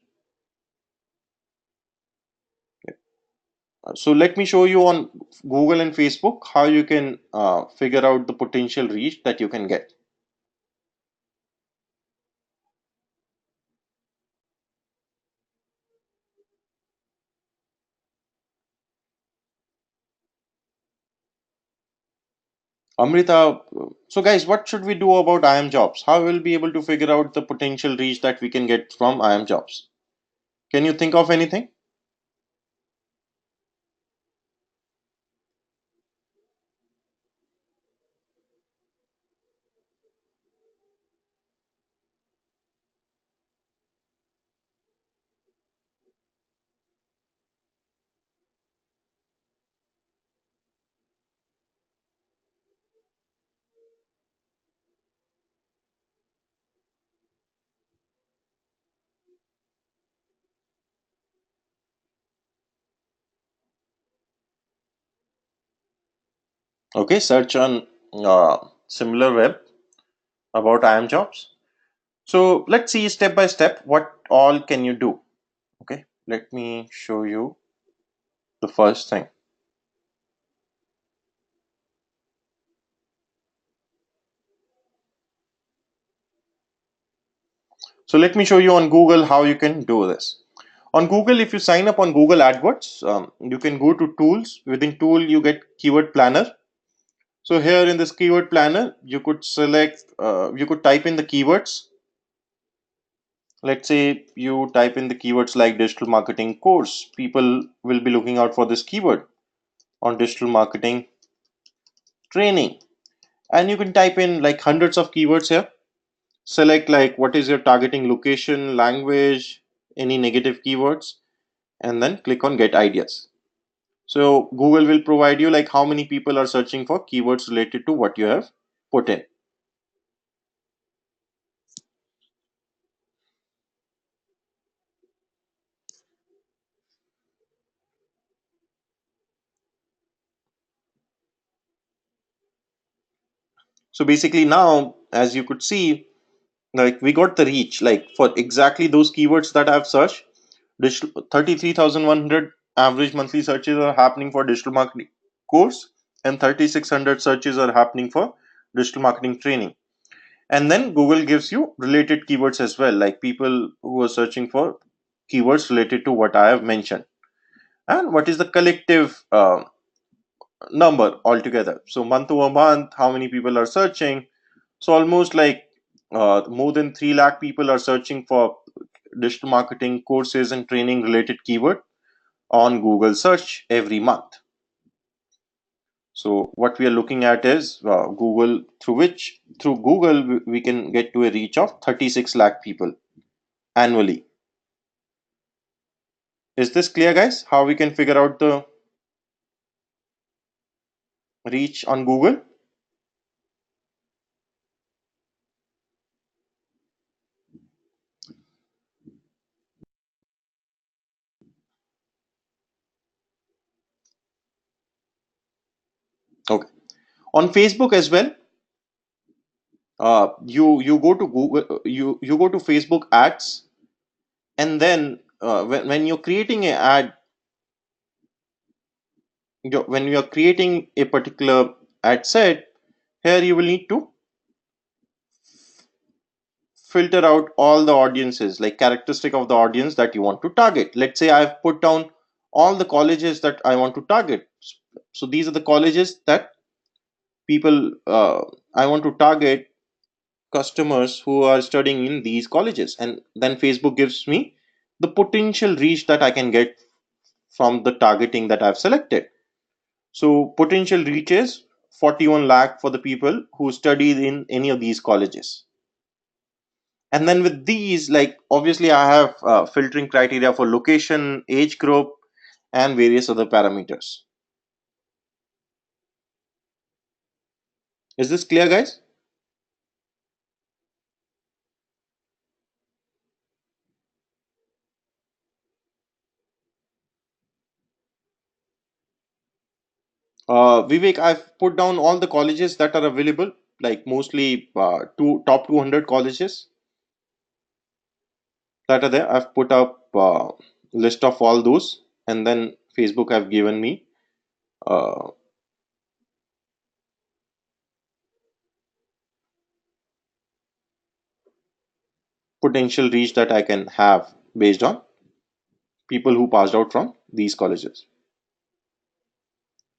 [SPEAKER 1] So let me show you on Google and Facebook how you can figure out the potential reach that you can get. Amrita, so guys, what should we do about IM jobs? How will we be able to figure out the potential reach that we can get from IM jobs? Can you think of anything? Okay, search on similar web about IM jobs. So let's see step by step what all can you do. Okay, let me show you the first thing. So let me show you on Google how you can do this. On Google, if you sign up on Google AdWords, you can go to tools. Within tool, you get keyword planner. So here in this keyword planner, you could select, you could type in the keywords. Let's say you type in the keywords like digital marketing course. People will be looking out for this keyword on digital marketing training. And you can type in like hundreds of keywords here. Select like what is your targeting location, language, any negative keywords, and then click on get ideas. So Google will provide you like how many people are searching for keywords related to what you have put in. So basically now, as you could see, like we got the reach like for exactly those keywords that I've searched. Digital 33,100 average monthly searches are happening for digital marketing course and 3,600 searches are happening for digital marketing training. And then Google gives you related keywords as well, like people who are searching for keywords related to what I have mentioned, and what is the collective number altogether. So month over month, how many people are searching? So almost like more than 3 lakh people are searching for digital marketing courses and training related keyword on Google search every month. So what we are looking at is Google, through Google we can get to a reach of 36 lakh people annually. Is this clear, guys? How we can figure out the reach on Google? Okay. On Facebook as well, you go to Google, you go to Facebook ads, and then when you're creating an ad, when you're creating a particular ad set, here you will need to filter out all the audiences, like characteristic of the audience that you want to target. Let's say I've put down all the colleges that I want to target. So these are the colleges that people I want to target, customers who are studying in these colleges, and then Facebook gives me the potential reach that I can get from the targeting that I've selected. So potential reach is 41 lakh for the people who studied in any of these colleges. And then with these, like obviously I have filtering criteria for location, age group, and various other parameters. Is this clear, guys? Vivek, I've put down all the colleges that are available, like mostly top 200 colleges that are there. I've put up list of all those, and then Facebook have given me uh, potential reach that I can have based on people who passed out from these colleges.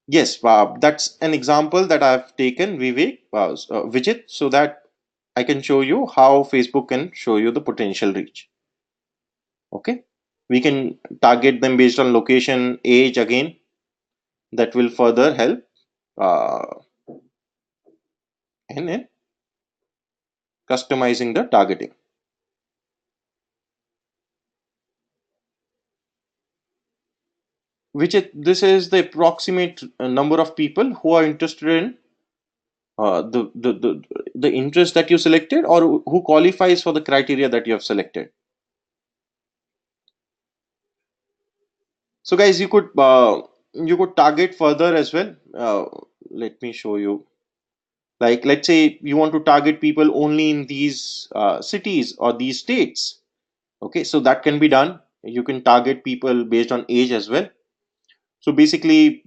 [SPEAKER 1] Yes, that's an example that I've taken, Vivek, Vijit, so that I can show you how Facebook can show you the potential reach. Okay, we can target them based on location, age again. That will further help uh, in customizing the targeting. This is the approximate number of people who are interested in the interest that you selected, or who qualifies for the criteria that you have selected. So guys, you could target further as well. Let me show you. Like let's say you want to target people only in these cities or these states. Okay, so that can be done. You can target people based on age as well. So basically,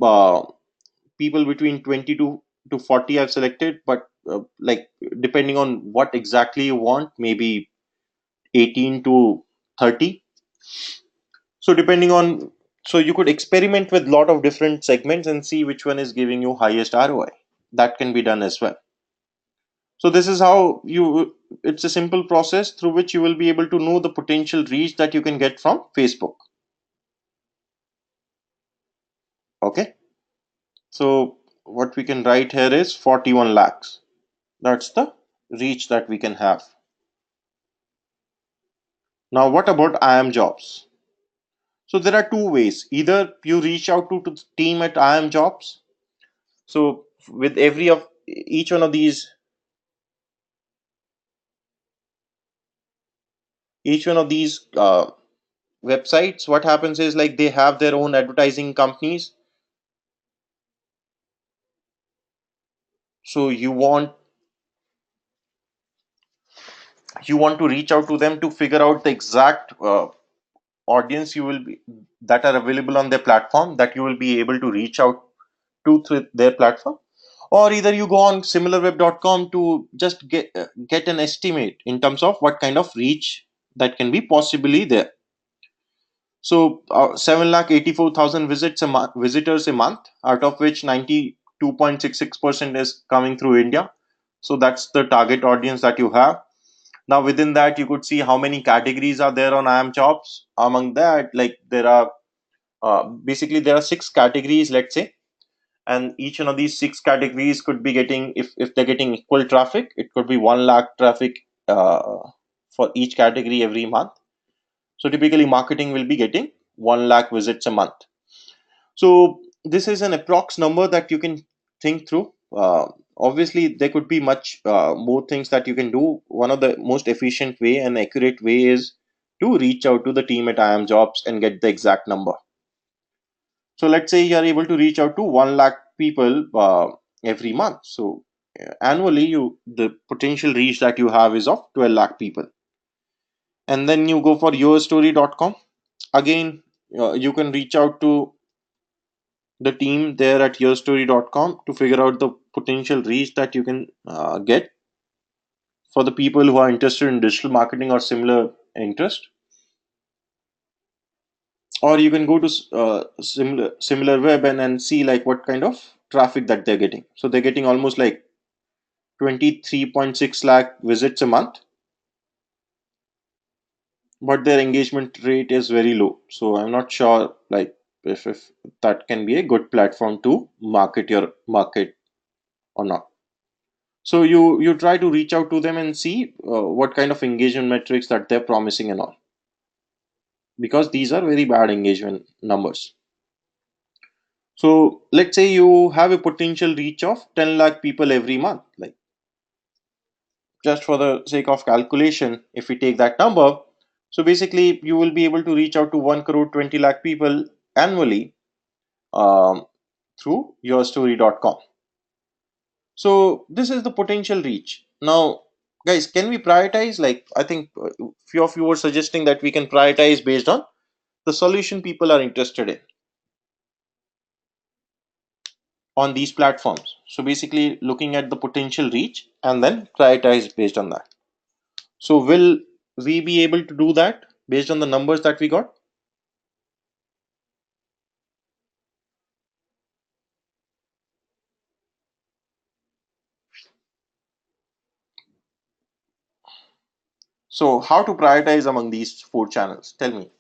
[SPEAKER 1] people between 22 to 40 I've selected, but like depending on what exactly you want, maybe 18 to 30. So depending on, so you could experiment with lot of different segments and see which one is giving you highest ROI. That can be done as well. So this is how it's a simple process through which you will be able to know the potential reach that you can get from Facebook. Okay. So what we can write here is 41 lakhs. That's the reach that we can have. Now what about IM jobs? So there are two ways. Either you reach out to the team at IM jobs. So with every of each one of these, each one of these websites, what happens is like they have their own advertising companies. So you want to reach out to them to figure out the exact audience you will be that are available on their platform, that you will be able to reach out to through their platform. or either you go on similarweb.com to just get an estimate in terms of what kind of reach that can be possibly there. So 7,84,000 visitors a month, out of which 92.66% is coming through India. So that's the target audience that you have. Now within that, you could see how many categories are there on IAM Jobs. Among that, like there are basically there are six categories, let's say, and each one of these six categories could be getting, if they're getting equal traffic, it could be 1 lakh traffic for each category every month. So typically marketing will be getting 1 lakh visits a month. So this is an approx number that you can think through. Obviously there could be much more things that you can do. One of the most efficient way and accurate way is to reach out to the team at IAM Jobs and get the exact number. So let's say you are able to reach out to 1 lakh people every month. So annually, the potential reach that you have is of 12 lakh people. And then you go for yourstory.com. Again, you can reach out to the team there at yourstory.com to figure out the potential reach that you can get for the people who are interested in digital marketing or similar interest. Or you can go to similar web and see like what kind of traffic that they're getting. So they're getting almost like 23.6 lakh visits a month, but their engagement rate is very low. So I'm not sure like if that can be a good platform to market your market or not. So you try to reach out to them and see what kind of engagement metrics that they're promising and all, because these are very bad engagement numbers. So let's say you have a potential reach of 10 lakh people every month. Like, just for the sake of calculation, if we take that number, so basically you will be able to reach out to 1 crore 20 lakh people annually um, through yourstory.com. So this is the potential reach. Now, guys, can we prioritize? Like, I think few of you were suggesting that we can prioritize based on the solution people are interested in on these platforms. So basically looking at the potential reach and then prioritize based on that. So will we be able to do that based on the numbers that we got? So how to prioritize among these four channels? Tell me.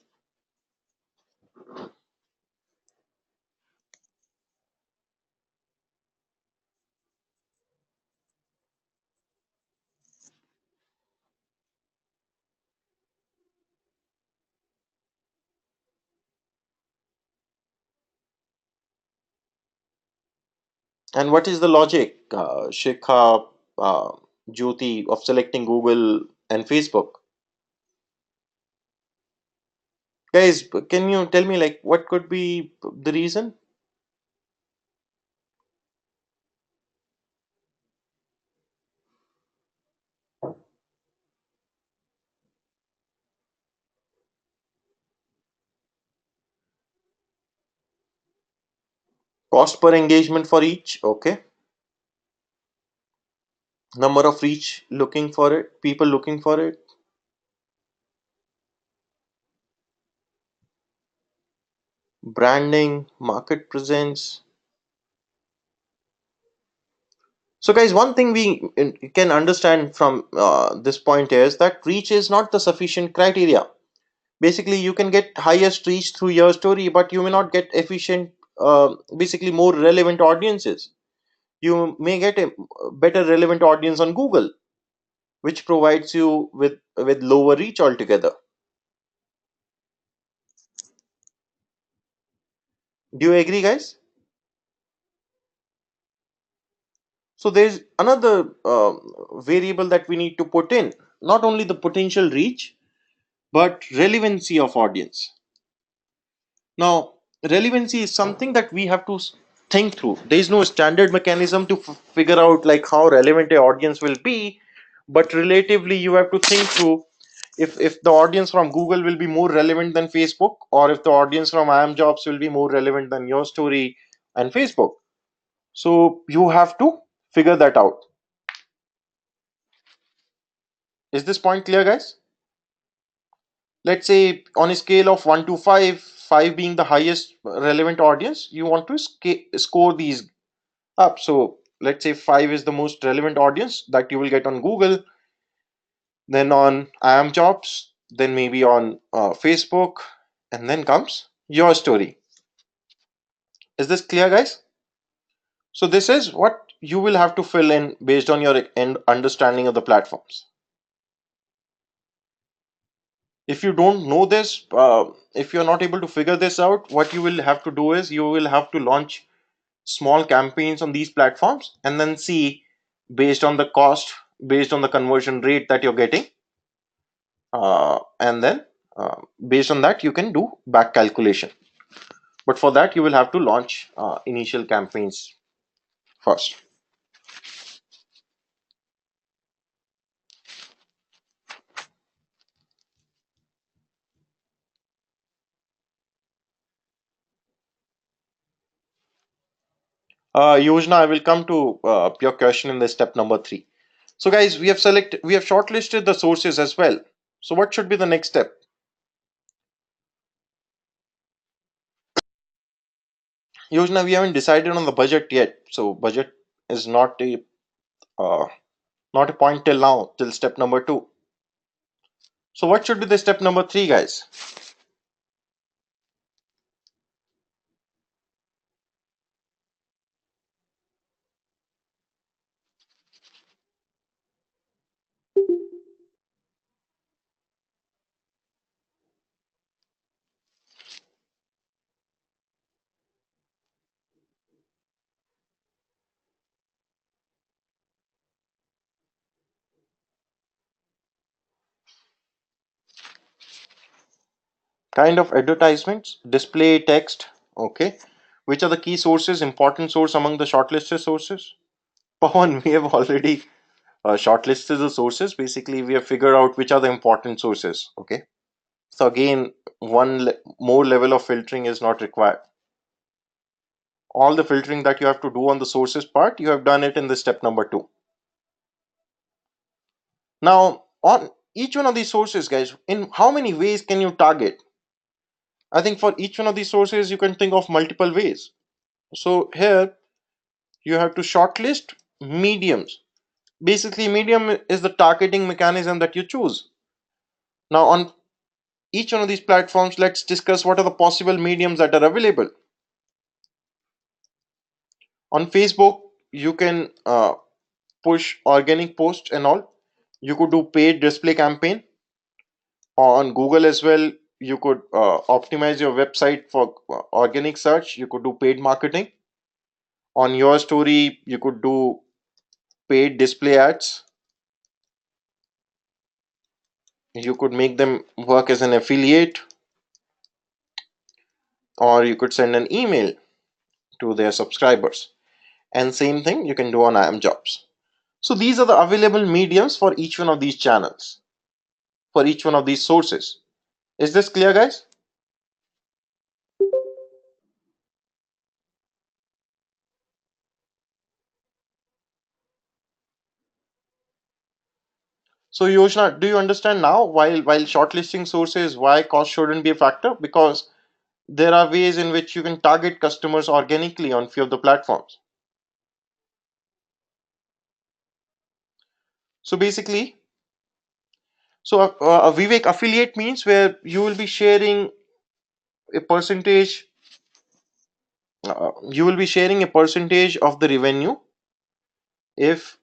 [SPEAKER 1] And what is the logic, Shikha, uh, Jyoti, of selecting Google and Facebook? Guys, can you tell me like what could be the reason? Cost per engagement for each, okay. Number of reach looking for it, people looking for it, branding, market presence. So, guys, one thing we can understand from this point is that reach is not the sufficient criteria. Basically, you can get highest reach through your story, but you may not get efficient, basically more relevant audiences. You may get a better relevant audience on Google, which provides you with lower reach altogether. Do you agree, guys? So there's another variable that we need to put in, not only the potential reach, but relevancy of audience. Now, relevancy is something that we have to think through. There is no standard mechanism to figure out like how relevant a audience will be, but relatively you have to think through if the audience from Google will be more relevant than Facebook, or if the audience from IAM Jobs will be more relevant than your story and Facebook. So you have to figure that out. Is this point clear, guys? Let's say on a scale of 1 to 5, 5 being the highest relevant audience, you want to score these up. So let's say 5 is the most relevant audience that you will get on Google, then on IAM jobs, then maybe on Facebook, and then comes your story. Is this clear, guys? So this is what you will have to fill in based on your understanding of the platforms. If you don't know this, if you're not able to figure this out, what you will have to do is you will have to launch small campaigns on these platforms and then see based on the cost, based on the conversion rate that you're getting, and then based on that you can do back calculation. But for that you will have to launch initial campaigns first. Yojana, I will come to your question in the step number 3. So guys, we have shortlisted the sources as well. So what should be the next step? Yojana, we haven't decided on the budget yet. So budget is uh, not a point till now, till step number 2. So what should be the step number 3, guys? Kind of advertisements, display text, okay. Which are the key sources, important source among the shortlisted sources? Pawan, we have already shortlisted the sources. Basically, we have figured out which are the important sources, okay. So again, more level of filtering is not required. All the filtering that you have to do on the sources part, you have done it in the step number 2. Now, on each one of these sources, guys, in how many ways can you target? I think for each one of these sources, you can think of multiple ways. So here, you have to shortlist mediums. Basically, medium is the targeting mechanism that you choose. Now, on each one of these platforms, let's discuss what are the possible mediums that are available. On Facebook, you can push organic posts and all. You could do paid display campaign. On Google as well, you could optimize your website for organic search. You could do paid marketing. On your story, you could do paid display ads. You could make them work as an affiliate, or you could send an email to their subscribers. And same thing you can do on IAM jobs. So these are the available mediums for each one of these channels, for each one of these sources. Is this clear, guys? So Yoshna, do you understand now while shortlisting sources why cost shouldn't be a factor? Because there are ways in which you can target customers organically on few of the platforms. So basically, Vivek, affiliate means where you will be sharing a percentage. You will be sharing a percentage of the revenue if,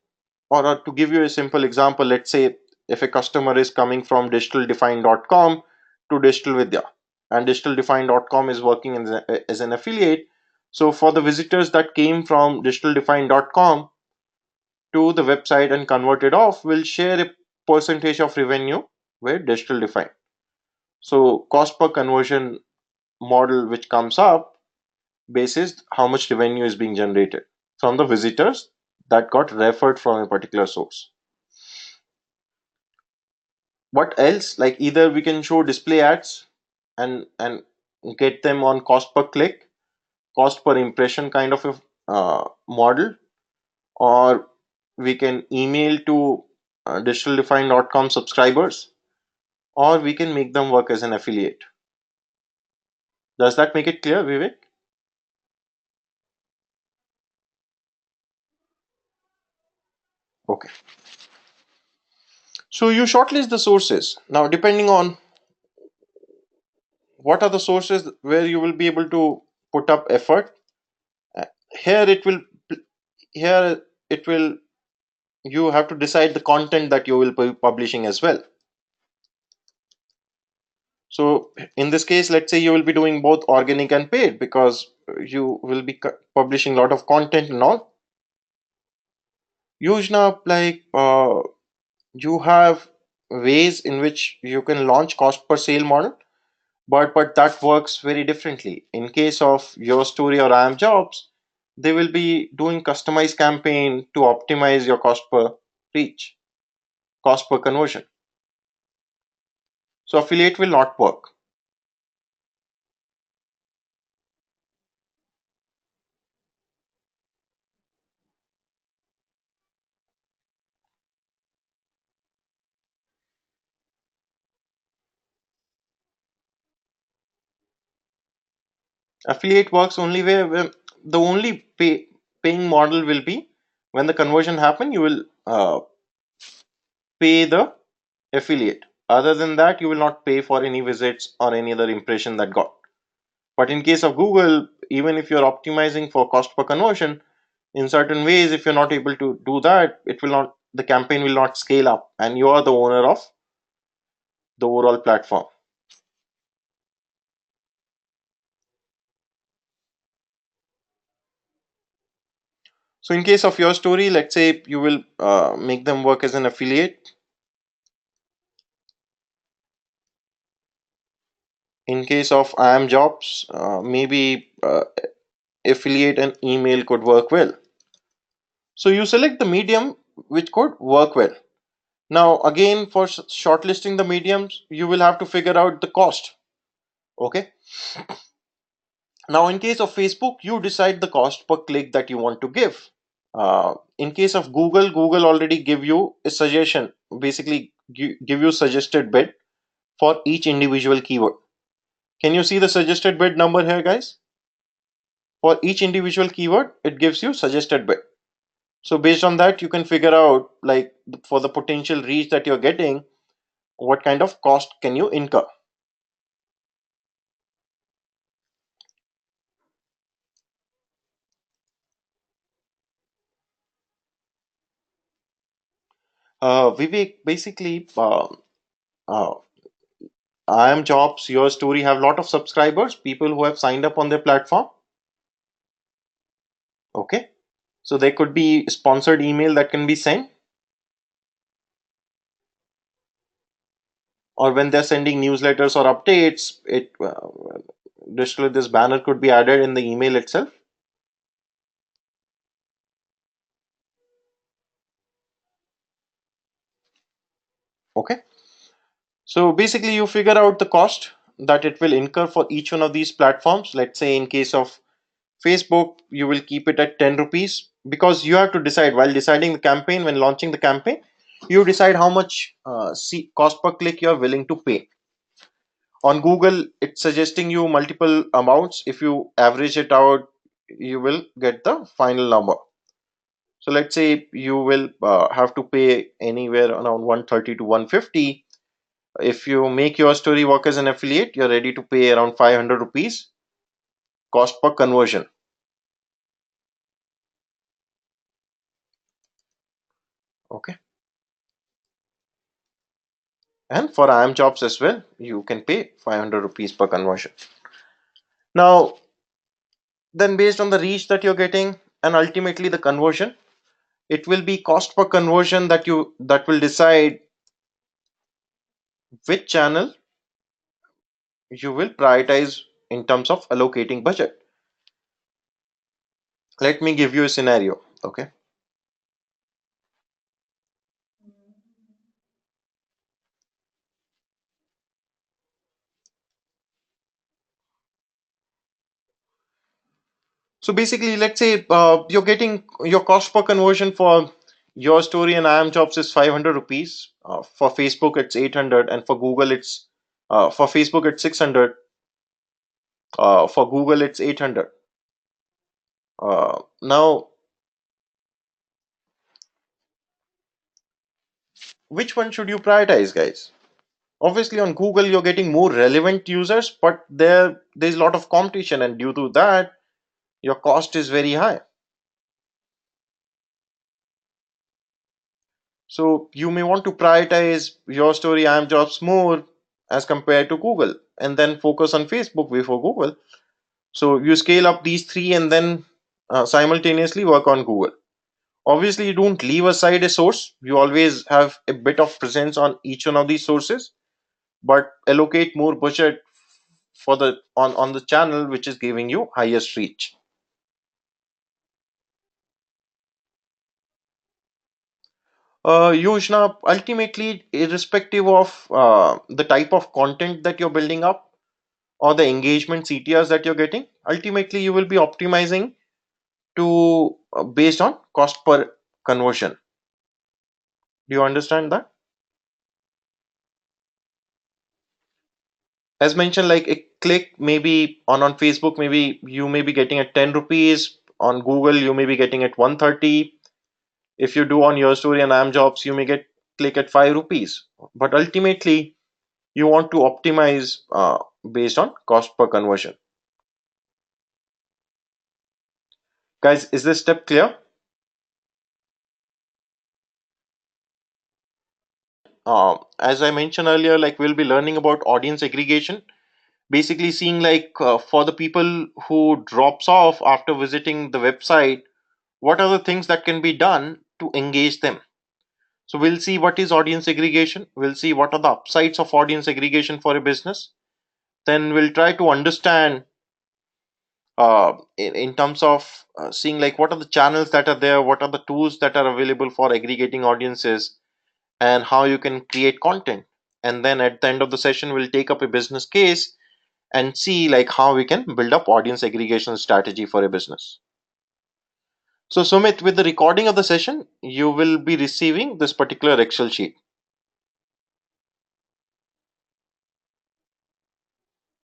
[SPEAKER 1] or to give you a simple example, let's say if a customer is coming from digitaldefine.com to Digital Vidya, and digitaldefine.com is working as an affiliate. So for the visitors that came from digitaldefine.com to the website and converted off, will share a percentage of revenue with Digital Define. So cost per conversion model which comes up basis how much revenue is being generated from the visitors that got referred from a particular source. What else? Like either we can show display ads and get them on cost per click, cost per impression kind of a model, or we can email to digitaldefine.com subscribers, or we can make them work as an affiliate. Does that make it clear, Vivek? Okay. So you shortlist the sources. Now, depending on what are the sources where you will be able to put up effort, uh, here it will here it will you have to decide the content that you will be publishing as well. So in this case, let's say you will be doing both organic and paid, because you will be publishing a lot of content and all. Use now, like you have ways in which you can launch cost per sale model, but that works very differently. In case of your story or I am jobs, they will be doing customized campaign to optimize your cost per reach, cost per conversion. So affiliate will not work. Affiliate works only where the only paying model will be when the conversion happen, you will pay the affiliate. Other than that, you will not pay for any visits or any other impression that got. But in case of Google, even if you're optimizing for cost per conversion, in certain ways, if you're not able to do that, it will not, the campaign will not scale up, and you are the owner of the overall platform. So in case of your story, let's say you will make them work as an affiliate. In case of I am jobs, maybe affiliate and email could work well. So you select the medium which could work well. Now again, for shortlisting the mediums, you will have to figure out the cost. Okay. Now in case of Facebook, you decide the cost per click that you want to give. In case of Google, Google already give you a suggestion, basically give you suggested bid for each individual keyword. Can you see the suggested bid number here, guys? For each individual keyword, it gives you suggested bid. So based on that, you can figure out, like, for the potential reach that you're getting, what kind of cost can you incur. Vivek, basically, uh, I am jobs, your story have a lot of subscribers, people who have signed up on their platform. Okay. So there could be sponsored email that can be sent, or when they're sending newsletters or updates, this banner could be added in the email itself. Okay. So basically, you figure out the cost that it will incur for each one of these platforms. Let's say in case of Facebook, you will keep it at 10 rupees, because you have to decide while deciding the campaign, when launching the campaign, you decide how much cost per click you're willing to pay. On Google, it's suggesting you multiple amounts. If you average it out, you will get the final number. So let's say you will have to pay anywhere around 130 to 150. If you make your story work as an affiliate, you're ready to pay around 500 rupees cost per conversion. Okay. And for IM jobs as well, you can pay 500 rupees per conversion. Now, then based on the reach that you're getting and ultimately the conversion, it will be cost per conversion that will decide which channel you will prioritize in terms of allocating budget. Let me give you a scenario. Okay. So basically, let's say you're getting your cost per conversion for your story and I am jobs is 500 rupees. For Facebook, it's 800, and for Google, it's for Facebook, it's 600. For Google, it's 800. Now, which one should you prioritize, guys? Obviously, on Google, you're getting more relevant users, but there's a lot of competition, and due to that, your cost is very high. So you may want to prioritize your story, I am jobs more as compared to Google, and then focus on Facebook before Google. So you scale up these three and then simultaneously work on Google. Obviously, you don't leave aside a source. You always have a bit of presence on each one of these sources, but allocate more budget for the on the channel which is giving you highest reach. Yojana, ultimately, irrespective of the type of content that you're building up or the engagement CTRs that you're getting, ultimately you will be optimizing to based on cost per conversion. Do you understand that? As mentioned, like a click maybe on Facebook, maybe you may be getting at 10 rupees. On Google, you may be getting at 130. If you do on your story and am jobs, you may get click at 5 rupees. But ultimately, you want to optimize based on cost per conversion. Guys, is this step clear? As I mentioned earlier, like we'll be learning about audience aggregation, basically seeing like for the people who drops off after visiting the website, what are the things that can be done to engage them. So we'll see what is audience aggregation, we'll see what are the upsides of audience aggregation for a business, then we'll try to understand in terms of seeing like what are the channels that are there, what are the tools that are available for aggregating audiences, and how you can create content. And then at the end of the session, we'll take up a business case and see like how we can build up audience aggregation strategy for a business. So Sumit, with the recording of the session, you will be receiving this particular Excel sheet.